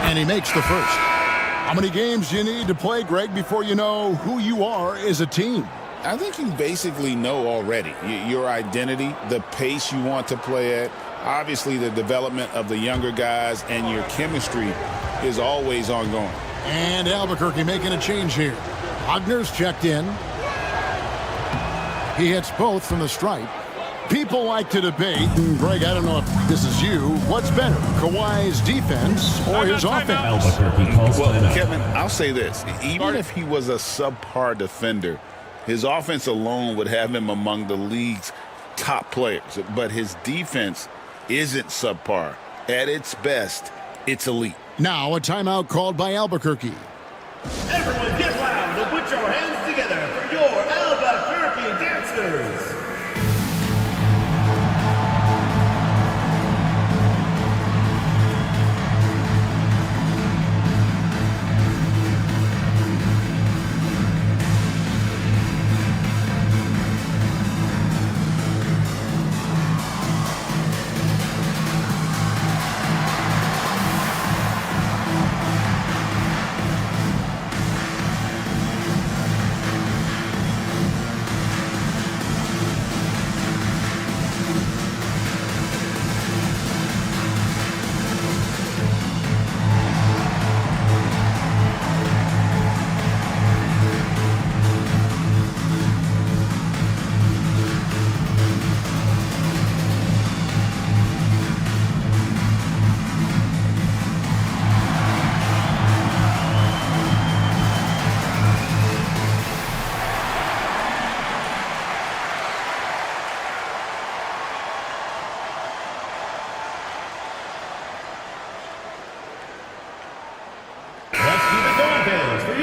And he makes the first. How many games do you need to play, Greg, before you know who you are as a team? I think you basically know already your identity, the pace you want to play at, obviously the development of the younger guys, and your chemistry is always ongoing. And Albuquerque making a change here. Wagner's checked in. He hits both from the stripe. People like to debate, and Greg, I don't know if this is you, what's better, Kawhi's defense or his offense? Well, Kevin, I'll say this. Even if he was a subpar defender, his offense alone would have him among the league's top players. But his defense isn't subpar. At its best, it's elite. Now a timeout called by Albuquerque. Everyone get loud and put your hands together for your Albuquerque dancers.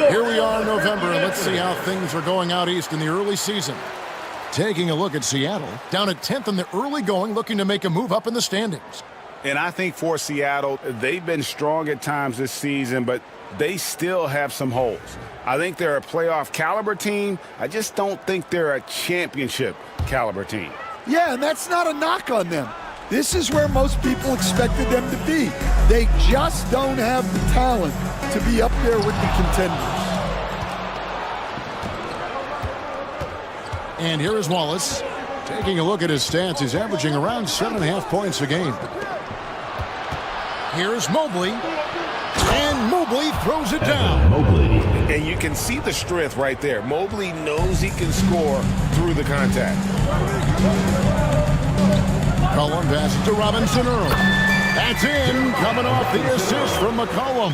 Here we are in November, and let's see how things are going out east in the early season. Taking a look at Seattle, down at 10th in the early going, looking to make a move up in the standings. And I think for Seattle, they've been strong at times this season, but they still have some holes. I think they're a playoff caliber team. I just don't think they're a championship caliber team. Yeah, and that's not a knock on them. This is where most people expected them to be. They just don't have the talent to be up there with the contenders. And here is Wallace. Taking a look at his stats, he's averaging around 7.5 points a game. Here's Mobley. And Mobley throws it down. And you can see the strength right there. Mobley knows he can score through the contact. McCollum passes to Robinson Earl. That's in, coming off the assist from McCollum.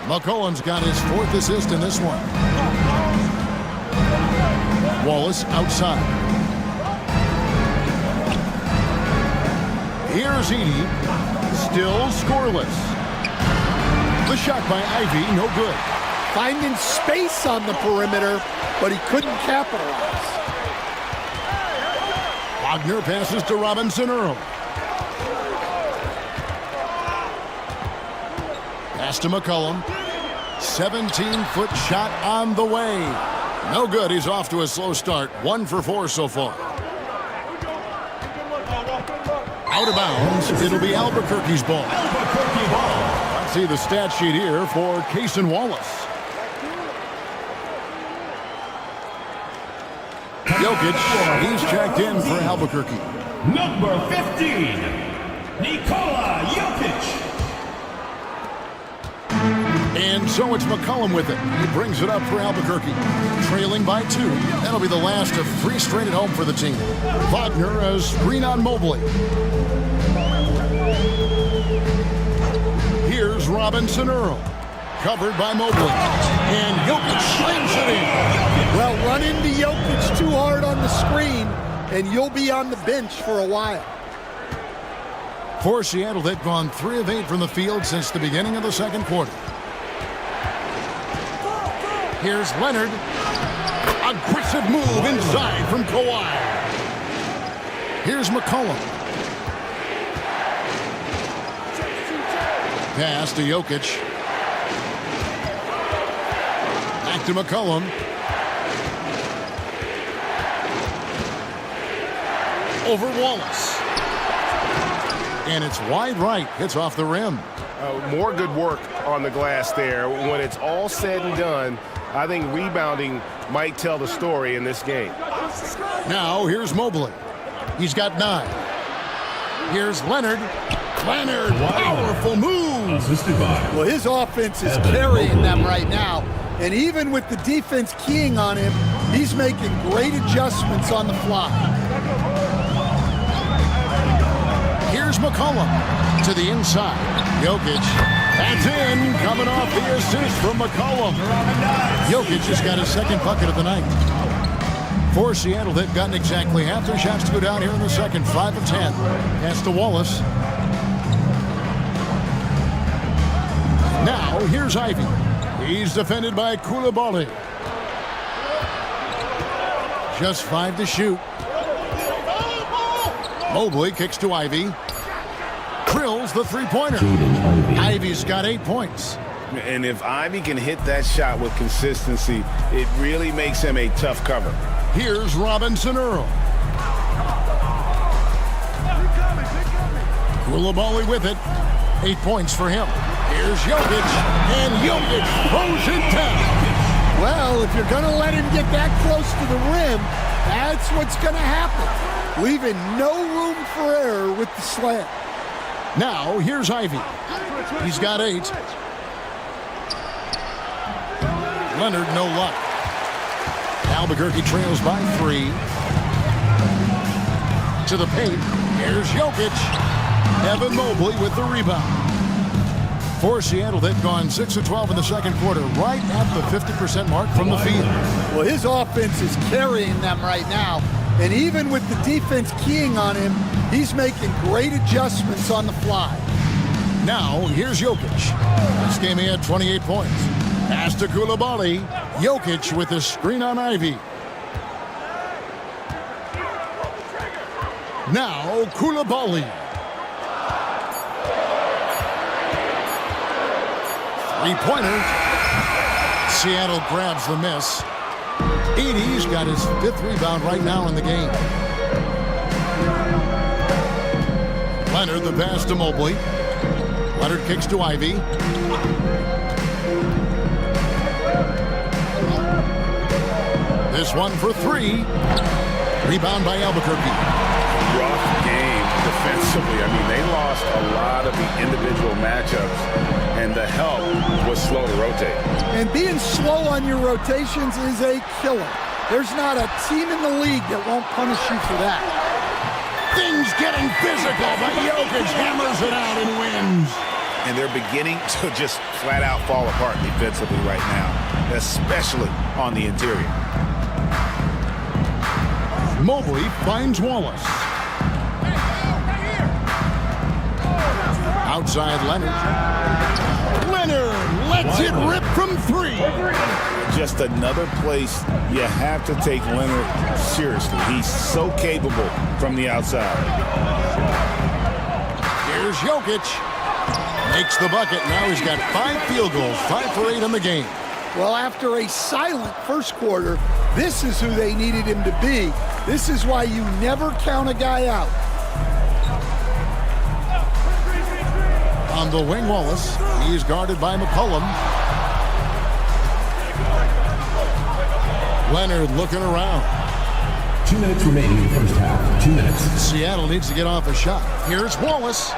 McCollum's got his 4th assist in this one. Wallace outside. Here's Edey. Still scoreless. The shot by Ivy, no good. Finding space on the perimeter, but he couldn't capitalize. Wagner passes to Robinson Earl. Pass to McCollum. 17-foot shot on the way. No good. He's off to a slow start. 1 for 4 so far. Out of bounds. It'll be Albuquerque's ball. Let's see the stat sheet here for Cason Wallace. Jokic, he's checked in for Albuquerque. Number 15, Nikola Jokic. And so it's McCollum with it. He brings it up for Albuquerque. Trailing by 2. That'll be the last of 3 straight at home for the team. Wagner has screen on Mobley. Here's Robinson Earl. Covered by Mobley. And Jokic slams it in. Well, run into Jokic too hard on the screen, and you'll be on the bench for a while. For Seattle, they've gone 3 of 8 from the field since the beginning of the second quarter. Here's Leonard. Aggressive move inside from Kawhi. Here's McCollum. Pass to Jokic. Back to McCollum. Over Wallace. And it's wide right. It's off the rim. More good work on the glass there. When it's all said and done, I think rebounding might tell the story in this game. Now here's Mobley. He's got 9. Here's Leonard. Leonard, powerful move. Well, his offense is carrying them right now. And even with the defense keying on him, he's making great adjustments on the fly. Here's McCollum to the inside. Jokic. That's in. Coming off the assist from McCollum. Jokic just got his second bucket of the night. For Seattle, they've gotten exactly half their shots to go down here in the second. 5 of 10. Pass to Wallace. Now, here's Ivy. He's defended by Koulibaly. Just 5 to shoot. Mobley kicks to Ivy. Drills the three-pointer. Ivy's got 8 points. And if Ivy can hit that shot with consistency, it really makes him a tough cover. Here's Robinson Earl. Koulibaly with it. 8 points for him. Here's Jokic, and Jokic throws it down. Well, if you're going to let him get that close to the rim, that's what's going to happen. Leaving no room for error with the slam. Now, here's Ivy. He's got 8. Leonard, no luck. Albuquerque trails by 3. To the paint. Here's Jokic. Evan Mobley with the rebound. For Seattle, they've gone 6 of 12 in the second quarter, right at the 50% mark from the field. Well, his offense is carrying them right now. And even with the defense keying on him, he's making great adjustments on the fly. Now, here's Jokic. This game he had 28 points. Pass to Koulibaly. Jokic with the screen on Ivy. Now, Koulibaly. Three-pointer. Seattle grabs the miss. Edey's got his 5th rebound right now in the game. Leonard, the pass to Mobley. Leonard kicks to Ivy. This one for 3. Rebound by Albuquerque. Rough game defensively. I mean, they lost a lot of the individual matchups, and the help was slow to rotate. And being slow on your rotations is a killer. There's not a team in the league that won't punish you for that. Things getting physical, but Jokic hammers it out and wins. And they're beginning to just flat out fall apart defensively right now, especially on the interior. Mobley finds Wallace. Outside Leonard. Leonard lets it rip from 3. Just another place you have to take Leonard seriously. He's so capable from the outside. Here's Jokic. Makes the bucket. Now he's got 5 field goals, 5 for 8 in the game. Well, after a silent first quarter, this is who they needed him to be. This is why you never count a guy out. On the wing, Wallace. He's guarded by McCollum. Leonard looking around. 2 minutes remaining in the first half. 2 minutes. Seattle needs to get off a shot. Here's Wallace.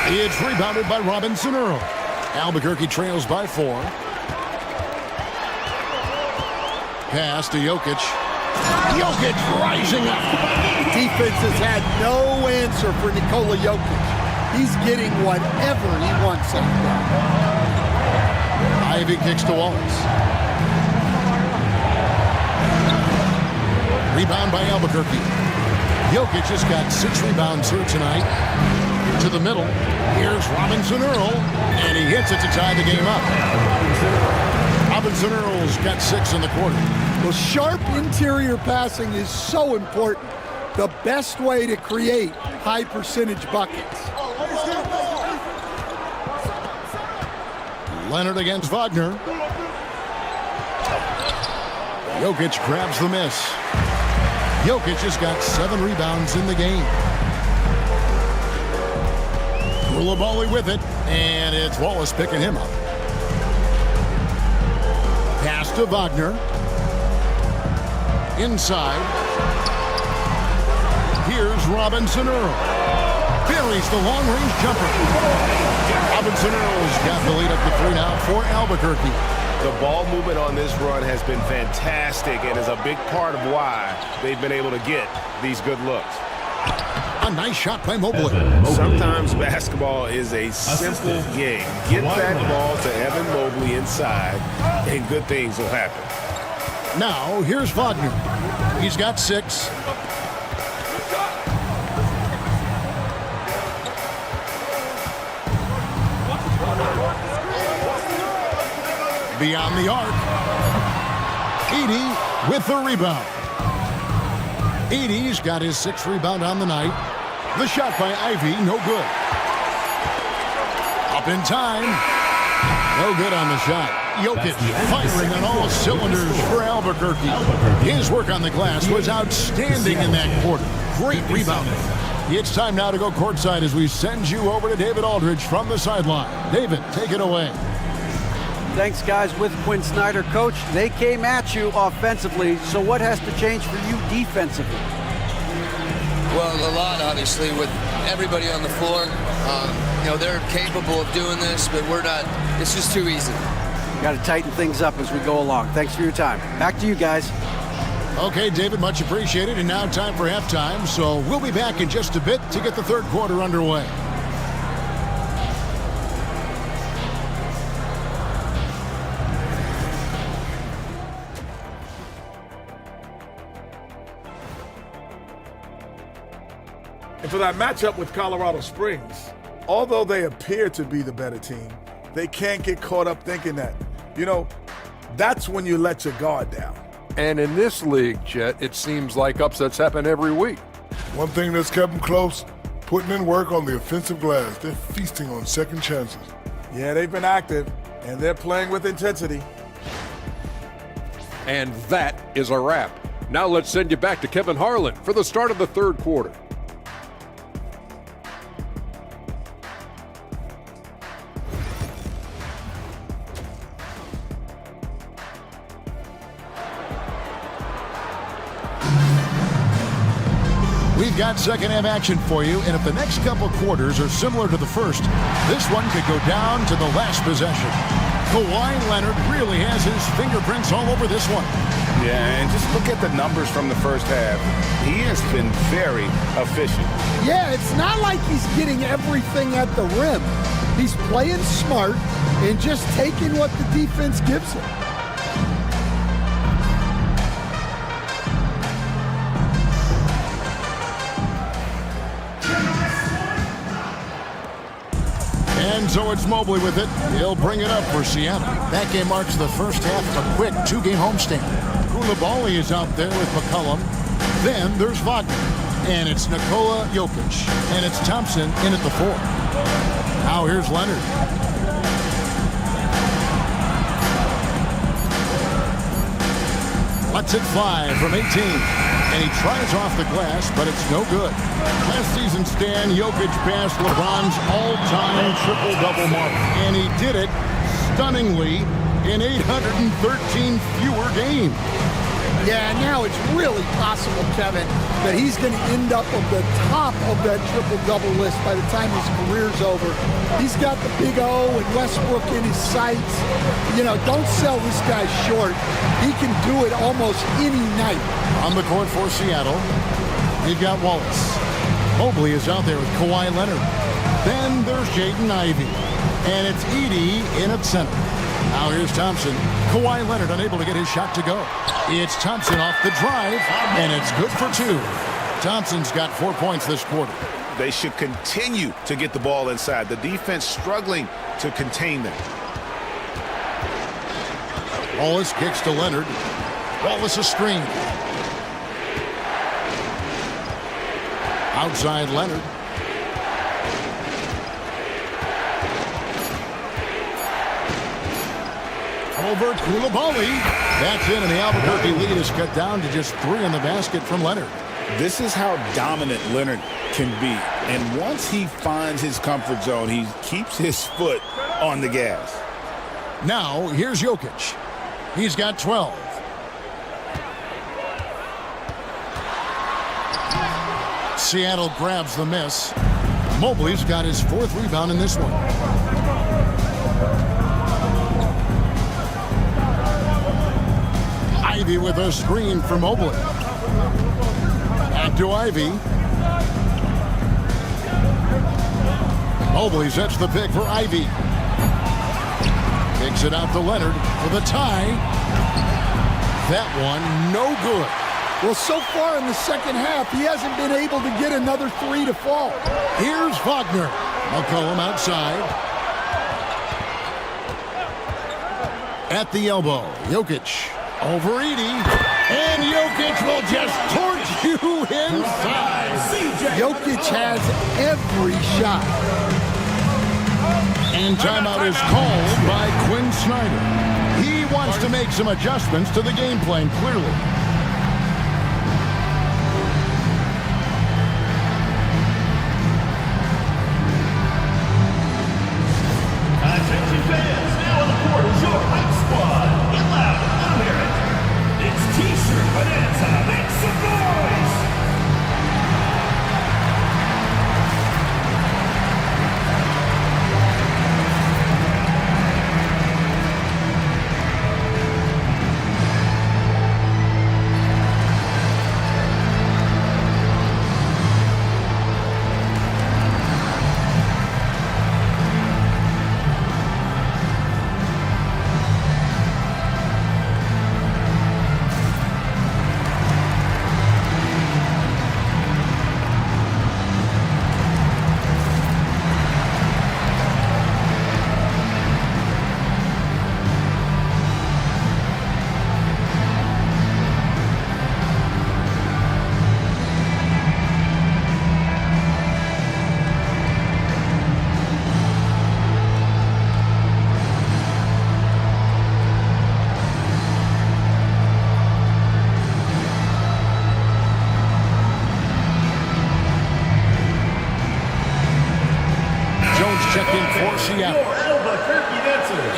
It's rebounded by Robinson Earl. Albuquerque trails by 4. Pass to Jokic. Jokic rising up. Defense has had no answer for Nikola Jokic. He's getting whatever he wants out there. Ivy kicks to Wallace. Rebound by Albuquerque. Jokic has got 6 rebounds here tonight. To the middle. Here's Robinson Earl. And he hits it to tie the game up. Robinson Earl's got 6 in the quarter. Well, sharp interior passing is so important. The best way to create high percentage buckets. Leonard against Wagner. Jokic grabs the miss. Jokic has got 7 rebounds in the game. Koulibaly with it, and it's Wallace picking him up. Pass to Wagner. Inside. Here's Robinson Earl. Buries the long-range jumper. Robinson Earl's got the lead up to 3 now for Albuquerque. The ball movement on this run has been fantastic and is a big part of why they've been able to get these good looks. A nice shot by Mobley. Sometimes basketball is a simple game. Get that ball to Evan Mobley inside, and good things will happen. Now, here's Wagner. He's got 6. Beyond the arc. Edey with the rebound. Edey's got his 6th rebound on the night. The shot by Ivy, no good. Up in time. No good on the shot. Jokic firing on all cylinders for Albuquerque. His work on the glass was outstanding in that quarter. Great rebounding. It's time now to go courtside as we send you over to David Aldridge from the sideline. David, take it away. Thanks, guys. With Quinn Snyder, Coach, they came at you offensively, so what has to change for you defensively? Well, a lot, obviously, with everybody on the floor. They're capable of doing this, but we're not. It's just too easy. Got to tighten things up as we go along. Thanks for your time. Back to you guys. Okay, David, much appreciated. And now time for halftime, so we'll be back in just a bit to get the third quarter underway. And for that matchup with Colorado Springs, although they appear to be the better team, they can't get caught up thinking that, that's when you let your guard down. And in this league, Chet, it seems like upsets happen every week. One thing that's kept them close, putting in work on the offensive glass. They're feasting on second chances. Yeah, they've been active, and they're playing with intensity. And that is a wrap. Now let's send you back to Kevin Harlan for the start of the third quarter. We've got second half action for you, and if the next couple quarters are similar to the first, this one could go down to the last possession. Kawhi Leonard really has his fingerprints all over this one. Yeah, and just look at the numbers from the first half. He has been very efficient. Yeah, it's not like he's getting everything at the rim. He's playing smart and just taking what the defense gives him. And so it's Mobley with it. He'll bring it up for Seattle. That game marks the first half of a quick 2-game homestand. Koulibaly is out there with McCollum. Then there's Wagner. And it's Nikola Jokic. And it's Thompson in at the 4. Now here's Leonard. Lets it fly from 18. And he tries off the glass, but it's no good. Last season, Stan, Jokic passed LeBron's all-time triple-double mark. And he did it stunningly in 813 fewer games. Yeah, now it's really possible, Kevin, that he's going to end up at the top of that triple-double list by the time his career's over. He's got the Big O and Westbrook in his sights. Don't sell this guy short. He can do it almost any night. On the court for Seattle, you've got Wallace. Mobley is out there with Kawhi Leonard. Then there's Jaden Ivey. And it's Edey in at center. Now here's Thompson. Kawhi Leonard unable to get his shot to go. It's Thompson off the drive, and it's good for 2. Thompson's got 4 points this quarter. They should continue to get the ball inside. The defense struggling to contain them. Wallace kicks to Leonard. Wallace a screen. Outside Leonard. Over Koulibaly. That's in, and the Albuquerque lead is cut down to just 3 in the basket from Leonard. This is how dominant Leonard can be. And once he finds his comfort zone, he keeps his foot on the gas. Now, here's Jokic. He's got 12. Seattle grabs the miss. Mobley's got his 4th rebound in this one. Ivy with a screen for Mobley. Back to Ivy. Mobley sets the pick for Ivy. Kicks it out to Leonard for the tie. That one no good. Well, so far in the second half, he hasn't been able to get another 3 to fall. Here's Wagner. McCollum outside. At the elbow, Jokic over Edey. And Jokic will just torch you inside. Jokic has every shot. And timeout is called by Quinn Snyder. He wants to make some adjustments to the game plan, clearly. Attention fans, now on the court is your hype squad. Get loud, let 'em hear it. It's T-shirt Bonanza. Make some noise.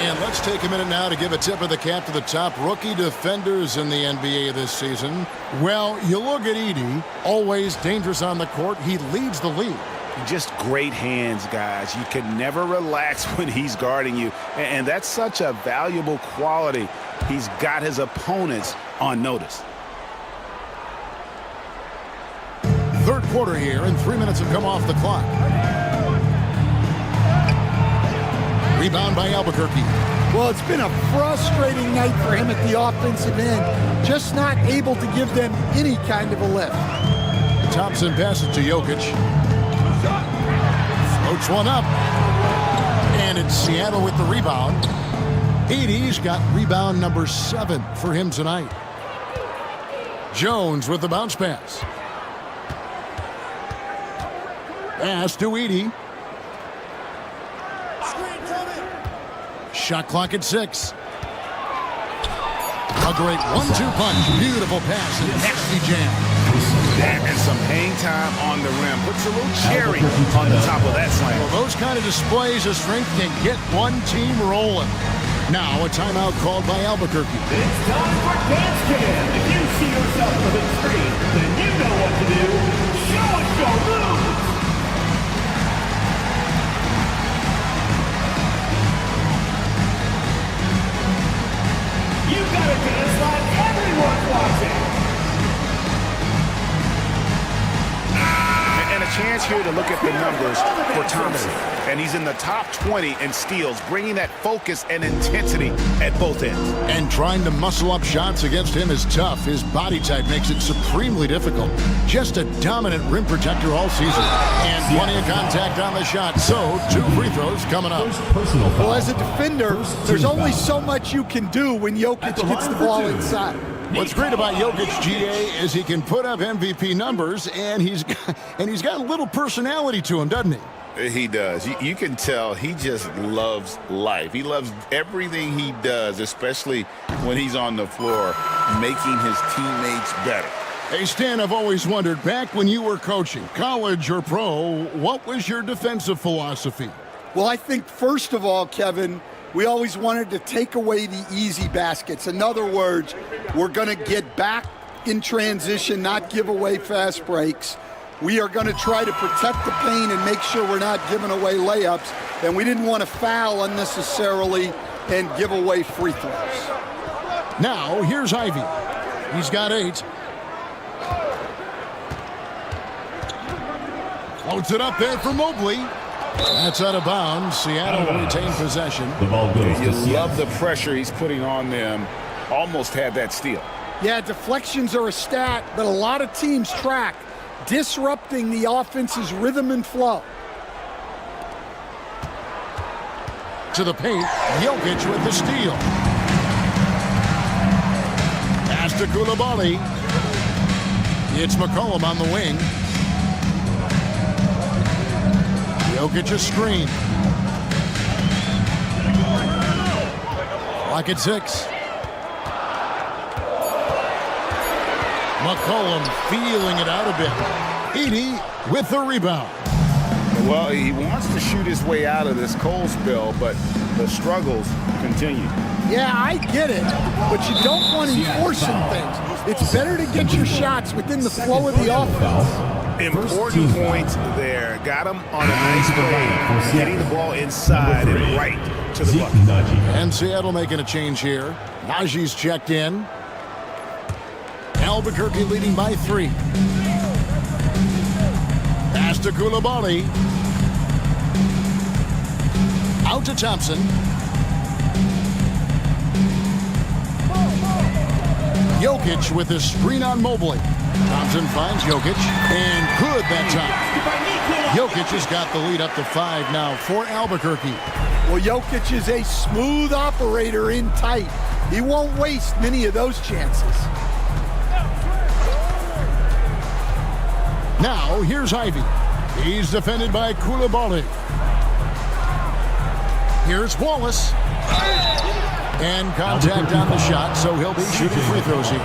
And let's take a minute now to give a tip of the cap to the top rookie defenders in the NBA this season. Well, you look at Edey, always dangerous on the court. He leads the league. Just great hands, guys. You can never relax when he's guarding you. And that's such a valuable quality. He's got his opponents on notice. Third quarter here, and 3 minutes have come off the clock. Rebound by Albuquerque. Well, it's been a frustrating night for him at the offensive end. Just not able to give them any kind of a lift. Thompson passes to Jokic. Floats one up. And it's Seattle with the rebound. Edey's got rebound number 7 for him tonight. Jones with the bounce pass. Pass to Edey. Shot clock at 6. A great 1-2 punch. Beautiful pass and nasty jam. And some hang time on the rim. Puts a little cherry on the top of that slam. Well, those kind of displays of strength can get one team rolling. Now a timeout called by Albuquerque. It's time for Dance Cam. If you see yourself on the screen, then you know what to do. Show us your moves. You gotta dance like everyone's watching. And a chance here to look at the numbers for Thompson. And he's in the top 20 in steals, bringing that focus and intensity at both ends. And trying to muscle up shots against him is tough. His body type makes it supremely difficult. Just a dominant rim protector all season. And plenty of contact on the shot. So, 2 free throws coming up. Well, as a defender, there's only so much you can do when Jokic gets the ball inside. What's great about Jokic, GA, is he can put up MVP numbers, and he's got a little personality to him, doesn't he? He does. You can tell he just loves life. He loves everything he does, especially when he's on the floor, making his teammates better. Hey, Stan, I've always wondered, back when you were coaching, college or pro, what was your defensive philosophy? Well, I think, first of all, Kevin, we always wanted to take away the easy baskets. In other words, we're going to get back in transition, not give away fast breaks. We are going to try to protect the paint and make sure we're not giving away layups. And we didn't want to foul unnecessarily and give away free throws. Now, here's Ivy. He's got 8. Floats it up there for Mobley. That's out of bounds. Seattle will retain possession. You love the pressure he's putting on them. Almost had that steal. Yeah, deflections are a stat that a lot of teams track, disrupting the offense's rhythm and flow. To the paint, Jokic with the steal. Pass to Koulibaly. It's McCollum on the wing. Jokic a screen. Lock at 6. McCollum feeling it out a bit. Edey with the rebound. Well, he wants to shoot his way out of this cold spell, but the struggles continue. Yeah, I get it, but you don't want him forcing things. It's better to get your shots within the flow of the offense. Important points there. Got him on a nice play, getting the ball inside and right to the bucket. And Seattle making a change here. Najee's checked in. Albuquerque leading by 3. Pass to Koulibaly. Out to Thompson. Jokic with a screen on Mobley. Thompson finds Jokic, and good that time. Jokic has got the lead up to 5 now for Albuquerque. Well, Jokic is a smooth operator in tight. He won't waste many of those chances. Now, here's Ivy. He's defended by Koulibaly. Here's Wallace. And contact on the shot, so he'll be shooting free throws here.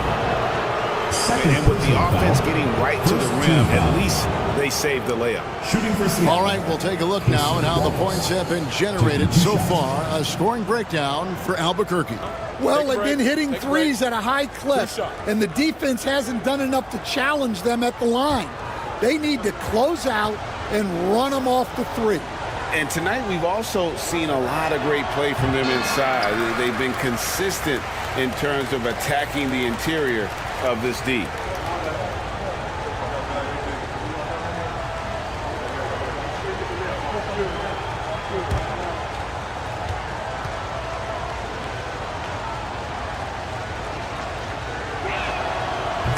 And with the offense getting right to the rim, at least they saved the layup. All right, we'll take a look now at how the points have been generated so far. A scoring breakdown for Albuquerque. Well, they've been hitting threes at a high clip, and the defense hasn't done enough to challenge them at the line. They need to close out and run them off the 3. And tonight we've also seen a lot of great play from them inside. They've been consistent in terms of attacking the interior of this D.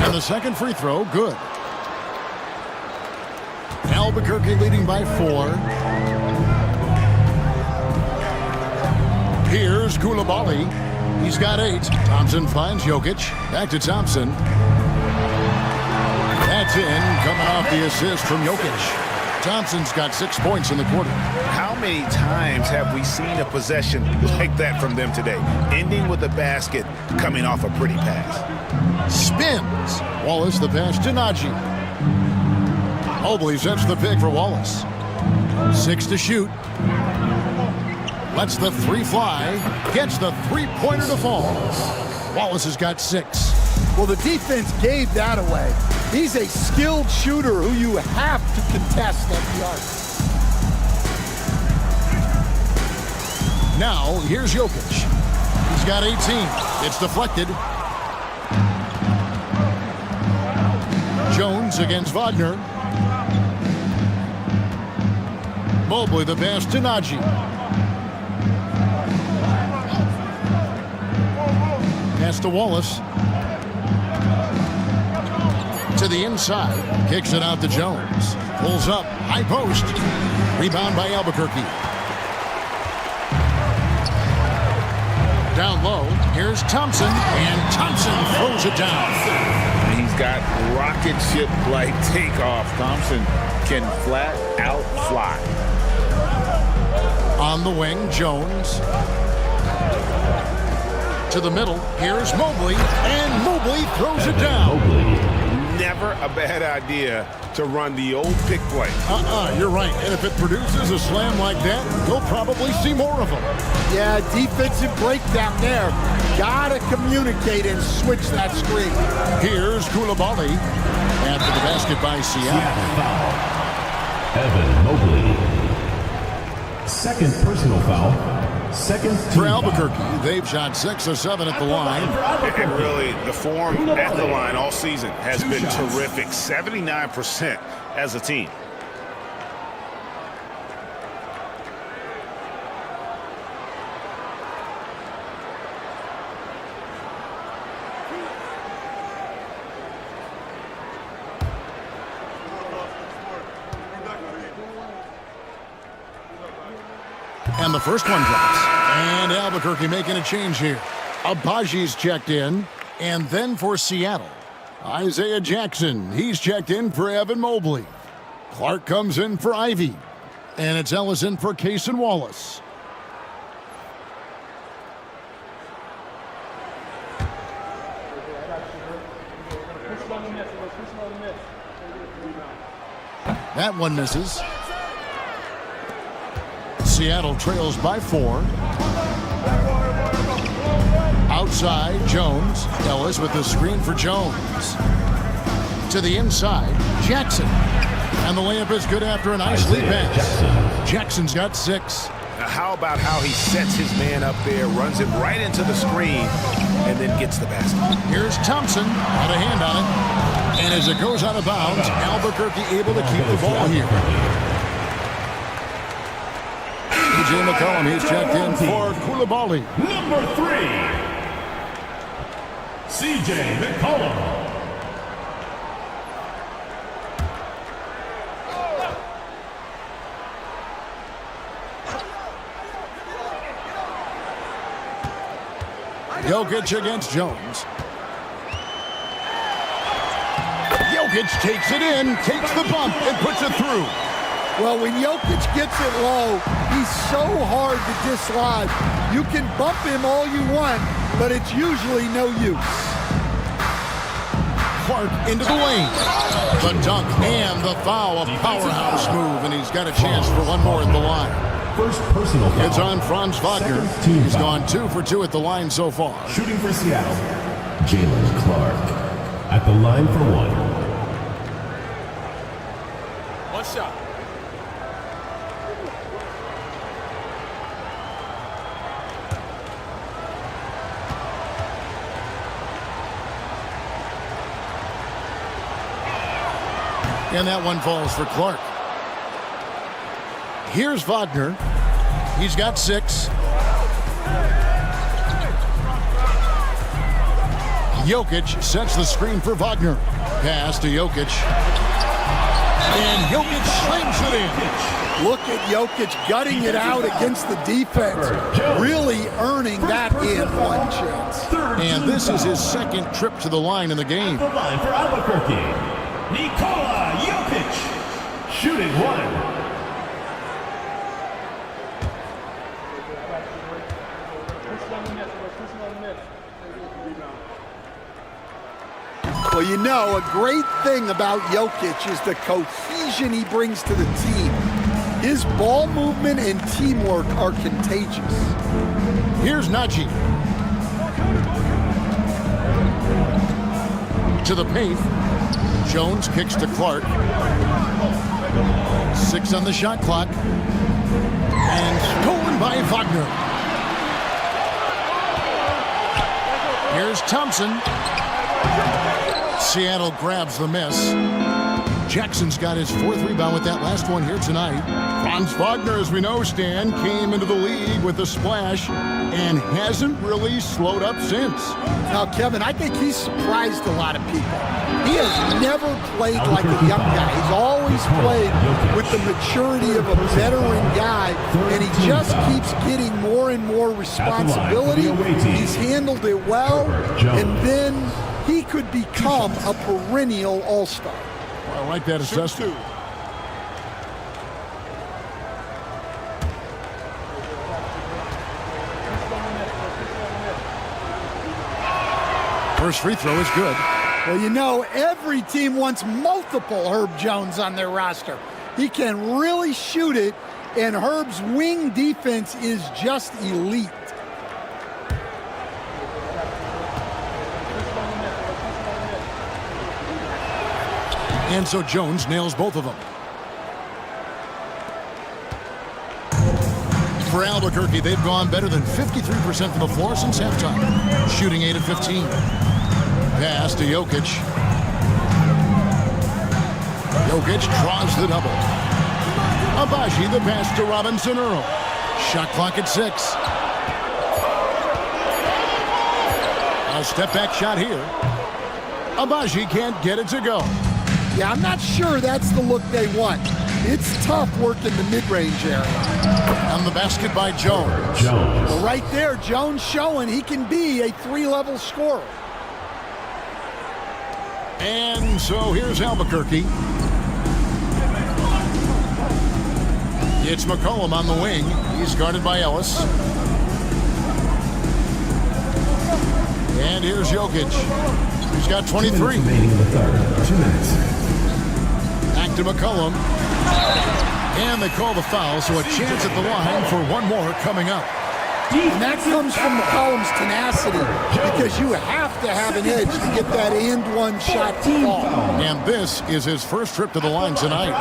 And the second free throw, good. Albuquerque leading by 4. Here's Koulibaly. He's got 8. Thompson finds Jokic. Back to Thompson. That's in, coming off the assist from Jokic. Thompson's got 6 points in the quarter. How many times have we seen a possession like that from them today? Ending with a basket, coming off a pretty pass. Spins. Wallace the pass to Najee. Mobley sets the pick for Wallace. 6 to shoot. Lets the 3 fly. Gets the 3-pointer to fall. Wallace has got 6. Well, the defense gave that away. He's a skilled shooter who you have to contest at the arc. Now, here's Jokic. He's got 18. It's deflected. Jones against Wagner. Mobley the pass to Najee. Pass to Wallace. To the inside. Kicks it out to Jones. Pulls up. High post. Rebound by Albuquerque. Down low. Here's Thompson. And Thompson throws it down. He's got rocket ship-like takeoff. Thompson can flat out fly. On the wing, Jones. To the middle. Here's Mobley. And Mobley throws it down. never a bad idea to run the old pick play. You're right. And if it produces a slam like that, we'll probably see more of them. Yeah, defensive breakdown there. Gotta communicate and switch that screen. Here's Koulibaly after the basket by Seattle. Evan Mobley. Second personal foul. Second for Albuquerque. They've shot 6 of 7 at the line. And really, the form at the line all season has been terrific. 79% as a team. And the first one drops. And Albuquerque making a change here. Abaji's checked in. And then for Seattle, Isaiah Jackson. He's checked in for Evan Mobley. Clark comes in for Ivy. And it's Ellison for Cason Wallace. That one misses. Seattle trails by 4. Outside, Jones. Ellis with the screen for Jones. To the inside, Jackson. And the layup is good after a nice lead pass. Jackson's got 6. Now how about how he sets his man up there, runs it right into the screen, and then gets the basket. Here's Thompson. Got a hand on it. And as it goes out of bounds, Albuquerque able to keep the ball here. A.J. McCollum, he's checked in for Koulibaly. Number 3, C.J. McCollum. Jokic against Jones. Jokic takes it in, takes the bump, and puts it through. Well, when Jokic gets it low, he's so hard to dislodge. You can bump him all you want, but it's usually no use. Clark into the lane. The dunk and the foul, a powerhouse move, and he's got a chance for one more at the line. First personal foul. It's on Franz Wagner. He's gone 2 for 2 at the line so far. Shooting for Seattle, Jalen Clark. At the line for 1. One shot. And that one falls for Clark. Here's Wagner. He's got 6. Jokic sets the screen for Wagner. Pass to Jokic. And Jokic slings it in. Look at Jokic gutting it out against the defense. Really earning that in one chance. And this is his second trip to the line in the game. The line for Albuquerque, Nikola Jokic. Shooting 1. Well, you know, a great thing about Jokic is the cohesion he brings to the team. His ball movement and teamwork are contagious. Here's Najee. To the paint. Jones kicks to Clark. 6 on the shot clock. And stolen by Wagner. Here's Thompson. Seattle grabs the miss. Jackson's got his 4th rebound with that last one here tonight. Franz Wagner, as we know, Stan, came into the league with a splash and hasn't really slowed up since. Now, Kevin, I think he's surprised a lot of people. He has never played like a young guy. He's always played with the maturity of a veteran guy, and he just keeps getting more and more responsibility. He's handled it well, and then he could become a perennial all-star. I like that assessment. First free throw is good. Well, you know, every team wants multiple Herb Jones on their roster. He can really shoot it, and Herb's wing defense is just elite. And so Jones nails both of them. For Albuquerque, they've gone better than 53% from the floor since halftime, shooting 8 of 15. Pass to Jokic. Jokic draws the double. Abaji the pass to Robinson Earl. Shot clock at 6. A step back shot here. Abaji can't get it to go. Yeah, I'm not sure that's the look they want. It's tough working the mid-range area. On the basket by Jones. Well, right there, Jones showing he can be a 3-level scorer. And so here's Albuquerque. It's McCollum on the wing. He's guarded by Ellis. And here's Jokic. He's got 23. Remaining in the third. 2 minutes. Back to McCollum. And they call the foul, so a chance at the line for one more coming up. And that comes from McCollum's tenacity, because you have to have an edge to get that and-one shot to fall. And this is his first trip to the line tonight.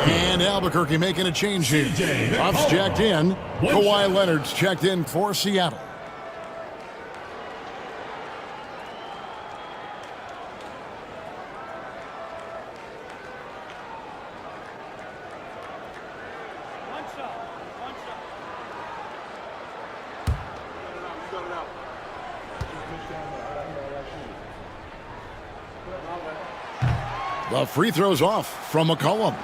And Albuquerque making a change here. Ups checked in. Kawhi Leonard's checked in for Seattle. The free throw's off from McCollum.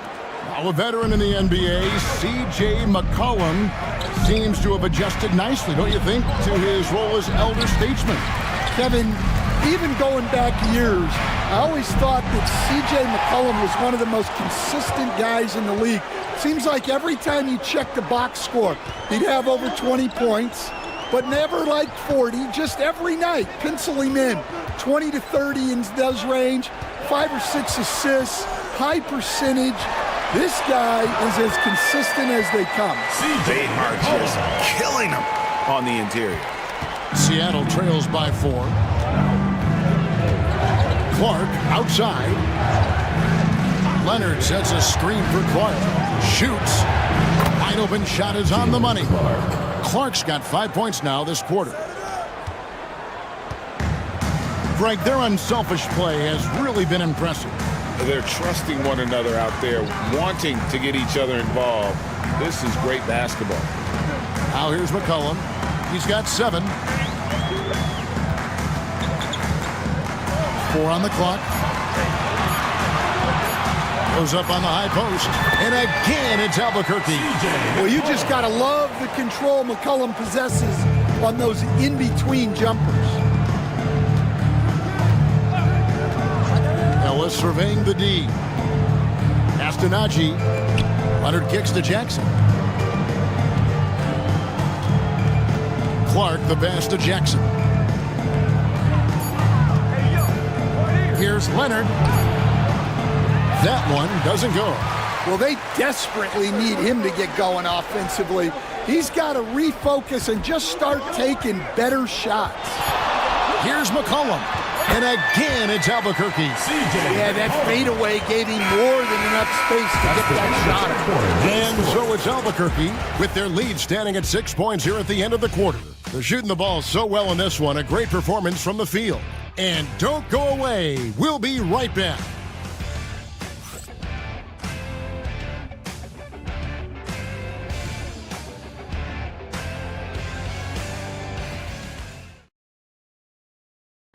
Now a veteran in the NBA, C.J. McCollum seems to have adjusted nicely, don't you think, to his role as elder statesman. Kevin, even going back years, I always thought that C.J. McCollum was one of the most consistent guys in the league. Seems like every time you check the box score, he'd have over 20 points, but never like 40, just every night, pencil him in. 20 to 30 in those range, 5 or 6 assists, high percentage. This guy is as consistent as they come. They are just killing him on the interior. Seattle trails by 4. Clark outside. Leonard sets a screen for Clark. Shoots. Wide open shot is on the money. Clark's got 5 points now this quarter. Greg, their unselfish play has really been impressive. They're trusting one another out there, wanting to get each other involved. This is great basketball. Now here's McCollum. He's got 7. 4 on the clock. Goes up on the high post. And again, it's Albuquerque. Well, you just got to love the control McCollum possesses on those in-between jumpers. Ellis surveying the D. Astanaji. Leonard kicks to Jackson. Clark the pass to Jackson. Here's Leonard. That one doesn't go. Well, they desperately need him to get going offensively. He's got to refocus and just start taking better shots. Here's McCollum. And again, it's Albuquerque. Yeah, that fadeaway gave him more than enough space to get that shot. And so it's Albuquerque with their lead standing at 6 points here at the end of the quarter. They're shooting the ball so well in this one. A great performance from the field. And don't go away. We'll be right back.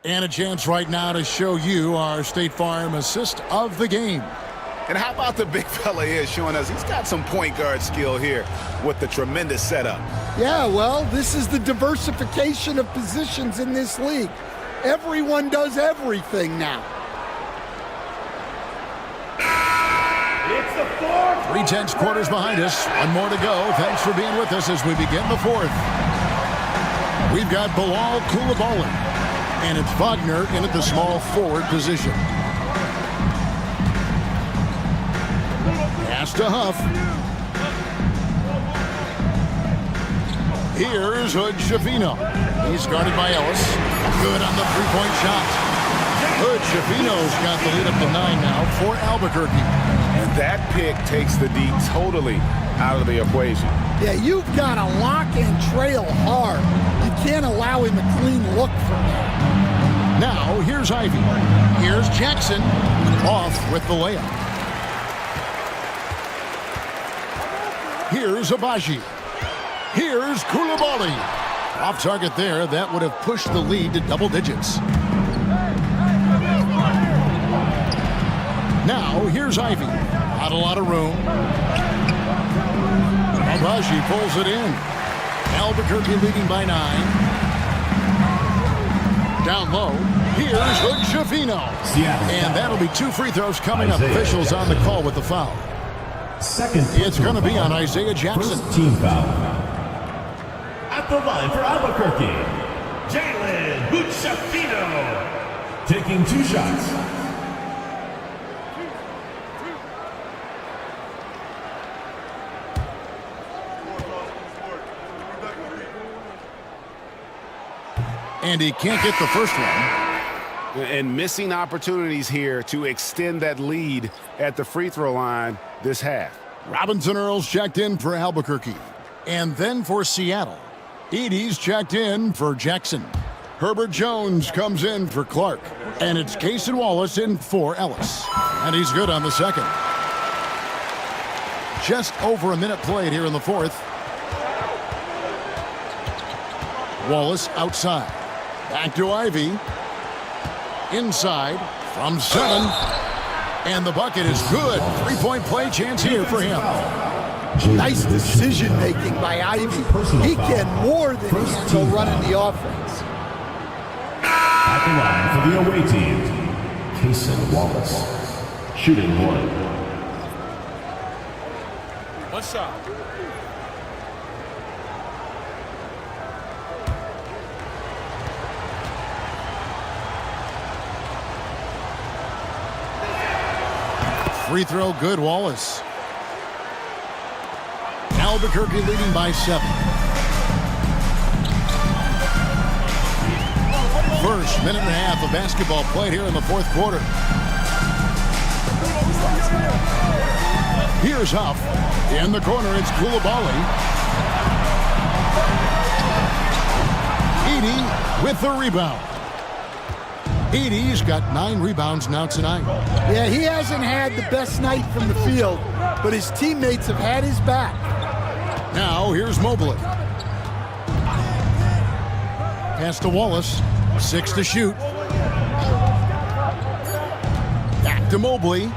And a chance right now to show you our State Farm assist of the game. And how about the big fella here showing us he's got some point guard skill here with the tremendous setup. Yeah, well, this is the diversification of positions in this league. Everyone does everything now. It's the fourth. 3 quarters behind us. One more to go. Thanks for being with us as we begin the fourth. We've got Bilal Coulibaly And it's Wagner in at the small forward position. Pass to Huff. Here's Hood Schifino. He's guarded by Ellis. Good on the three-point shot. Hood Schifino's got the lead up to 9 now for Albuquerque. And that pick takes the D totally out of the equation. Yeah, you've got to lock and trail hard. You can't allow him a clean look from there. Now, here's Ivy. Here's Jackson. Off with the layup. Here's Abaji. Here's Koulibaly. Off target there. That would have pushed the lead to double digits. Now, here's Ivy. Not a lot of room. Abaji pulls it in. Albuquerque leading by 9. Down low. Here's Hood Schifino. And that'll be 2 free throws coming up. Officials on the call with the foul. Second. It's going to be on Isaiah Jackson. First team foul. At the line for Albuquerque, Jalen Hood Schifino. Taking 2 shots. And he can't get the first one. And missing opportunities here to extend that lead at the free throw line this half. Robinson Earls checked in for Albuquerque. And then for Seattle, Edie's checked in for Jackson. Herbert Jones comes in for Clark. And it's Cason Wallace in for Ellis. And he's good on the second. Just over a minute played here in the fourth. Wallace outside. Back to Ivy. Inside from 7. And the bucket is good. 3-point play chance here for him. Nice decision-making by Ivy. He can more than handle running the offense. At the line for the away team, Cason Wallace. Shooting 1. One shot. Free throw good, Wallace. Albuquerque leading by 7. First minute and a half of basketball played here in the fourth quarter. Here's Huff. In the corner, it's Koulibaly. Edie with the rebound. Edie's got 9 rebounds now tonight. Yeah, he hasn't had the best night from the field, but his teammates have had his back. Now, here's Mobley. Pass to Wallace. 6 to shoot. Back to Mobley.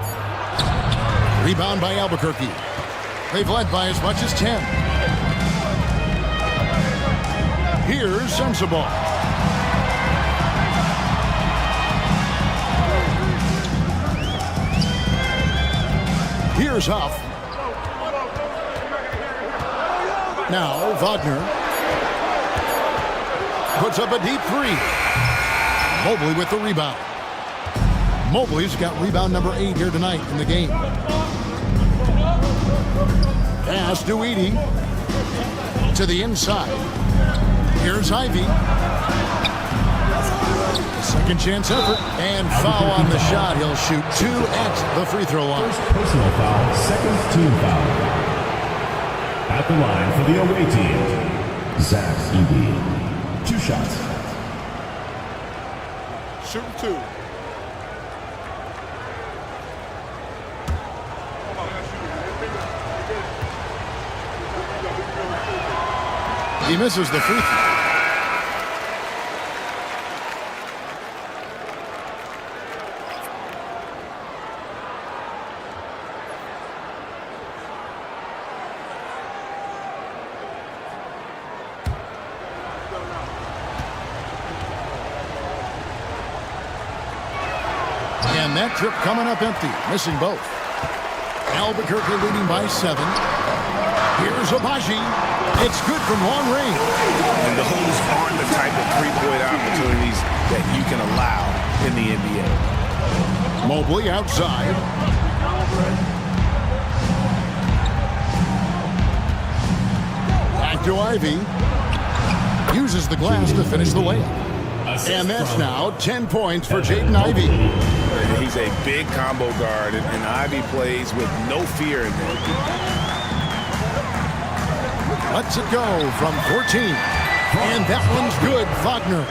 Rebound by Albuquerque. They've led by as much as 10. Here's Sensabaugh. Here's Huff. Now Wagner puts up a deep 3. Mobley with the rebound. Mobley's got rebound number 8 here tonight in the game. Pass to Edie. To the inside. Here's Ivy. Second chance effort. And foul on the shot. He'll shoot 2 at the free throw line. First personal foul, second team foul. At the line for the away team, Zach Edey. 2 shots. Shooting 2. He misses the free throw. And that trip coming up empty, missing both. Albuquerque leading by 7. Here's Abaji. It's good from long range. And those aren't the type of three-point opportunities that you can allow in the NBA. Mobley outside. Back to Ivy. Uses the glass to finish the layup. And that's now 10 points for Jaden Ivey. He's a big combo guard, and Ivy plays with no fear in there. Lets it go from 14. And that one's good, Wagner.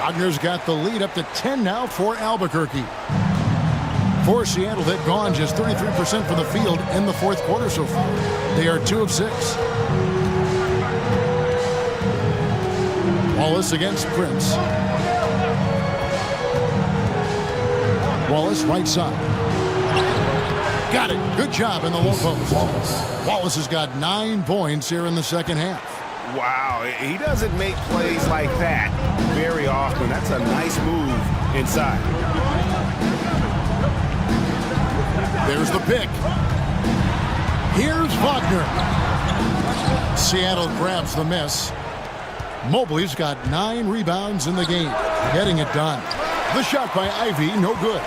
Wagner's got the lead up to 10 now for Albuquerque. For Seattle, they've gone just 33% from the field in the fourth quarter so far. They are 2 of 6. Wallace against Prince. Wallace right side. Got it. Good job in the low post. Wallace has got 9 points here in the second half. Wow, he doesn't make plays like that very often. That's a nice move inside. There's the pick. Here's Wagner. Seattle grabs the miss. Mobley's got 9 rebounds in the game, getting it done. The shot by Ivy, no good.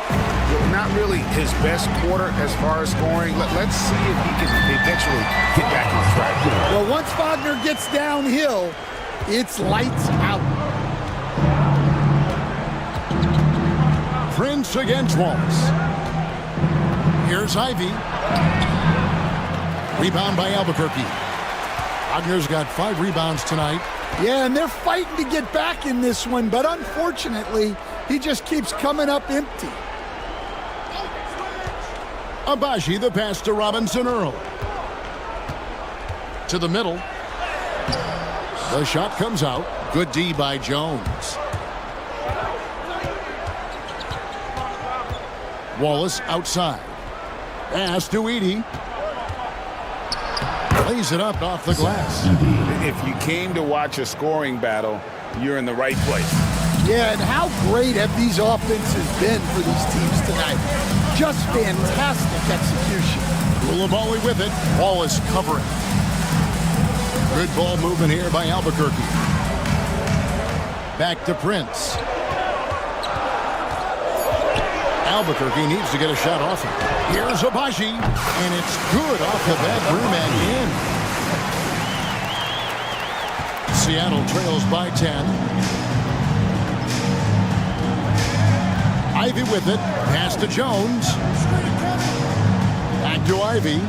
Not really his best quarter as far as scoring. Let's see if he can eventually get back on track. Well, once Wagner gets downhill, it's lights out. Prince against Wallace. Here's Ivy. Rebound by Albuquerque. Wagner's got 5 rebounds tonight. Yeah, and they're fighting to get back in this one, but unfortunately, he just keeps coming up empty. Abaji, the pass to Robinson Earl. To the middle. The shot comes out. Good D by Jones. Wallace outside. Pass to Edey. Lays it up off the glass. If you came to watch a scoring battle, you're in the right place. Yeah, and how great have these offenses been for these teams tonight? Just fantastic execution. Coulibaly with it. Wallace covering. Good ball movement here by Albuquerque. Back to Prince. Albuquerque needs to get a shot off him. Here's Abaji, and it's good off the back rim and in. Seattle trails by 10. Ivy with it. Pass to Jones. Back to Ivy.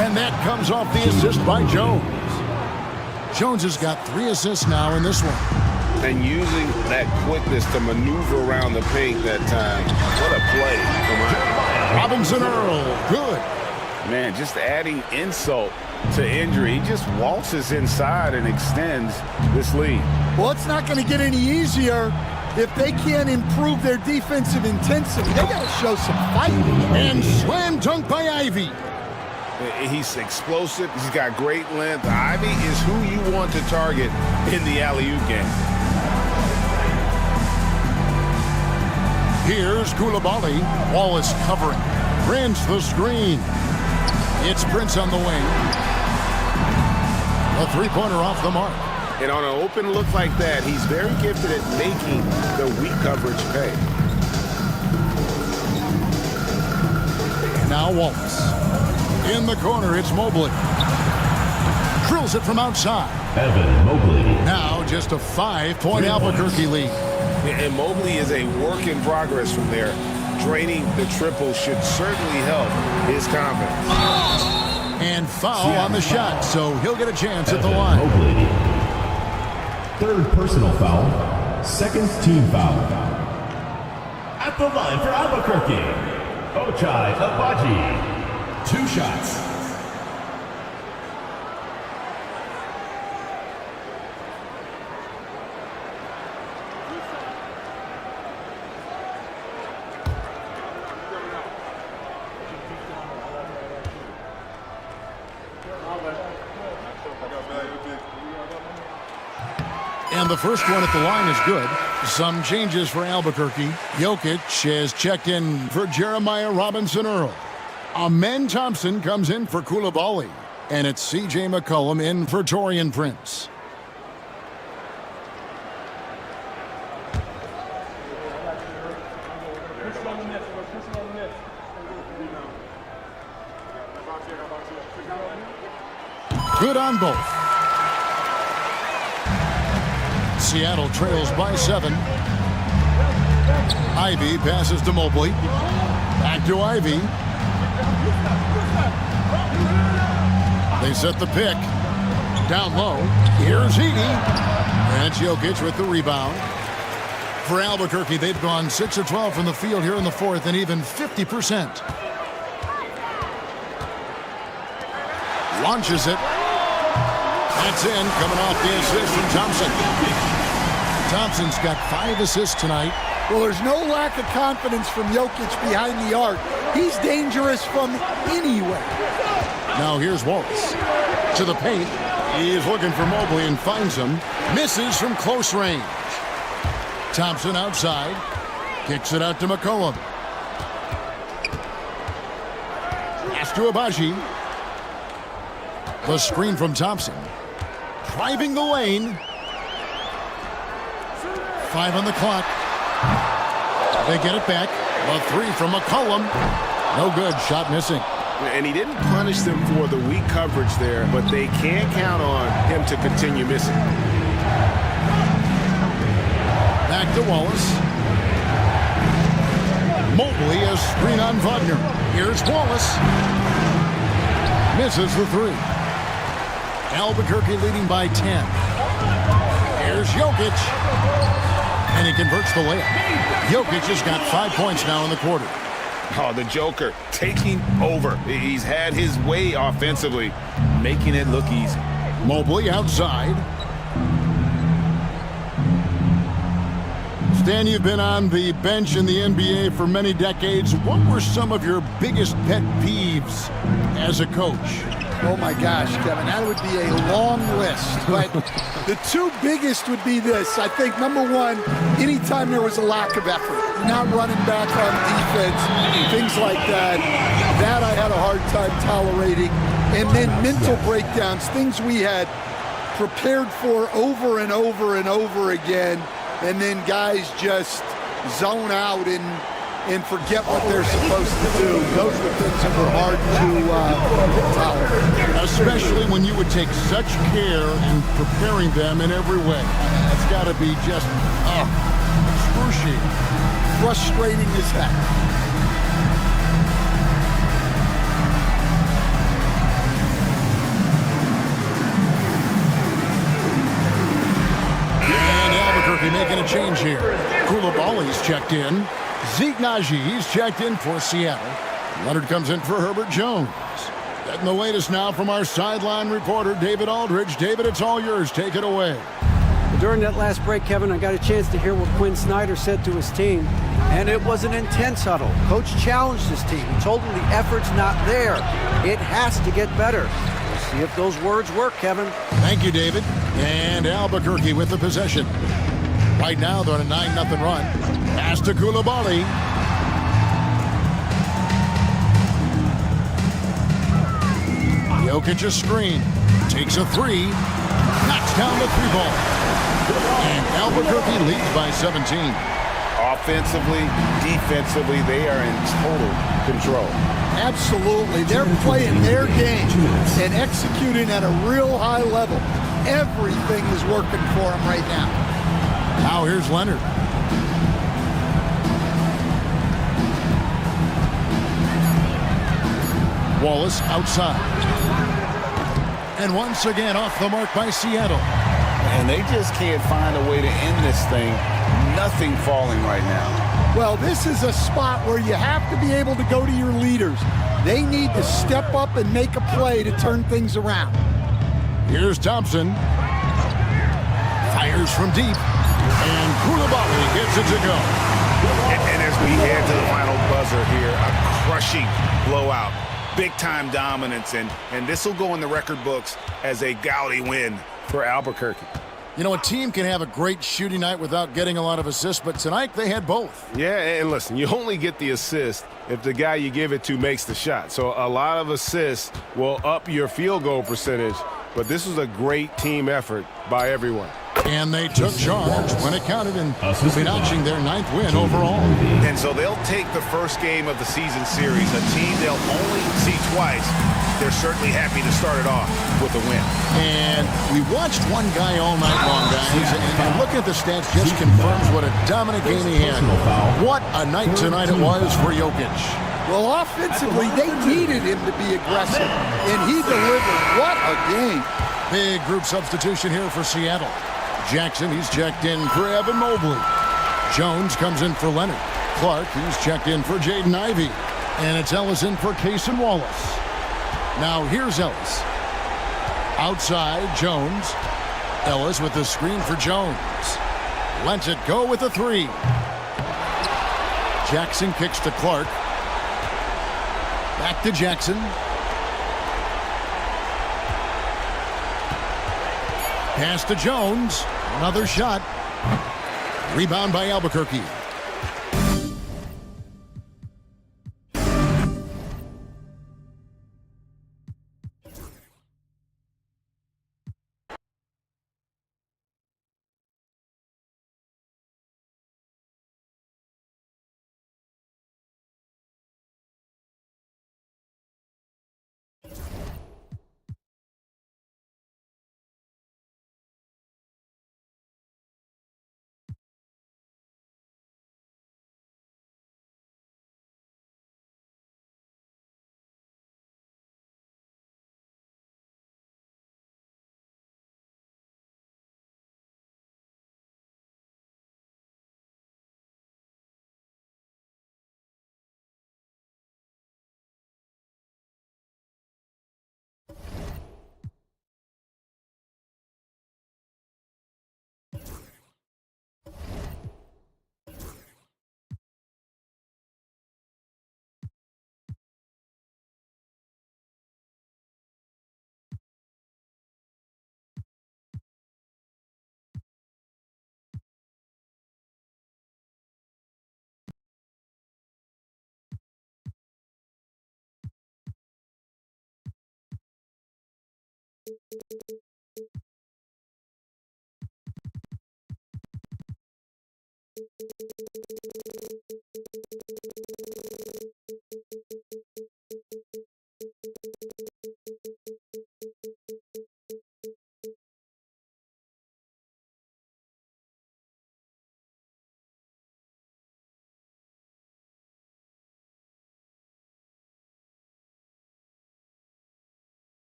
And that comes off the assist by Jones. Jones has got 3 assists now in this one. And using that quickness to maneuver around the paint that time. What a play from Ivy. Robinson Earl, good. Man, just adding insult to injury. He just waltzes inside and extends this lead. Well, it's not going to get any easier if they can't improve their defensive intensity. They got to show some fight. And slam dunk by Ivy. He's explosive. He's got great length. Ivy is who you want to target in the alley-oop game. Here's Coulibaly. Wallace covering. Prince the screen. It's Prince on the wing. A 3-pointer off the mark. And on an open look like that, he's very gifted at making the weak coverage pay. Now Wallace. In the corner, it's Mobley. Drills it from outside. Evan Mobley. Now just a 5-point Albuquerque lead. And Mobley is a work in progress from there. Draining the triple should certainly help his confidence. And foul on the shot, so he'll get a chance at the line. Mobley. 3rd personal foul. 2nd team foul. At the line for Albuquerque, Ochai Abaji. 2 shots. And the first one at the line is good. Some changes for Albuquerque. Jokic has checked in for Jeremiah Robinson Earl. Amen Thompson comes in for Coulibaly. And it's C.J. McCollum in for Torian Prince. Good on both. Seattle trails by 7. Ivy passes to Mobley. Back to Ivy. They set the pick. Down low. Here's Edey. And it's Jokic with the rebound. For Albuquerque, they've gone 6 of 12 from the field here in the fourth and even 50%. Launches it. That's in, coming off the assist from Thompson. Thompson's got 5 assists tonight. Well, there's no lack of confidence from Jokic behind the arc. He's dangerous from anywhere. Now here's Wallace. To the paint. He's looking for Mobley and finds him. Misses from close range. Thompson outside. Kicks it out to McCollum. Pass to Abaji. The screen from Thompson. Driving the lane. 5 on the clock. They get it back. A 3 from McCollum. No good. Shot missing. And he didn't punish them for the weak coverage there, but they can't count on him to continue missing. Back to Wallace. Mobley, a screen on Wagner. Here's Wallace. Misses the 3. Albuquerque leading by 10. Here's Jokic. And he converts the layup. Jokic has got 5 points now in the quarter. Oh, the Joker taking over. He's had his way offensively, making it look easy. Mobley outside. Stan, you've been on the bench in the NBA for many decades. What were some of your biggest pet peeves as a coach? Oh my gosh, Kevin, that would be a long list. But the 2 biggest would be this. I think, number one, anytime there was a lack of effort, not running back on defense, things like that, that I had a hard time tolerating. And then mental breakdowns, things we had prepared for over and over and over again, and then guys just zone out and forget what they're supposed to do. Those are the things that were hard to tolerate. Especially when you would take such care in preparing them in every way. That's got to be just excruciating. Frustrating as heck. And Albuquerque making a change here. Koulibaly's checked in. Zeke Najee's checked in for Seattle. Leonard comes in for Herbert Jones. Getting the latest now from our sideline reporter, David Aldridge. David, it's all yours. Take it away. During that last break, Kevin, I got a chance to hear what Quinn Snyder said to his team, and it was an intense huddle. Coach challenged his team. He told them the effort's not there. It has to get better. We'll see if those words work, Kevin. Thank you, David. And Albuquerque with the possession. Right now, they're on a 9-0 run. Pass to Koulibaly. Jokic a screen. Takes a 3. Knocks down the 3-ball. And Albuquerque leads by 17. Offensively, defensively, they are in total control. Absolutely. They're playing their game and executing at a real high level. Everything is working for them right now. Now here's Leonard. Wallace outside. And once again off the mark by Seattle. And they just can't find a way to end this thing. Nothing falling right now. Well, this is a spot where you have to be able to go to your leaders. They need to step up and make a play to turn things around. Here's Thompson. Fires from deep. And Koulibaly gets it to go. And as we head to the final buzzer here, a crushing blowout. Big-time dominance, and this will go in the record books as a gaudy win for Albuquerque. You know, a team can have a great shooting night without getting a lot of assists, but tonight they had both. Yeah, and listen, you only get the assist if the guy you give it to makes the shot. So a lot of assists will up your field goal percentage, but this was a great team effort by everyone. And they took charge when it counted, and will be notching their 9th win overall. And so they'll take the first game of the season series, a team they'll only see twice. They're certainly happy to start it off with a win. And we watched one guy all night long, guys, and looking at the stats just confirms what a dominant game he had. What a night tonight it was for Jokic. Well, offensively, they needed him to be aggressive, and he delivered. What a game. Big group substitution here for Seattle. Jackson, he's checked in for Evan Mobley. Jones comes in for Leonard. Clark, he's checked in for Jaden Ivey. And it's Ellis in for Cason Wallace. Now here's Ellis. Outside, Jones. Ellis with the screen for Jones. Lets it go with a 3. Jackson kicks to Clark. Back to Jackson. Pass to Jones. Another shot. Rebound by Albuquerque.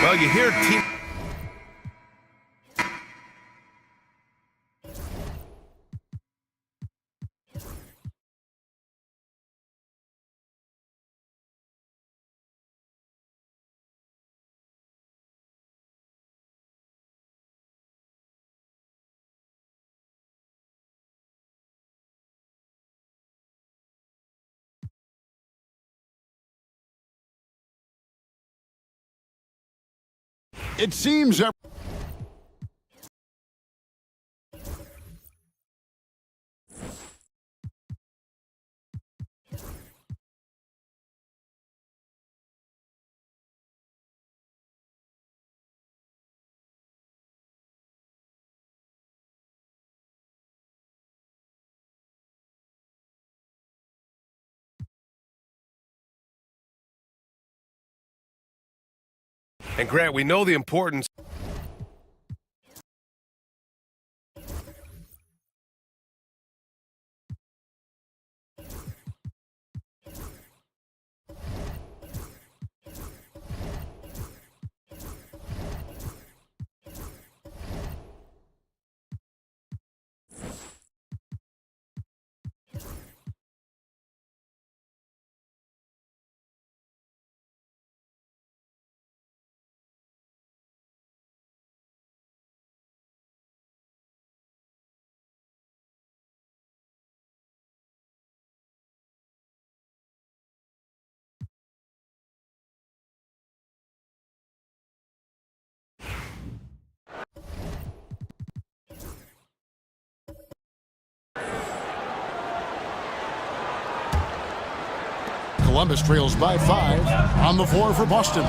Well, you hear team. It seems And Grant, we know the importance. Columbus trails by 5 on the floor for Boston.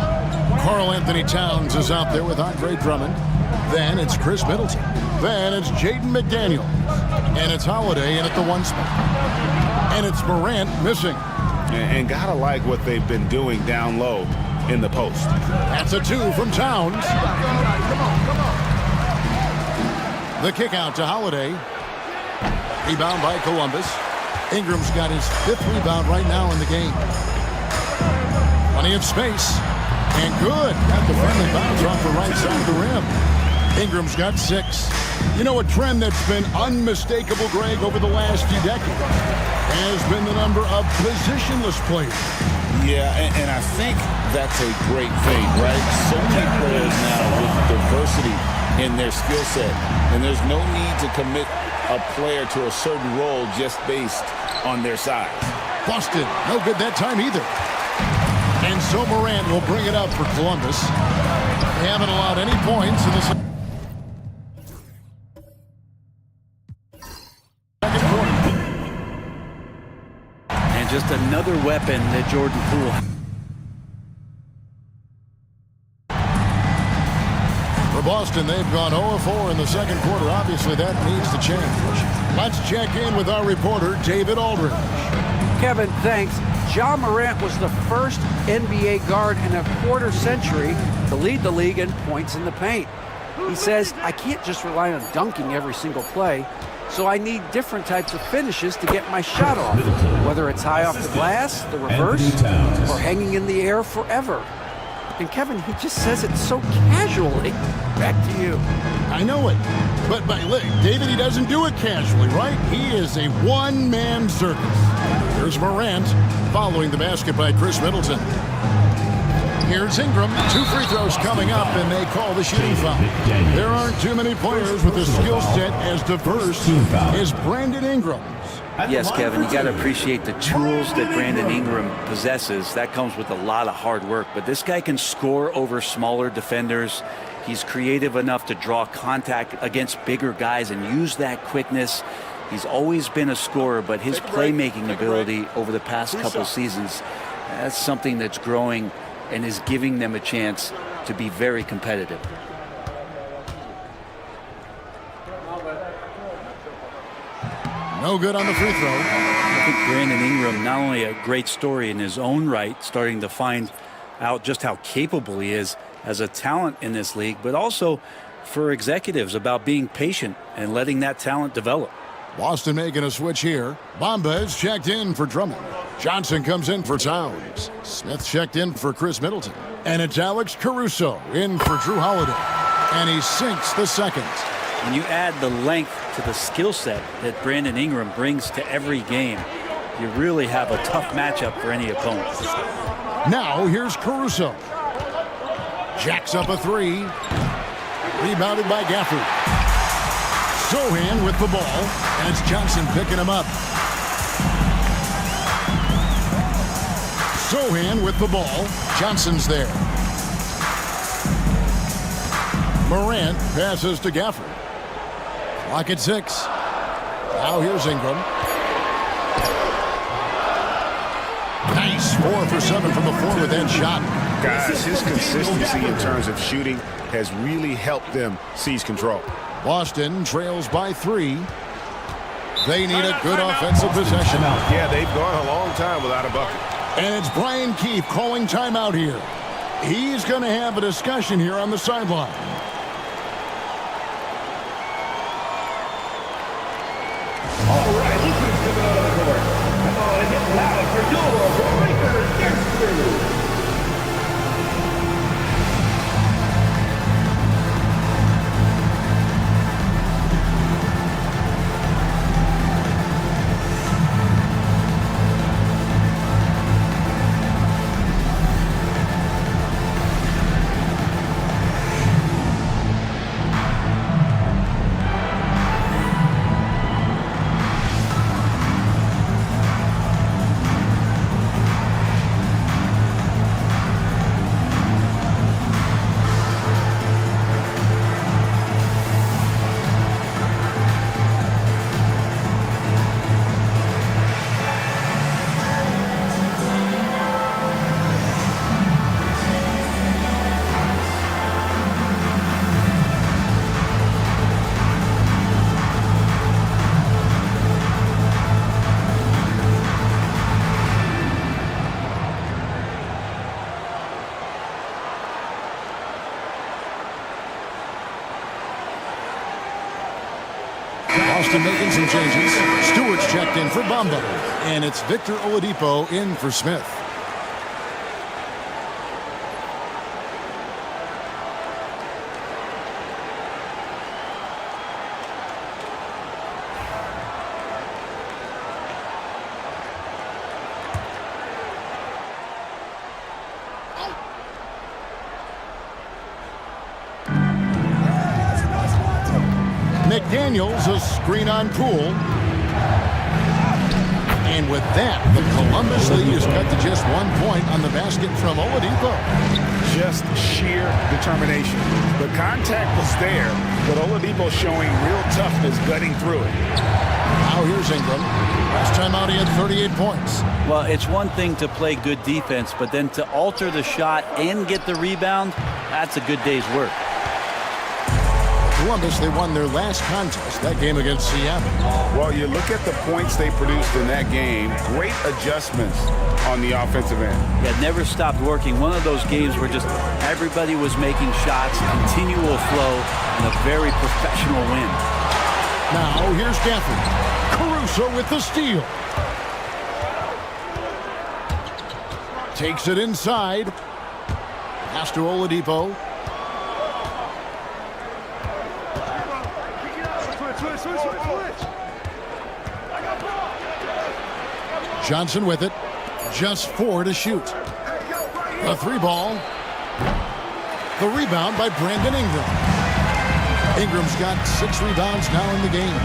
Karl Anthony Towns is out there with Andre Drummond. Then it's Chris Middleton. Then it's Jaden McDaniels. And it's Holiday in at the 1 spot. And it's Morant missing. And gotta like what they've been doing down low in the post. That's a 2 from Towns. The kick out to Holiday. Rebound by Columbus. Ingram's got his 5th rebound right now in the game. Plenty of space. And good. Got the friendly bounce off the right side of the rim. Ingram's got 6. You know, a trend that's been unmistakable, Greg, over the last few decades has been the number of positionless players. Yeah, and I think that's a great thing, right? So many players now with diversity in their skill set. And there's no need to commit a player to a certain role just based on their size. Boston, no good that time either. And so Morant will bring it up for Columbus. They haven't allowed any points in the second quarter. And just another weapon that Jordan Poole. For Boston, they've gone 0-4 in the second quarter. Obviously, that needs to change. Let's check in with our reporter, David Aldridge. Kevin, thanks. Ja Morant was the first NBA guard in a quarter century to lead the league in points in the paint. He says, I can't just rely on dunking every single play, so I need different types of finishes to get my shot off, whether it's high off the glass, the reverse, or hanging in the air forever. And Kevin, he just says it so casually. Back to you. I know it. But look, David, he doesn't do it casually, right? He is a one-man circus. Here's Morant following the basket by Chris Middleton. Here's Ingram. 2 free throws coming up, and they call the shooting foul. There aren't too many players with a skill set as diverse as Brandon Ingram's. Yes, Kevin, you got to appreciate the tools that Brandon Ingram possesses. That comes with a lot of hard work. But this guy can score over smaller defenders. He's creative enough to draw contact against bigger guys and use that quickness. He's always been a scorer, but his playmaking ability over the past couple seasons, that's something that's growing and is giving them a chance to be very competitive. No good on the free throw. I think Brandon Ingram, not only a great story in his own right, starting to find out just how capable he is as a talent in this league, but also for executives about being patient and letting that talent develop. Boston making a switch here. Bamba is checked in for Drummond. Johnson comes in for Towns. Smith checked in for Chris Middleton. And it's Alex Caruso in for Drew Holiday. And he sinks the second. When you add the length to the skill set that Brandon Ingram brings to every game, you really have a tough matchup for any opponent. Now here's Caruso. Jacks up a 3. Rebounded by Gafford. Sohan with the ball. And it's Johnson picking him up. Sohan with the ball. Johnson's there. Morant passes to Gafford. Clock at 6. Now here's Ingram. Nice 4 for 7 from the floor with that shot. Guys, his consistency in terms of shooting has really helped them seize control. Boston trails by 3. They need a good offensive possession. Yeah, they've gone a long time without a bucket. And it's Brian Keefe calling timeout here. He's going to have a discussion here on the sideline. All right, Lucas coming out of the court. Come on and get loud for your Lakers next crew. Boston making some changes. Stewart's checked in for Bamba. And it's Victor Oladipo in for Smith. McDaniels, a screen on Poole. And with that, the Columbus lead is cut to just 1 point on the basket from Oladipo. Just sheer determination. The contact was there, but Oladipo showing real toughness gutting through it. Now here's Ingram. Last time out he had 38 points. Well, it's one thing to play good defense, but then to alter the shot and get the rebound, that's a good day's work. Columbus, they won their last contest, that game against Seattle. Well, you look at the points they produced in that game, great adjustments on the offensive end. Yeah, never stopped working. One of those games where just everybody was making shots, continual flow, and a very professional win. Now, here's Gafford. Caruso with the steal. Takes it inside. Pass to Oladipo. Johnson with it. Just 4 to shoot. The 3-ball. The rebound by Brandon Ingram. Ingram's got 6 rebounds now in the game.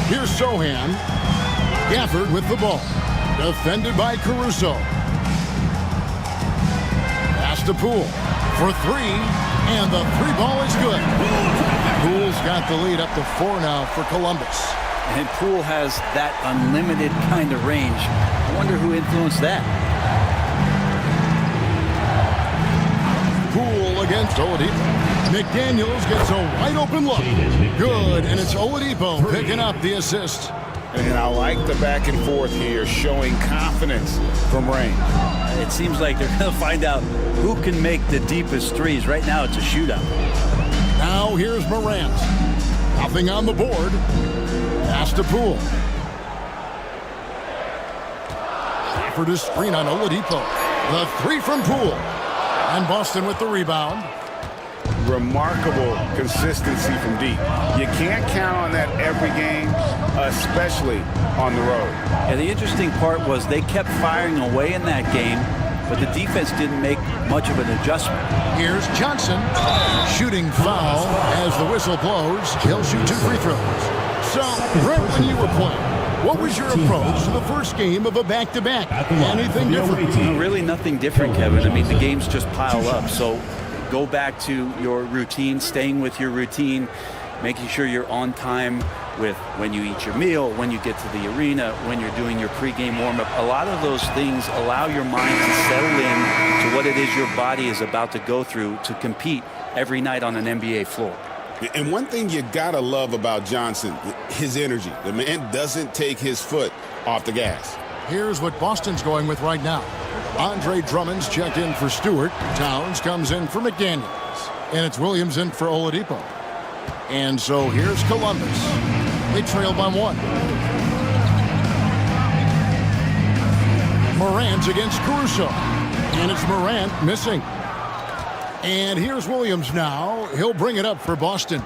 Here's Sohan. Gafford with the ball. Defended by Caruso. Pass to Poole for 3. And the 3-ball is good. Poole's got the lead up to 4 now for Columbus. And Poole has that unlimited kind of range. I wonder who influenced that. Poole against Oladipo. McDaniels gets a wide open look. Good, and it's Oladipo picking up the assist. And I like the back and forth here, showing confidence from range. It seems like they're going to find out who can make the deepest threes. Right now, it's a shootout. Now here's Morant. Nothing on the board. Pass to Poole. Offered a screen on Oladipo. The 3 from Poole. And Boston with the rebound. Remarkable consistency from deep. You can't count on that every game, especially on the road. And the interesting part was they kept firing away in that game, but the defense didn't make much of an adjustment. Here's Johnson. Shooting foul as the whistle blows. He'll shoot 2 free throws. So, Brent, when you were playing, what was your approach to the first game of a back-to-back? Anything different? No, really nothing different, Kevin. I mean, the games just pile up. So go back to your routine, staying with your routine, making sure you're on time with when you eat your meal, when you get to the arena, when you're doing your pregame warm-up. A lot of those things allow your mind to settle in to what it is your body is about to go through to compete every night on an NBA floor. And one thing you gotta love about Johnson, his energy. The man doesn't take his foot off the gas. Here's what Boston's going with right now. Andre Drummond's checked in for Stewart. Towns comes in for McDaniels. And it's Williams in for Oladipo. And so here's Columbus. They trail by 1. Morant against Caruso. And it's Morant missing. And here's Williams now. He'll bring it up for Boston.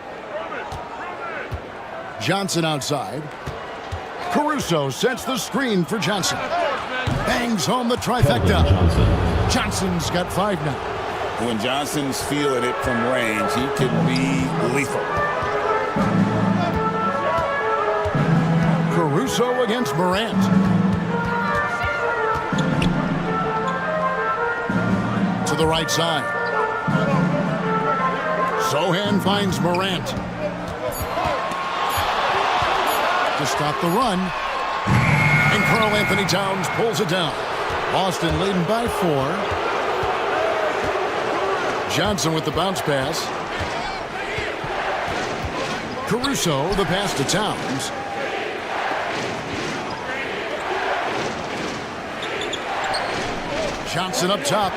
Johnson outside. Caruso sets the screen for Johnson. Bangs home the trifecta. Johnson's got 5 now. When Johnson's feeling it from range, he can be lethal. Caruso against Morant. To the right side. Sohan finds Morant. To stop the run. And Karl Anthony Towns pulls it down. Boston leading by 4. Johnson with the bounce pass. Caruso, the pass to Towns. Johnson up top.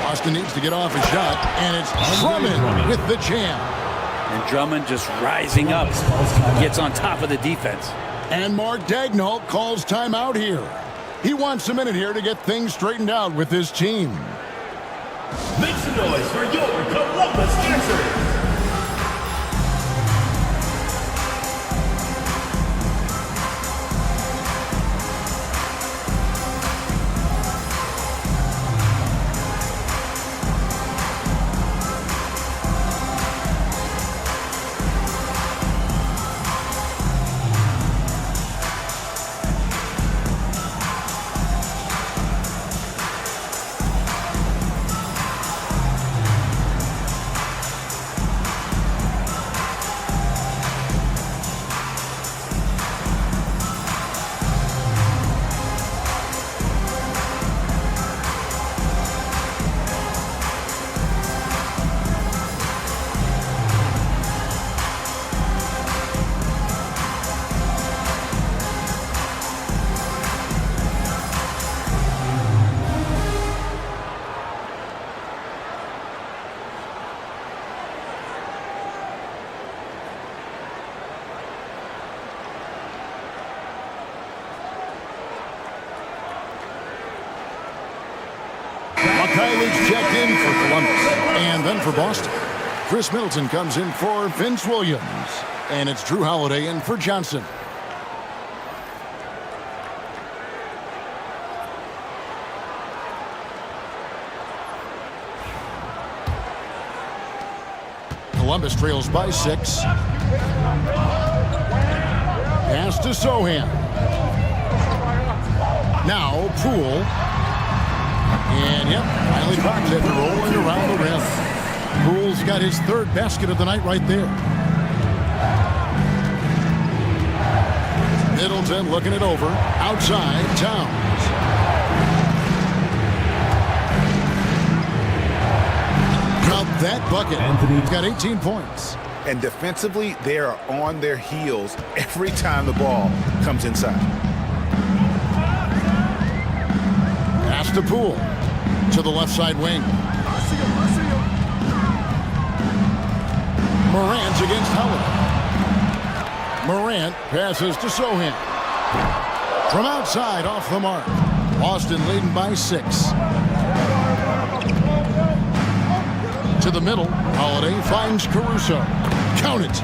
Boston needs to get off a shot, and it's Drummond with the jam. And Drummond just rising up, gets on top of the defense. And Mark Daigneault calls timeout here. He wants a minute here to get things straightened out with his team. Make some noise for your Columbus answers. Kylie's checked in for Columbus. And then for Boston, Chris Middleton comes in for Vince Williams. And it's Drew Holiday in for Johnson. Columbus trails by 6. Pass to Sohan. Now Poole. And yep, finally box after rolling around the rim. Poole's got his 3rd basket of the night right there. Middleton looking it over. Outside, Towns. Got that bucket. He's got 18 points. And defensively, they are on their heels every time the ball comes inside. Pass to Poole. To the left side wing. Morant against Howard. Morant passes to Sohan. From outside, off the mark. Boston leading by 6. To the middle, Holiday finds Caruso. Count it.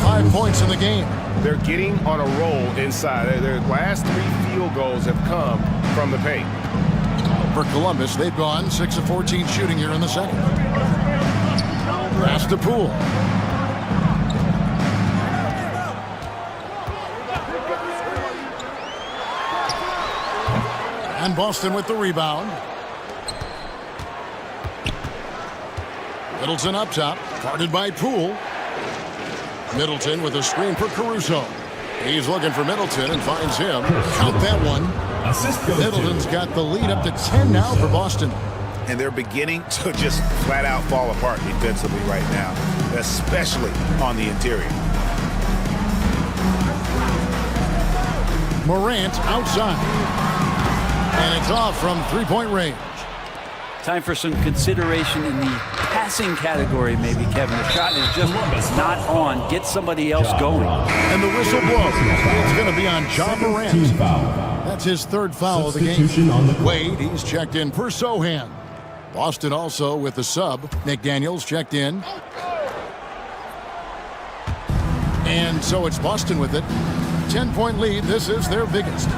5 points in the game. They're getting on a roll inside. Their last 3 field goals have come from the paint. For Columbus, they've gone 6 of 14 shooting here in the second. Pass to Poole. And Boston with the rebound. Middleton up top, guarded by Poole. Middleton with a screen for Caruso. He's looking for Middleton and finds him. Count that one. Middleton's got the lead up to 10 now for Boston. And they're beginning to just flat out fall apart defensively right now, especially on the interior. Morant outside. And it's off from three-point range. Time for some consideration in the passing category, maybe, Kevin. The shot is just not on. Get somebody else going. And the whistle blows. It's going to be on Ja Morant. That's his third foul of the game. Wade, he's checked in for Sohan. Boston also with the sub. McDaniels checked in. And so it's Boston with it. 10-point lead. This is their biggest.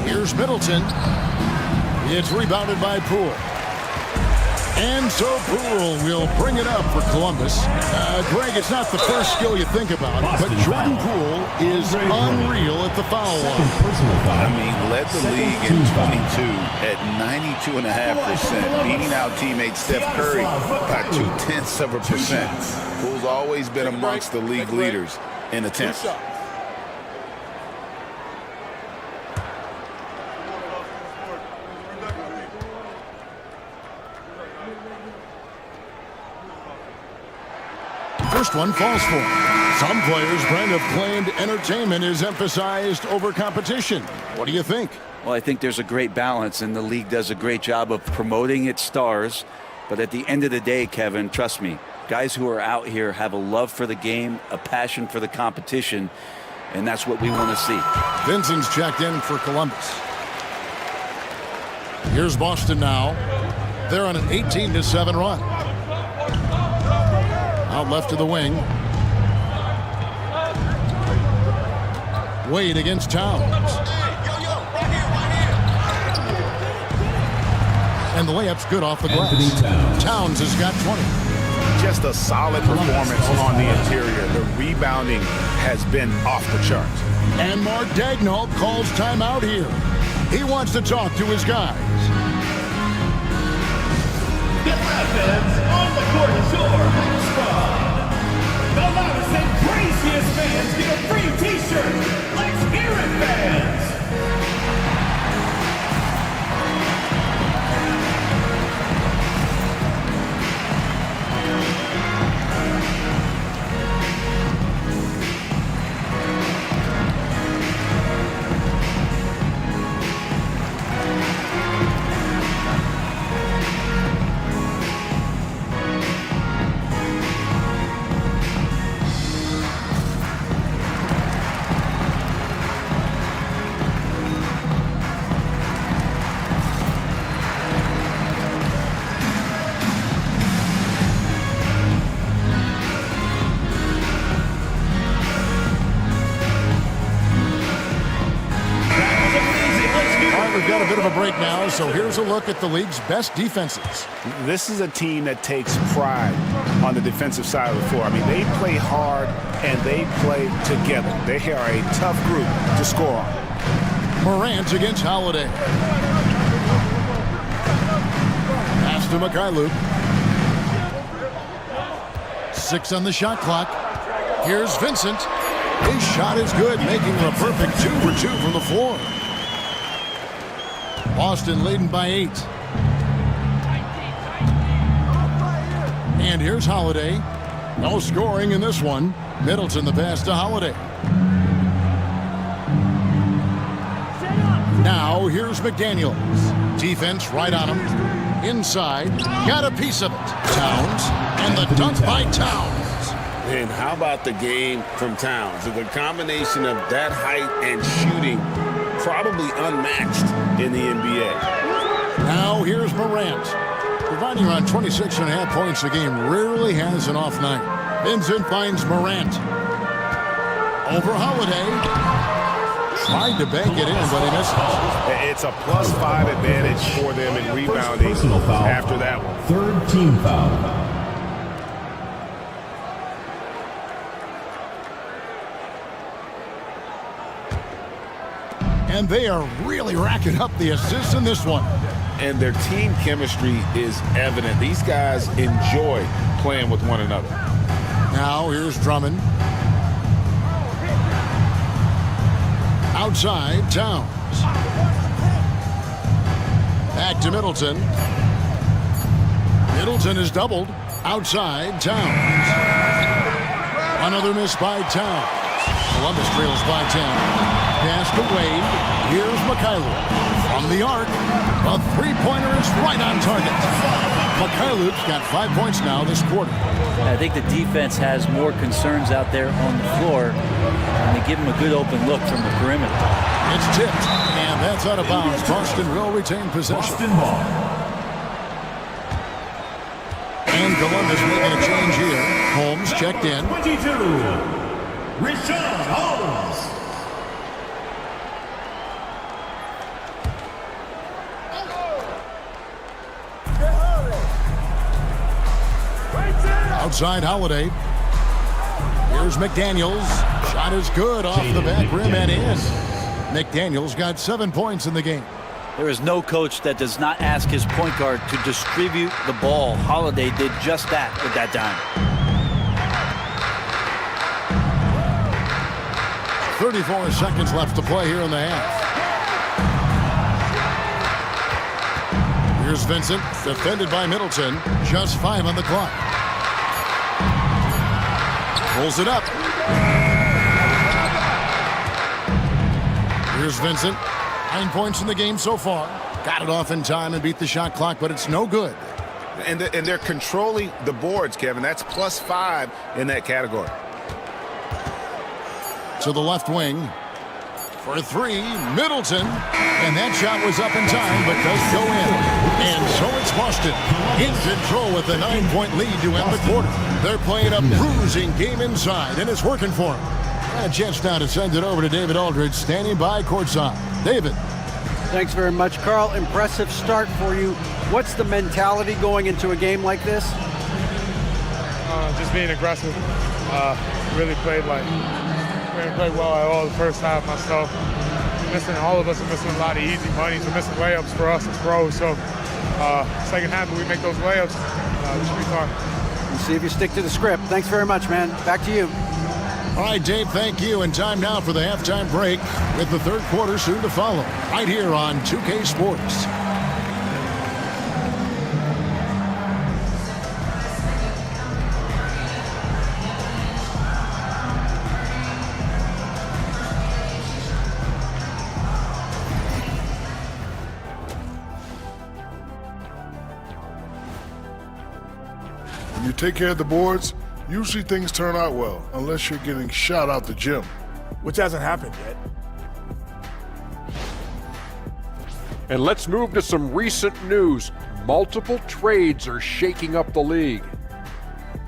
Here's Middleton. It's rebounded by Poole. And so Poole will bring it up for Columbus. Greg, it's not the first skill you think about, but Jordan Poole is unreal at the foul line. I mean, led the league in 22 at 92.5%, beating out teammate Steph Curry by 0.2%. Poole's always been amongst the league leaders in attempts. First one falls for him. Some players, Brent, have claimed entertainment is emphasized over competition. What do you think? Well, I think there's a great balance, and the league does a great job of promoting its stars. But at the end of the day, Kevin, trust me, guys who are out here have a love for the game, a passion for the competition, and that's what we want to see. Vincent's checked in for Columbus. Here's Boston now. They're on an 18-7 run. Out left to the wing. Wade against Towns. And the layup's good off the glass. Towns has got 20. Just a solid performance on the interior. The rebounding has been off the charts. And Mark Daigneault calls timeout here. He wants to talk to his guys. Get that, fans, on the court is your home squad. The loudest and craziest fans get a free t-shirt. Let's hear it, fans. Break now, so here's a look at the league's best defenses. This is a team that takes pride on the defensive side of the floor. I mean, they play hard and they play together. They are a tough group to score on. Morant against Holiday. Pass to Mikhailuk. 6 on the shot clock. Here's Vincent. His shot is good, making it a perfect 2 for 2 from the floor. Boston leading by 8. And here's Holiday. No scoring in this one. Middleton the pass to Holiday. Now here's McDaniels. Defense right on him. Inside. Got a piece of it. Towns. And the dunk by Towns. And how about the game from Towns? The combination of that height and shooting, probably unmatched in the NBA. Now here's Morant. Providing around 26.5 points a game, rarely has an off night. Vincent finds Morant. Over Holiday. Tried to bank it in, but he misses. It's a +5 advantage for them in rebounding after that one. Third team foul. And they are really racking up the assists in this one. and their team chemistry is evident. These guys enjoy playing with one another. Now here's Drummond. Outside, Towns. Back to Middleton. Middleton is doubled. Outside, Towns. Another miss by Towns. Columbus trails by 10. Pass to Wade. Here's Mikhailuk. From the arc. A three-pointer is right on target. Mikhailuk's got 5 points now this quarter. I think the defense has more concerns out there on the floor, and they give him a good open look from the perimeter. It's tipped, and that's out of bounds. Boston will retain possession. Boston ball. And Columbus making a change here. Holmes checked in. 22. Richard Holmes. Outside Holiday. Here's McDaniels. Shot is good off the back rim and in. McDaniels got 7 points in the game. There is no coach that does not ask his point guard to distribute the ball. Holiday did just that with that dime. 34 seconds left to play here in the half. Here's Vincent, defended by Middleton. Just 5 on the clock. Pulls it up. Here's Vincent. 9 points in the game so far. Got it off in time and beat the shot clock, but it's no good. And they're controlling the boards, Kevin. That's +5 in that category. To the left wing. For 3, Middleton. And that shot was up in time, but does go in. And so it's Boston in control with a 9-point lead to end the quarter. They're playing a bruising game inside, and it's working for them. A chance now to send it over to David Aldridge, standing by courtside. David. Thanks very much, Carl. Impressive start for you. What's the mentality going into a game like this? Just being aggressive. Really played well at all the first half myself. All of us are missing a lot of easy monies. We're missing layups for us as pros. So second half, when we make those layups, we should be fine. We'll see if you stick to the script. Thanks very much, man. Back to you. All right, Dave, thank you. And time now for the halftime break with the third quarter soon to follow. Right here on 2K Sports. When you take care of the boards, usually things turn out well, unless you're getting shot out the gym. Which hasn't happened yet. And let's move to some recent news. Multiple trades are shaking up the league.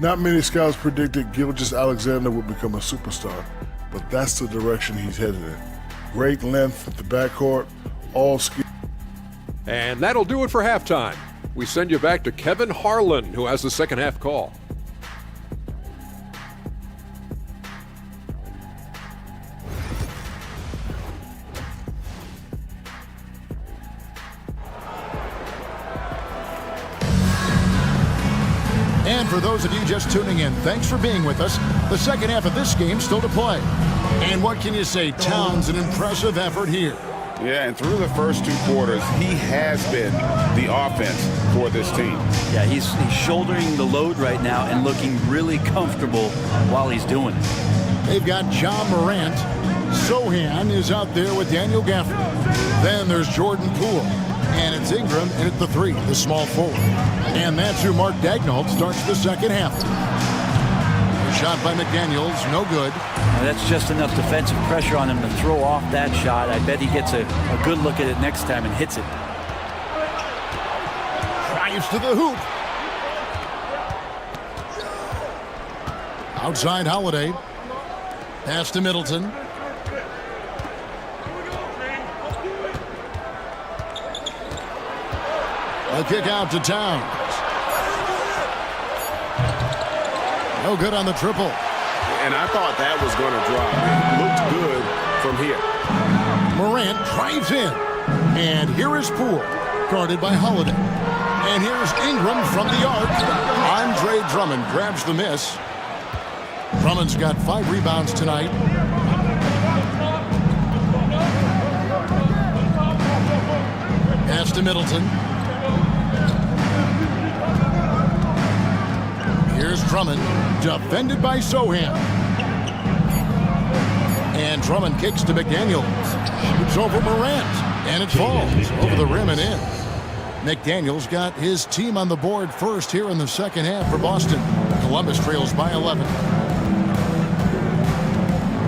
Not many scouts predicted Gilgeous-Alexander would become a superstar, but that's the direction he's headed in. Great length at the backcourt, all skill. And that'll do it for halftime. We send you back to Kevin Harlan, who has the second half call. And for those of you just tuning in, thanks for being with us. The second half of this game still to play. And what can you say? Towns, an impressive effort here. Yeah, and through the first 2 quarters, he has been the offense for this team. Yeah, he's shouldering the load right now and looking really comfortable while he's doing it. They've got John Morant. Sohan is out there with Daniel Gafford. Then there's Jordan Poole. And it's Ingram in at the 3, the small forward. And that's who Mark Daigneault starts the second half. Shot by McDaniels, no good. Now that's just enough defensive pressure on him to throw off that shot. I bet he gets a good look at it next time and hits it. Drives to the hoop. Outside Holiday. Pass to Middleton. A kick out to Towns. No good on the triple. And I thought that was going to drop. It looked good from here. Morant drives in. And here is Poole. guarded by Holiday. And here's Ingram from the arc. Andre Drummond grabs the miss. Drummond's got 5 rebounds tonight. Pass to Middleton. Here's Drummond, defended by Sohan. And Drummond kicks to McDaniels. Shoots over Morant, and it falls over the rim and in. McDaniels got his team on the board first here in the second half for Boston. Columbus trails by 11.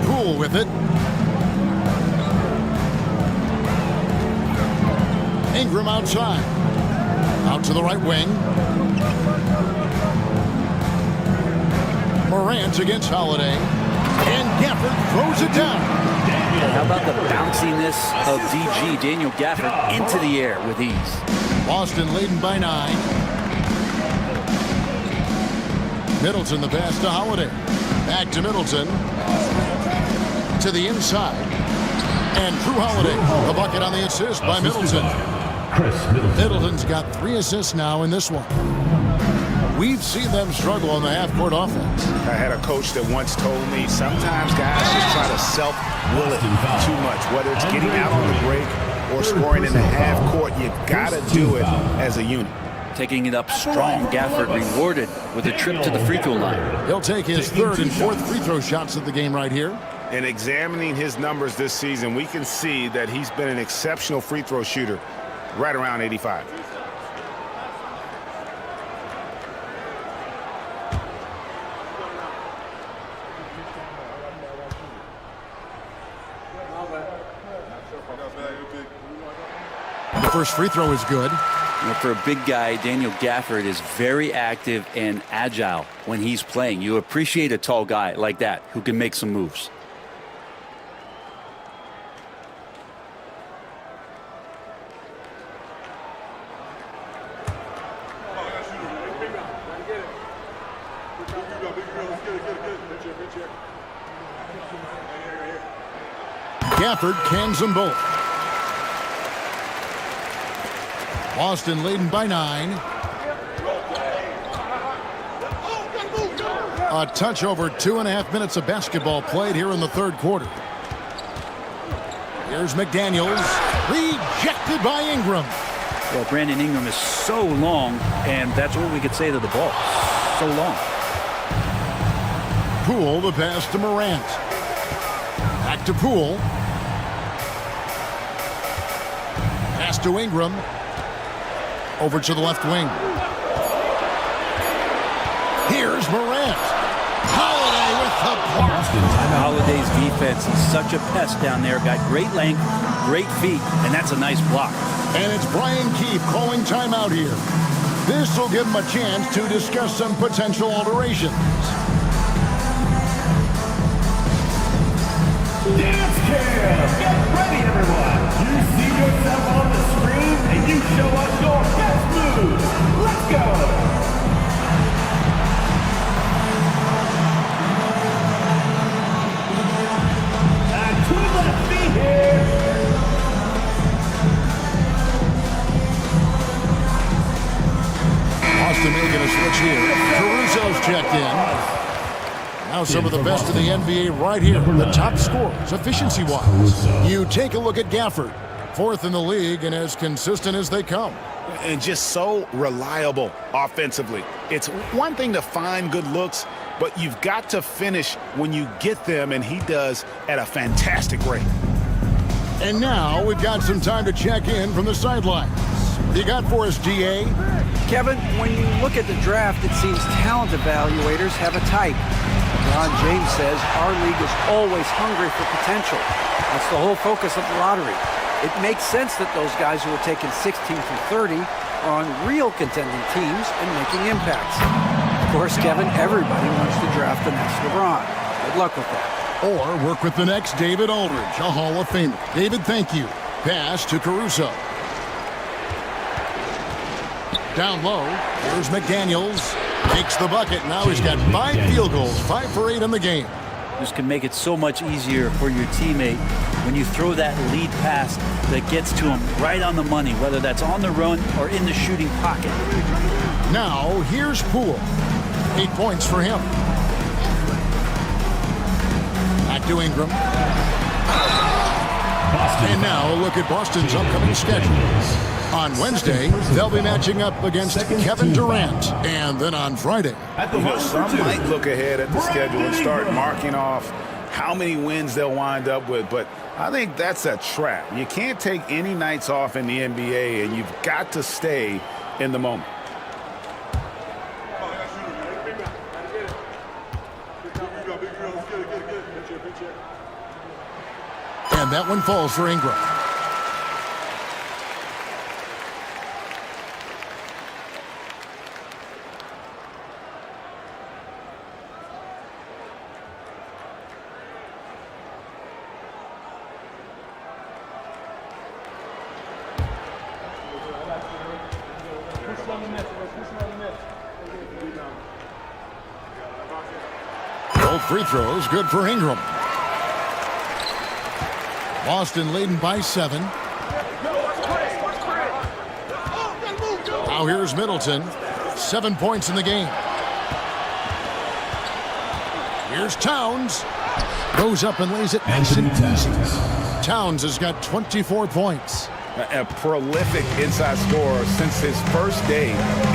Poole with it. Ingram outside. Out to the right wing. Morant against Holiday. And Gafford throws it down. How about the bounciness of DG, Daniel Gafford, into the air with ease. Boston leading by 9. Middleton the pass to Holiday. Back to Middleton. To the inside. And Drew Holiday, the bucket on the assist by Middleton. Middleton's got 3 assists now in this one. We've seen them struggle on the half-court offense. I had a coach that once told me sometimes guys just try to self-will it too much, whether it's getting out on the break or scoring in the half-court. You got to do it as a unit. Taking it up strong, Gafford rewarded with a trip to the free throw line. He'll take his 3rd and 4th free throw shots of the game right here. In examining his numbers this season, we can see that he's been an exceptional free throw shooter, right around 85. The first free throw is good. You know, for a big guy, Daniel Gafford is very active and agile when he's playing. You appreciate a tall guy like that who can make some moves. Gafford cans them both. Boston leading by 9. A touch over 2.5 minutes of basketball played here in the 3rd quarter. Here's McDaniels, rejected by Ingram. Well, Brandon Ingram is so long, and that's what we could say to the ball. So long. Poole, the pass to Morant. Back to Poole. Pass to Ingram. Over to the left wing. Here's Morant. Holiday with the block. Holiday's defense is such a pest down there. Got great length, great feet, and that's a nice block. And it's Brian Keefe calling timeout here. This will give him a chance to discuss some potential alterations. Dance cam! Get ready, everyone! You see yourself on the screen, and you show us your best moves. Let's go! And to the feet here! Boston making a switch here. Caruso's checked in. Now some of the best in the NBA right here. The top scorers, efficiency-wise. You take a look at Gafford. 4th in the league and as consistent as they come. And just so reliable offensively. It's one thing to find good looks, but you've got to finish when you get them, and he does at a fantastic rate. And now we've got some time to check in from the sidelines. What you got for us, DA? Kevin, when you look at the draft, it seems talent evaluators have a type. Ron James says our league is always hungry for potential. That's the whole focus of the lottery. It makes sense that those guys who are taken 16 through 30 are on real contending teams and making impacts. Of course, Kevin, everybody wants to draft the next LeBron. Good luck with that. Or work with the next David Aldridge, a Hall of Famer. David, thank you. Pass to Caruso. Down low, here's McDaniels. Takes the bucket. Now he's got 5 field goals, 5 for 8 in the game. just can make it so much easier for your teammate when you throw that lead pass that gets to him right on the money, whether that's on the run or in the shooting pocket. Now, here's Poole. 8 points for him. Back to Ingram. And now a look at Boston's upcoming schedule. On Wednesday, they'll be matching up against Kevin Durant. And then on Friday. Some might look ahead at the schedule and start marking off how many wins they'll wind up with. But I think that's a trap. You can't take any nights off in the NBA, and you've got to stay in the moment. And that one falls for Ingram. Both free throws good for Ingram. Boston leading by 7. Now here's Middleton. 7 points in the game. Here's Towns. Goes up and lays it nice and easy. Towns has got 24 points. A prolific inside scorer since his first day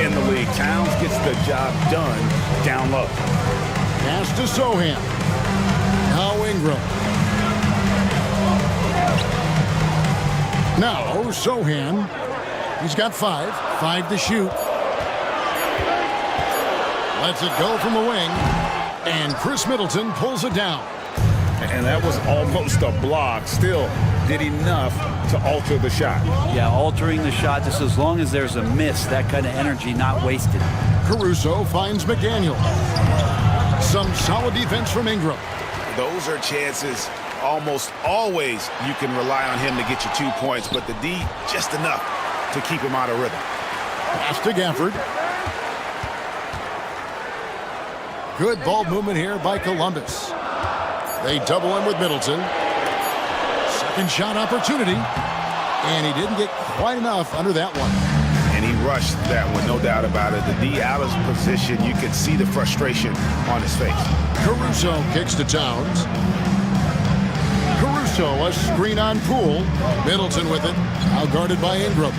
in the league. Towns gets the job done down low. Pass to Sohan. Now Ingram. Now Sohan. He's got 5. 5 to shoot. Lets it go from the wing. And Chris Middleton pulls it down. And that was almost a block. Still did enough to alter the shot. Yeah, altering the shot just as long as there's a miss. That kind of energy not wasted. Caruso finds McDaniel. Some solid defense from Ingram. Those are chances almost always you can rely on him to get you 2 points, but the D just enough to keep him out of rhythm. Pass to Gafford. Good ball movement here by Columbus. They double him with Middleton. Second shot opportunity. And he didn't get quite enough under that one. And he rushed that one, no doubt about it. The D out of position, you can see the frustration on his face. Caruso kicks to Towns. Caruso, a screen on Poole. Middleton with it. Now guarded by Ingram.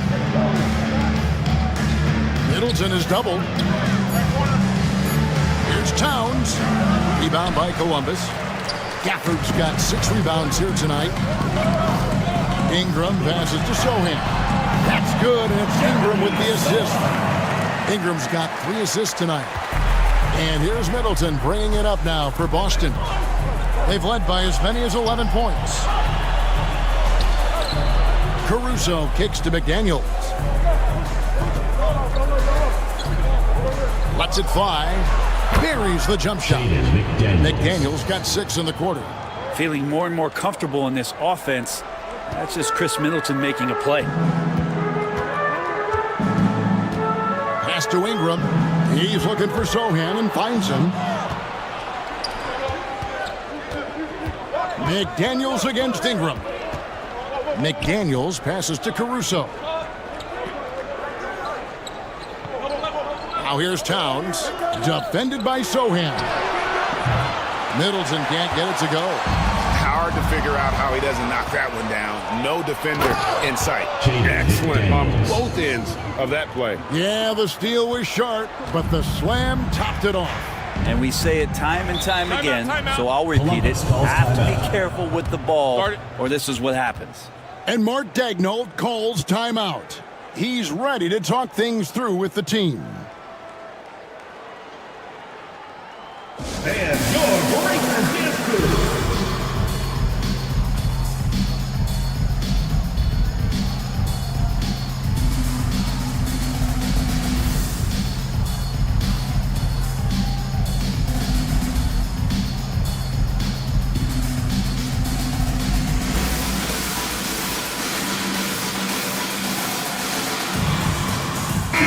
Middleton is doubled. Here's Towns. Rebound by Columbus. Gafford's got 6 rebounds here tonight. Ingram passes to Sohan. That's good, and it's Ingram with the assist. Ingram's got 3 assists tonight. And here's Middleton bringing it up now for Boston. They've led by as many as 11 points. Caruso kicks to McDaniels. Lets it fly. Buries the jump shot. McDaniels got 6 in the quarter. Feeling more and more comfortable in this offense. That's just Chris Middleton making a play. Pass to Ingram. He's looking for Sohan and finds him. McDaniels against Ingram. McDaniels passes to Caruso. Now here's Towns. Defended by Sohan. Middleton can't get it to go. Hard to figure out how he doesn't knock that one down. No defender in sight. Excellent on both ends of that play. Yeah, the steal was sharp, but the slam topped it off. And we say it time and time again, so I'll repeat it. Have to be careful with the ball, or this is what happens. And Mark Daigneault calls timeout. He's ready to talk things through with the team. And your breakers is good.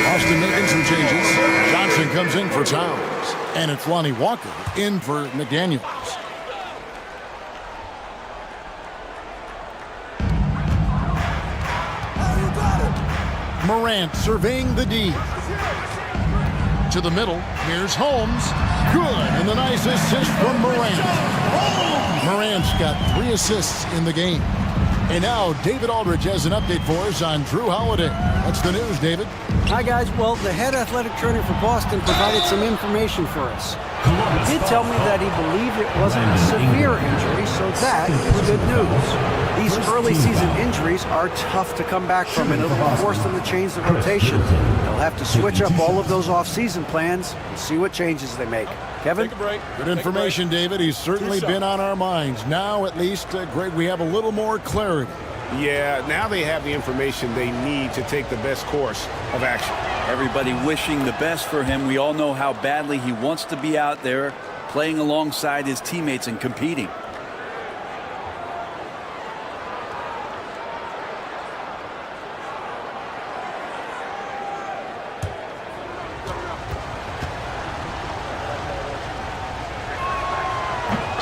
Boston making some changes. Johnson comes in for Towns. And it's Lonnie Walker in for McDaniels. Morant surveying the D. To the middle. Here's Holmes. Good. And the nice assist from Morant. Morant's got 3 assists in the game. And now David Aldridge has an update for us on Drew Holiday. What's the news, David? Hi, guys. Well, the head athletic trainer for Boston provided some information for us. He did tell me that he believed it wasn't a severe injury, so that is good news. These early season injuries are tough to come back from, and it'll force them to change the rotation. They'll have to switch up all of those off-season plans and see what changes they make. Kevin? Take a break. Good information, David. He's certainly been on our minds. Now, at least, Greg, we have a little more clarity. Yeah, now they have the information they need to take the best course of action. Everybody wishing the best for him. We all know how badly he wants to be out there playing alongside his teammates and competing.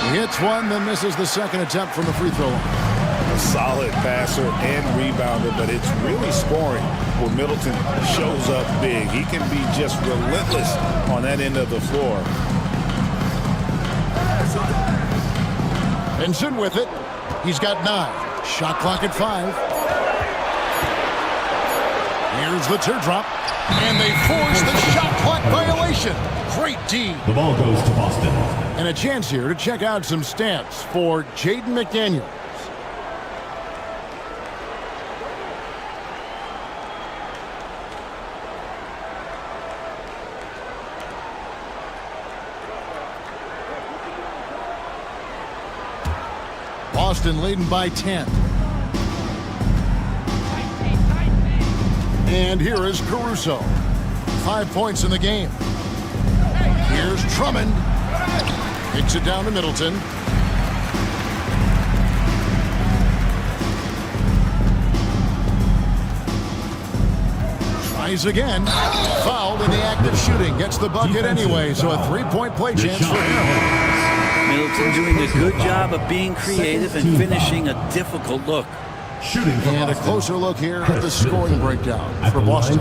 He hits one, then misses the second attempt from the free throw line. A solid passer and rebounder, but it's really scoring where Middleton shows up big. He can be just relentless on that end of the floor. Vincent with it. He's got 9. Shot clock at 5. Here's the teardrop. And they force the shot clock violation. Great D. The ball goes to Boston. And a chance here to check out some stats for Jaden McDaniels. Boston leading by 10. And here is Caruso. 5 points in the game. Here's Drummond. Kicks it down to Middleton. Tries again. Fouled in the act of shooting. Gets the bucket anyway, so a 3-point play chance for him. Middleton doing a good job of being creative and finishing a difficult look. And a closer look here at the scoring breakdown for Boston.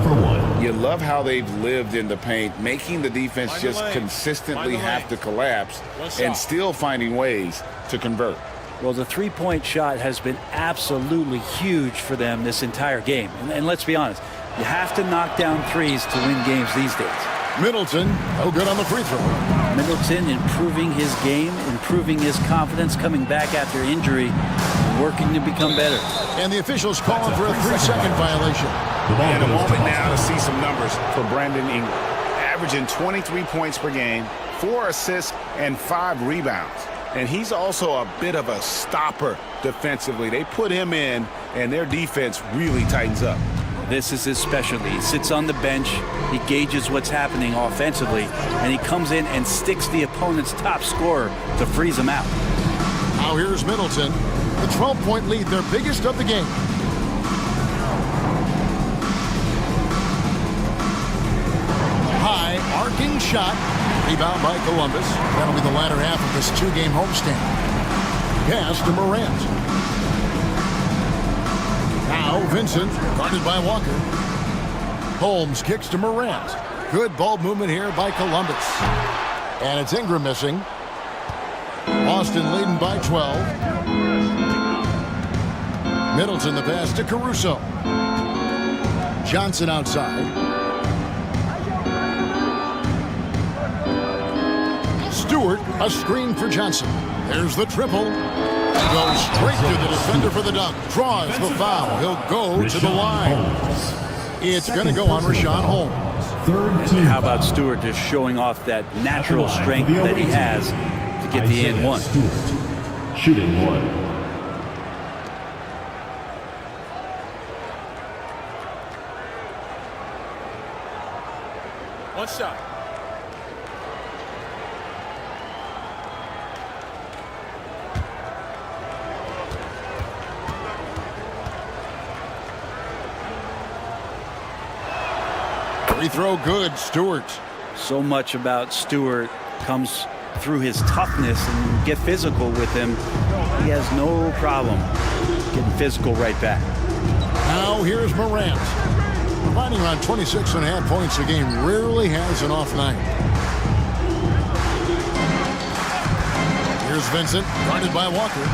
You love how they've lived in the paint, making the defense just consistently have to collapse and still finding ways to convert. Well, the three-point shot has been absolutely huge for them this entire game. And let's be honest, you have to knock down threes to win games these days. Middleton, no good on the free throw. Middleton improving his game, improving his confidence, coming back after injury, working to become better. And the officials calling for a 3-second violation. And a moment now to see some numbers for Brandon Ingram. Averaging 23 points per game, 4 assists, and 5 rebounds. And he's also a bit of a stopper defensively. They put him in, and their defense really tightens up. This is his specialty. He sits on the bench, he gauges what's happening offensively, and he comes in and sticks the opponent's top scorer to freeze him out. Now here's Middleton. The 12-point lead, their biggest of the game. High, arcing shot. Rebound by Columbus. That'll be the latter half of this 2-game homestand. Pass to Morant. Now Vincent, guarded by Walker. Holmes kicks to Morant. Good ball movement here by Columbus. And it's Ingram missing. Boston leading by 12. Middleton the pass to Caruso. Johnson outside. Stewart, a screen for Johnson. There's the triple. Goes straight to the defender for the dunk. Draws the foul. He'll go to the line. It's going to go on Rashawn Holmes. And how about Stewart just showing off that natural strength that he has to get the and one. Shooting 1. One shot. Free throw good, Stewart. So much about Stewart comes through his toughness, and get physical with him. He has no problem getting physical right back. Now here's Morant. providing around 26.5 points a game, rarely has an off night. Here's Vincent, guarded by Walker.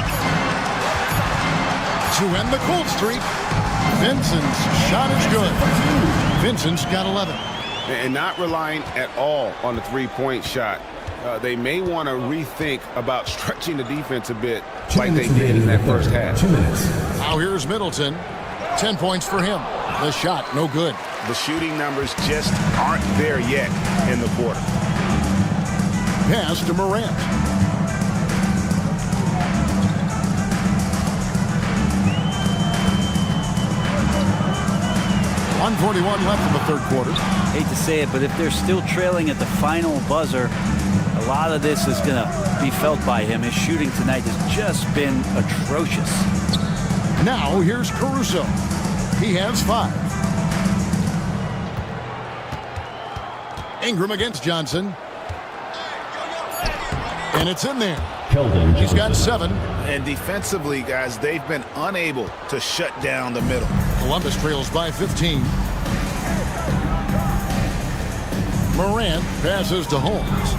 To end the cold streak, Vincent's shot is good. Vincent's got 11. And not relying at all on the three-point shot. They may want to rethink about stretching the defense a bit like they did in that first half. 2 minutes. Now here's Middleton. 10 points for him. The shot, no good. The shooting numbers just aren't there yet in the quarter. Pass to Morant. .141 left in the third quarter. Hate to say it, but if they're still trailing at the final buzzer, a lot of this is going to be felt by him. His shooting tonight has just been atrocious. Now here's Caruso. He has 5. Ingram against Johnson. And it's in there. He's got 7. And defensively, guys, they've been unable to shut down the middle. Columbus trails by 15. Morant passes to Holmes.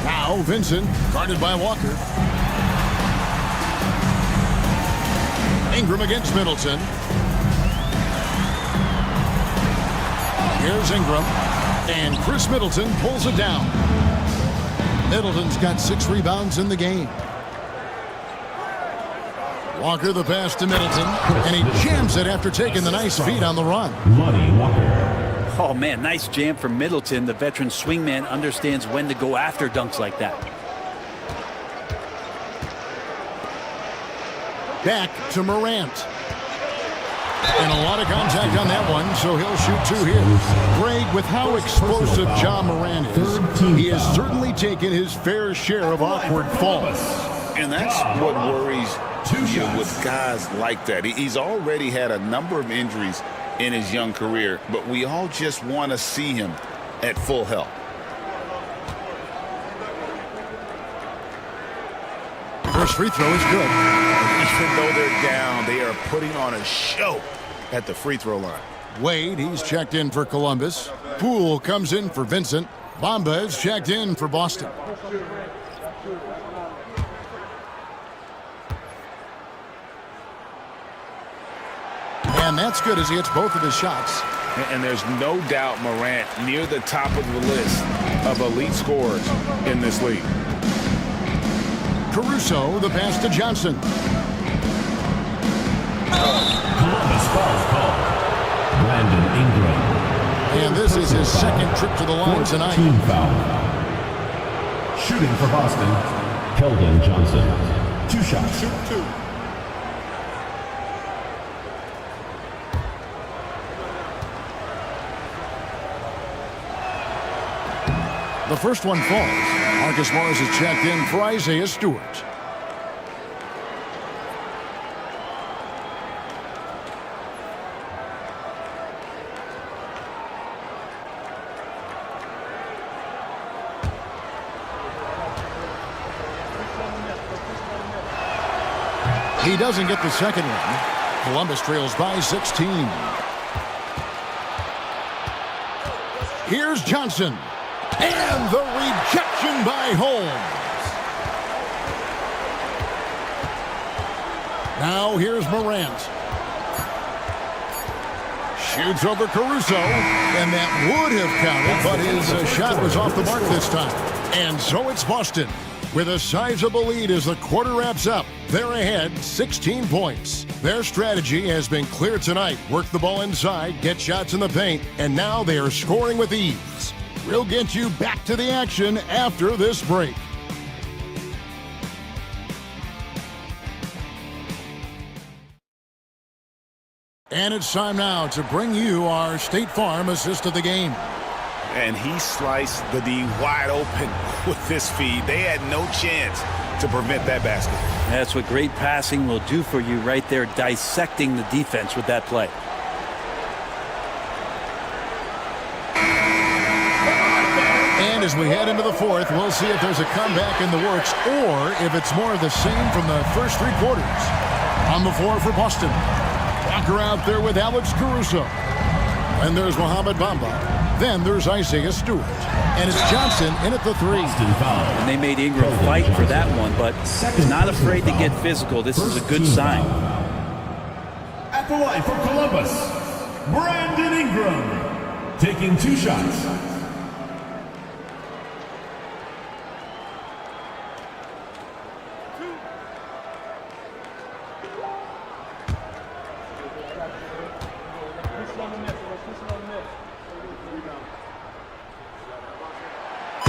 Now Vincent, guarded by Walker. Ingram against Middleton. Here's Ingram. And Chris Middleton pulls it down. Middleton's got 6 rebounds in the game. Walker the pass to Middleton. And he jams it after taking the nice feed on the run. Oh, man, nice jam from Middleton. The veteran swingman understands when to go after dunks like that. Back to Morant. And a lot of contact on that one, so he'll shoot 2 here. Greg, with how explosive Ja Morant is, he has certainly taken his fair share of awkward falls. And that's what worries you with guys like that. He's already had a number of injuries in his young career, but we all just want to see him at full health. First free throw is good. Even though they're down, they are putting on a show at the free throw line. Wade, he's checked in for Columbus. Poole comes in for Vincent. Bamba is checked in for Boston. And that's good as he hits both of his shots. And there's no doubt Morant near the top of the list of elite scorers in this league. Caruso, the pass to Johnson. Columbus foul call. Brandon Ingram. And this is his second trip to the line tonight. Team foul. Shooting for Boston, Keldon Johnson. 2 shots. Shoot 2. The first one falls. Marcus Morris is checked in for Isaiah Stewart. He doesn't get the second one. Columbus trails by 16. Here's Johnson. And the rejection by Holmes. Now here's Morant. Shoots over Caruso. And that would have counted, but his shot was off the mark this time. And so it's Boston with a sizable lead as the quarter wraps up. They're ahead 16 points. Their strategy has been clear tonight. Work the ball inside, get shots in the paint, and now they are scoring with ease. We'll get you back to the action after this break. And it's time now to bring you our State Farm assist of the game. And he sliced the D wide open with this feed. They had no chance to prevent that basket. That's what great passing will do for you right there, dissecting the defense with that play. And as we head into the fourth, we'll see if there's a comeback in the works or if it's more of the same from the first 3 quarters. On the floor for Boston. Walker out there with Alex Caruso. And there's Mohamed Bamba. Then there's Isaiah Stewart. And it's Johnson in at the 3. And they made Ingram fight for that one, but he's not afraid to get physical. This is a good sign. At the line for Columbus, Brandon Ingram. Taking 2 shots.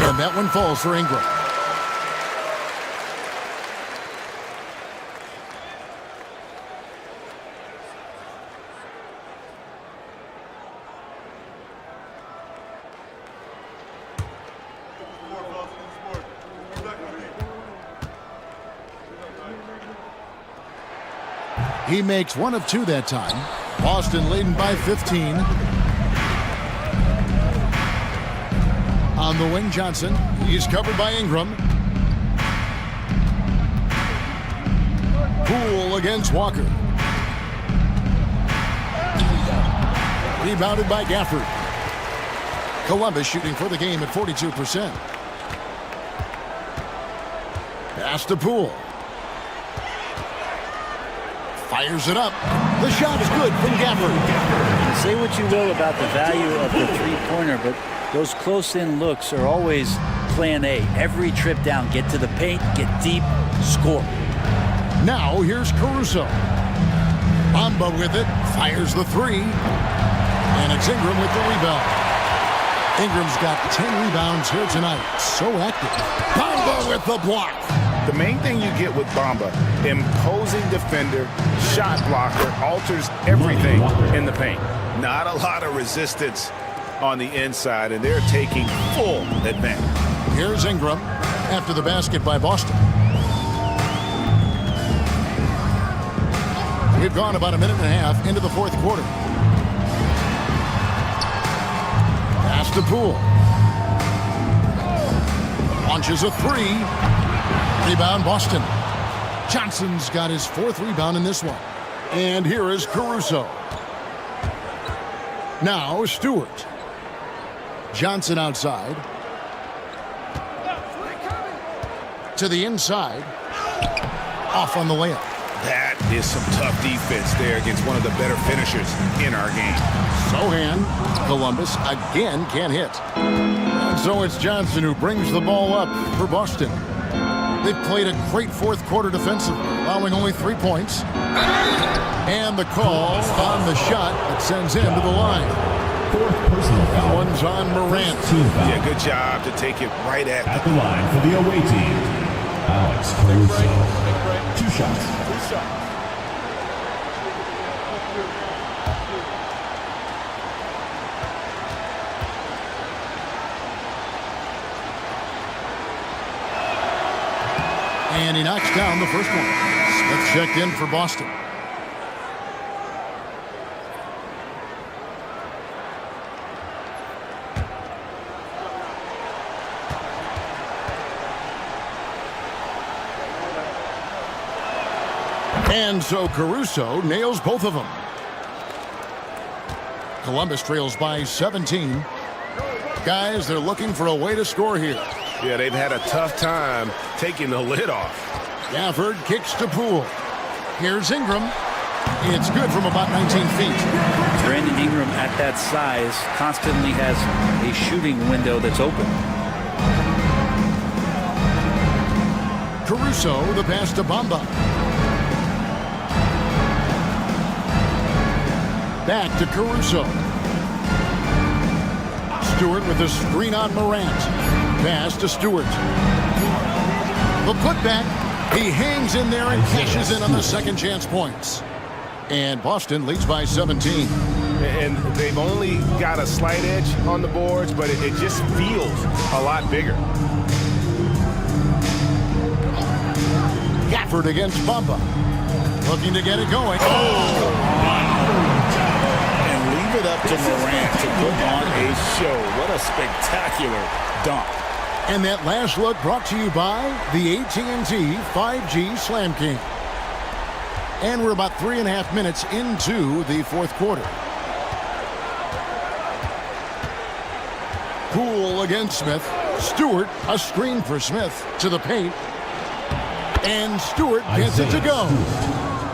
And that one falls for Ingram. He makes 1 of 2 that time. Boston leading by 15. On the wing, Johnson. He's covered by Ingram. Poole against Walker. Rebounded by Gafford. Columbus shooting for the game at 42%. Pass to Poole. Fires it up. The shot is good from Gafford. Say what you will about the value of the three-pointer, but those close-in looks are always plan A. Every trip down, get to the paint, get deep, score. Now here's Caruso. Bamba with it, fires the 3. And it's Ingram with the rebound. Ingram's got 10 rebounds here tonight. So active. Bamba with the block. The main thing you get with Bamba, imposing defender, shot blocker, alters everything in the paint. Not a lot of resistance on the inside, and they're taking full advantage. Here's Ingram after the basket by Boston. We've gone about a minute and a half into the 4th quarter. Pass to Poole. Launches a 3. Rebound Boston. Johnson's got his 4th rebound in this one. And here is Caruso. Now Stewart. Johnson outside. To the inside. Off on the layup. That is some tough defense there against one of the better finishers in our game. Sohan, Columbus again can't hit. And so it's Johnson who brings the ball up for Boston. They've played a great 4th quarter defensively, allowing only 3 points. And the call on the shot that sends him to the line. 4th personal foul. One's on Morant. Yeah, good job to take it right at the line for the away team. Alex Caruso. 2 shots. And he knocks down the first one. Smith checked in for Boston. And so Caruso nails both of them. Columbus trails by 17. Guys, they're looking for a way to score here. Yeah, they've had a tough time taking the lid off. Gafford kicks to Poole. Here's Ingram. It's good from about 19 feet. Brandon Ingram at that size constantly has a shooting window that's open. Caruso, the pass to Bamba. Back to Caruso. Stewart with the screen on Morant. Pass to Stewart. The putback. He hangs in there and cashes in on the second chance points. And Boston leads by 17. And they've only got a slight edge on the boards, but it just feels a lot bigger. Gafford against Bamba. Looking to get it going. And leave it up to Morant to put on a show. What a spectacular dunk. And that last look brought to you by the AT&T 5G Slam King. And we're about 3.5 minutes into the 4th quarter. Poole against Smith. Stewart, a screen for Smith to the paint. And Stewart gets it to go.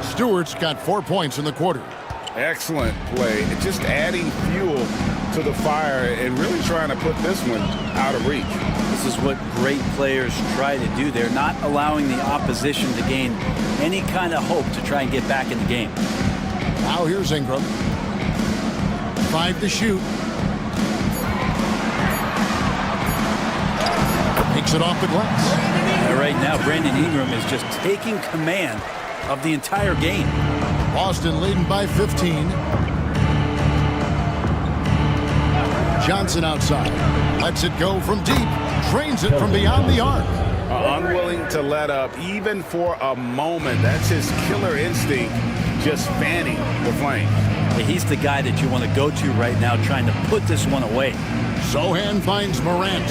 Stewart's got 4 points in the quarter. Excellent play. Just adding fuel to the fire and really trying to put this one out of reach. This is what great players try to do. They're not allowing the opposition to gain any kind of hope to try and get back in the game. Now here's Ingram. 5 to shoot. Takes it off the glass. Right now, Brandon Ingram is just taking command of the entire game. Boston leading by 15. Johnson outside. Lets it go from deep. Trains it from beyond the arc. Unwilling to let up even for a moment. That's his killer instinct, just fanning the flame. He's the guy that you want to go to right now, trying to put this one away. Sohan finds Morant.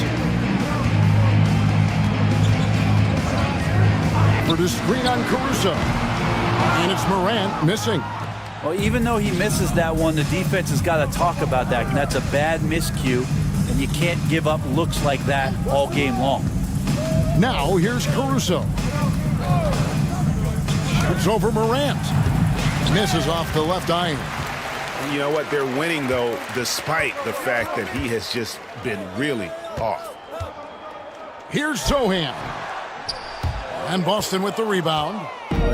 For the screen on Caruso. And it's Morant missing. Well, even though he misses that one, the defense has got to talk about that. And that's a bad miscue, and you can't give up looks like that all game long. Now here's Caruso. Shoots over Morant. Misses off the left iron. You know what? They're winning, though, despite the fact that he has just been really off. Here's Sohan. And Boston with the rebound.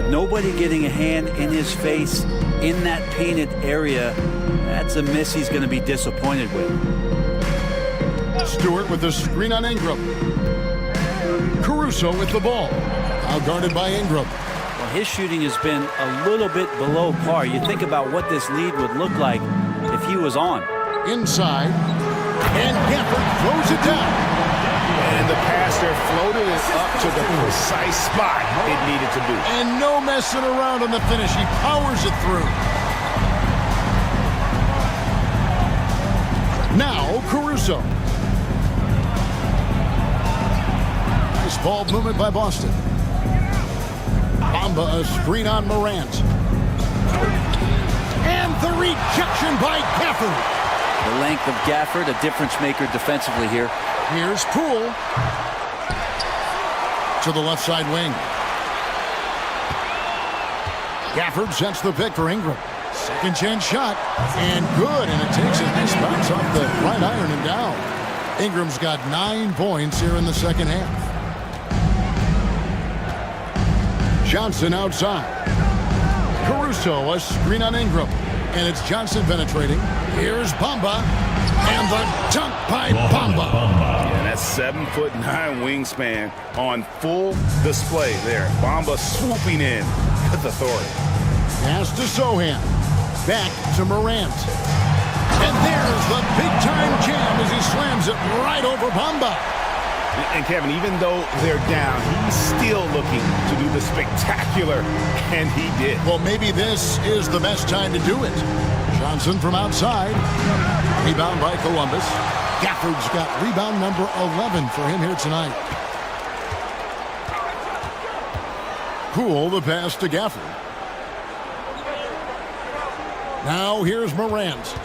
Nobody getting a hand in his face in that painted area. That's a miss he's going to be disappointed with. Stewart with the screen on Ingram. Caruso with the ball. Now guarded by Ingram. Well, his shooting has been a little bit below par. You think about what this lead would look like if he was on. Inside. And Gafford throws it down. And the pass there floated it up to the precise spot it needed to be. And no messing around on the finish. He powers it through. Now Caruso. Nice ball movement by Boston. Bamba a screen on Morant. And the rejection by Gafford. The length of Gafford, a difference maker defensively here. Here's Poole. To the left side wing. Gafford sets the pick for Ingram. Second chance shot. And good. And it takes a nice bounce off the right iron and down. Ingram's got 9 points here in the second half. Johnson outside. Caruso, a screen on Ingram. And it's Johnson penetrating. Here's Bamba. And the dunk by Bamba. Yeah, that's 7'9" wingspan on full display there. Bamba swooping in with authority. Pass to Sohan. Back to Morant. And there's the big-time jam as he slams it right over Bamba. And Kevin, even though they're down, he's still looking to do the spectacular, and he did. Well, maybe this is the best time to do it. Johnson from outside. Rebound by Columbus. Gafford's got rebound number 11 for him here tonight. Poole the pass to Gafford. Now here's Morant.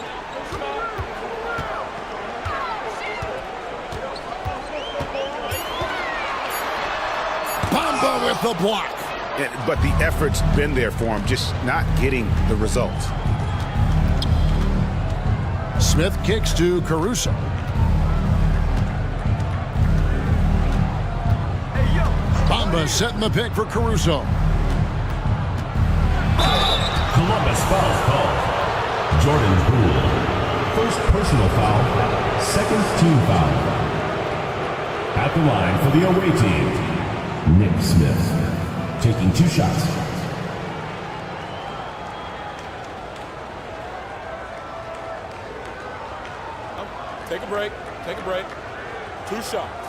Bamba with the block. But the effort's been there for him, just not getting the results. Smith kicks to Caruso. Bamba setting the pick for Caruso. Columbus foul call. Jordan Poole. First personal foul. Second team foul. At the line for the away team, Nick Smith. Taking 2 shots. Take a break. Take a break. 2 shots.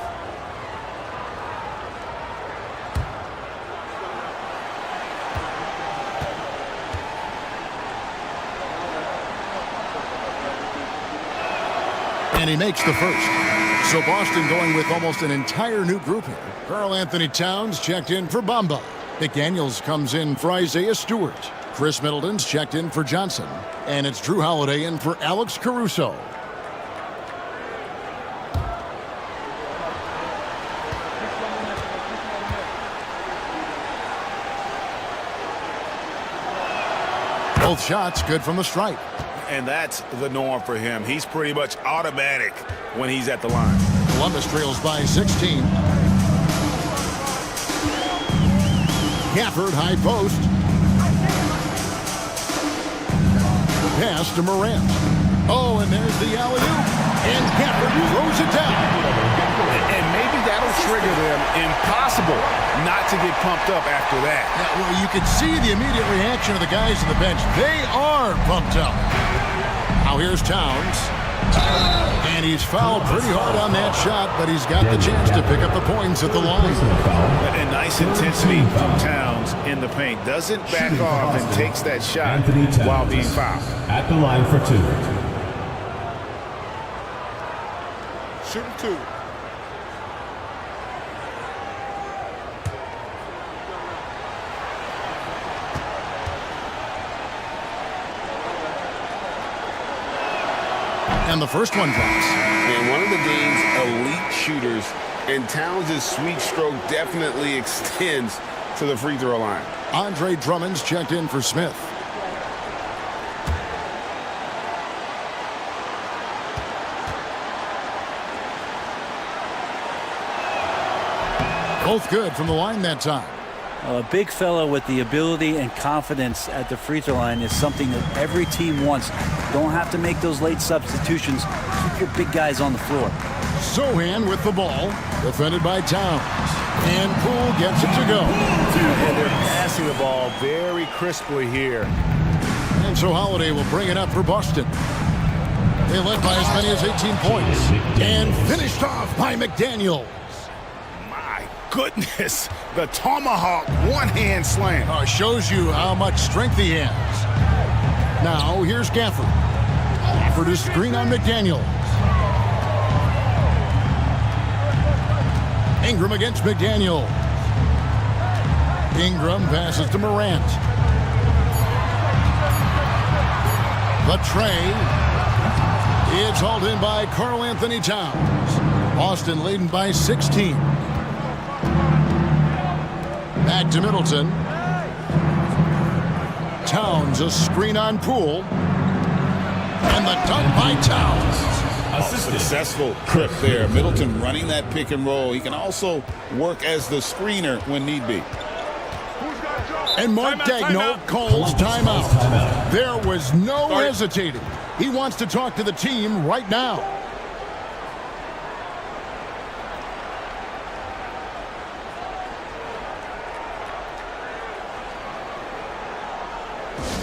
And he makes the first. So Boston going with almost an entire new group here. Karl Anthony Towns checked in for Bamba. McDaniels comes in for Isaiah Stewart. Chris Middleton's checked in for Johnson. And it's Drew Holiday in for Alex Caruso. Both shots good from the stripe. And that's the norm for him. He's pretty much automatic when he's at the line. Columbus trails by 16. Gafford, high post. Pass to Morant. Oh, and there's the alley-oop. And Gafford throws it down. And maybe that'll trigger them. Impossible not to get pumped up after that. Yeah, well, you can see the immediate reaction of the guys on the bench. They are pumped up. Now here's Towns. And he's fouled pretty hard on that shot, but he's got the chance to pick up the points at the line. And nice intensity from Towns in the paint. Doesn't back off and takes that shot while being fouled. At the line for 2. Shooting 2. And the first one drops. And one of the game's elite shooters, and Towns' sweet stroke definitely extends to the free throw line. Andre Drummond's checked in for Smith. Both good from the line that time. A big fella with the ability and confidence at the free throw line is something that every team wants. Don't have to make those late substitutions. Keep your big guys on the floor. Sohan with the ball, defended by Towns. And Poole gets it to go. And they're passing the ball very crisply here. And so Holiday will bring it up for Boston. They led by as many as 18 points. And finished off by McDaniel. Goodness, the tomahawk one-hand slam. Shows you how much strength he has. Now here's Gafford. Gafford is screen on McDaniel. Ingram against McDaniel. Ingram passes to Morant. The tray. It's hauled in by Karl Anthony Towns. Boston leading by 16. Back to Middleton. Towns, a screen on Poole. And the dunk by Towns. Successful trip there. Middleton running that pick and roll. He can also work as the screener when need be. And Mark Daigneault calls timeout. There was no hesitating. He wants to talk to the team right now.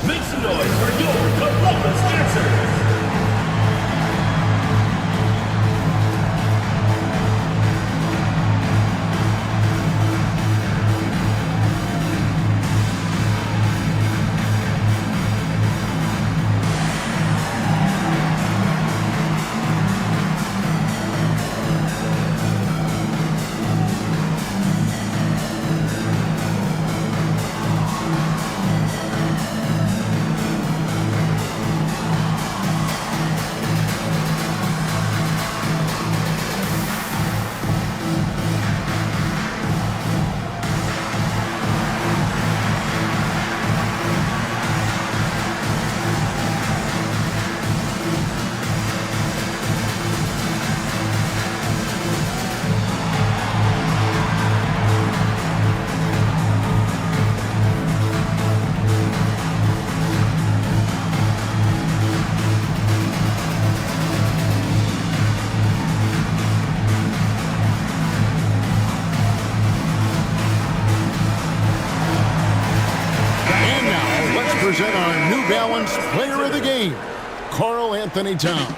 Make some noise for your Columbus dancers. Present our New Balance Player of the Game, Karl Anthony Towns.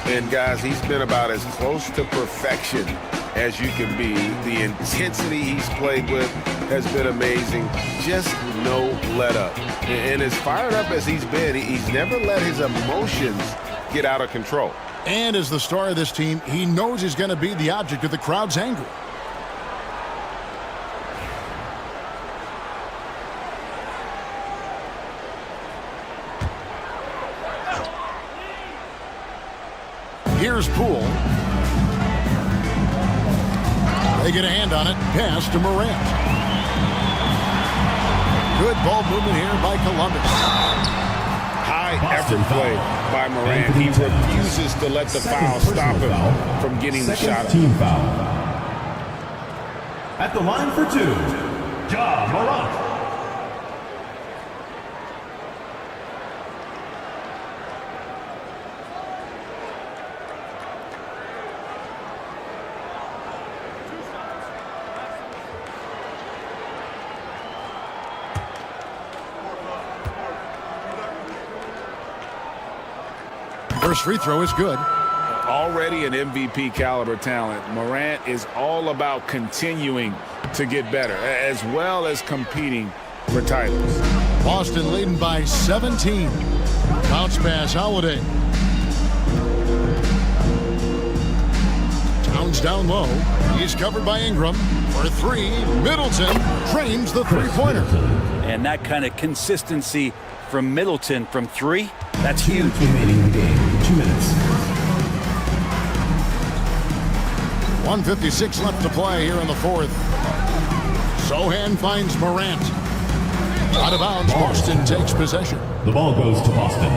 And guys, he's been about as close to perfection as you can be. The intensity he's played with has been amazing. Just no let up. And as fired up as he's been, he's never let his emotions get out of control. And as the star of this team, he knows he's going to be the object of the crowd's anger. Here's Poole. They get a hand on it. Pass to Morant. Good ball movement here by Columbus. high-effort play by Morant. He refuses to let the foul stop him from getting the shot up. Team foul. At the line for two, Ja Morant. First free throw is good. Already an MVP caliber talent, Morant is all about continuing to get better, as well as competing for titles. Boston leading by 17. Bounce pass, Holiday. Towns down low. He's covered by Ingram. For three, Middleton drains the three-pointer. And that kind of consistency from Middleton from three, that's huge. Remaining in the game, 2 minutes. 1:56 left to play here in the fourth. Sohan finds Morant. Out of bounds, Boston takes possession. The ball goes to Boston.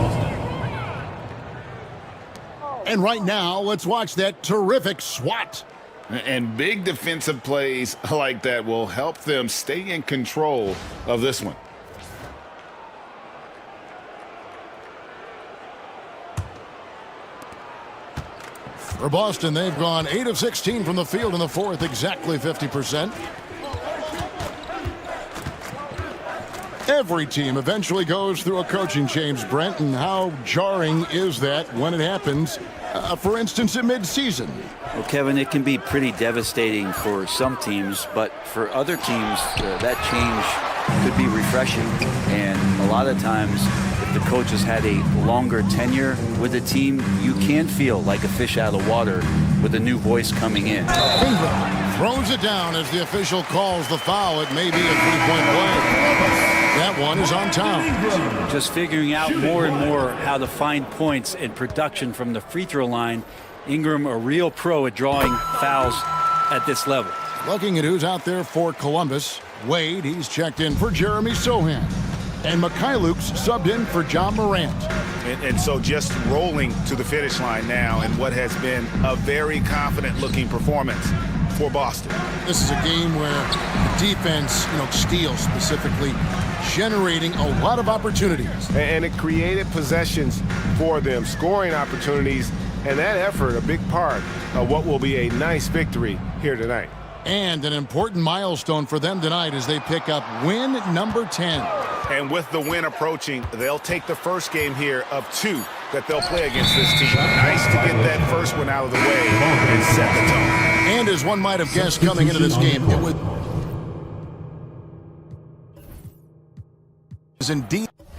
And right now, let's watch that terrific swat. And big defensive plays like that will help them stay in control of this one. For Boston, they've gone 8 of 16 from the field in the fourth, exactly 50%. Every team eventually goes through a coaching change, Brent, and how jarring is that when it happens, for instance, at midseason? Well, Kevin, it can be pretty devastating for some teams, but for other teams, that change could be refreshing. And a lot of times, if the coach has had a longer tenure with the team, you can feel like a fish out of water with a new voice coming in. Ingram throws it down as the official calls the foul. It may be a three-point play. That one is on time. Just figuring out more and more how to find points and production from the free throw line. Ingram, a real pro at drawing fouls at this level. Looking at who's out there for Columbus. Wade, he's checked in for Jeremy Sohan. And Mikhailuk's subbed in for John Morant. And so just rolling to the finish line now in what has been a very confident-looking performance for Boston. This is a game where defense, steals specifically, generating a lot of opportunities. And it created possessions for them, scoring opportunities, and that effort a big part of what will be a nice victory here tonight. And an important milestone for them tonight as they pick up win number 10. And with the win approaching, they'll take the first game here of 2 that they'll play against this team. Nice to get that first one out of the way and set the tone. And as one might have guessed coming into this game, it was indeed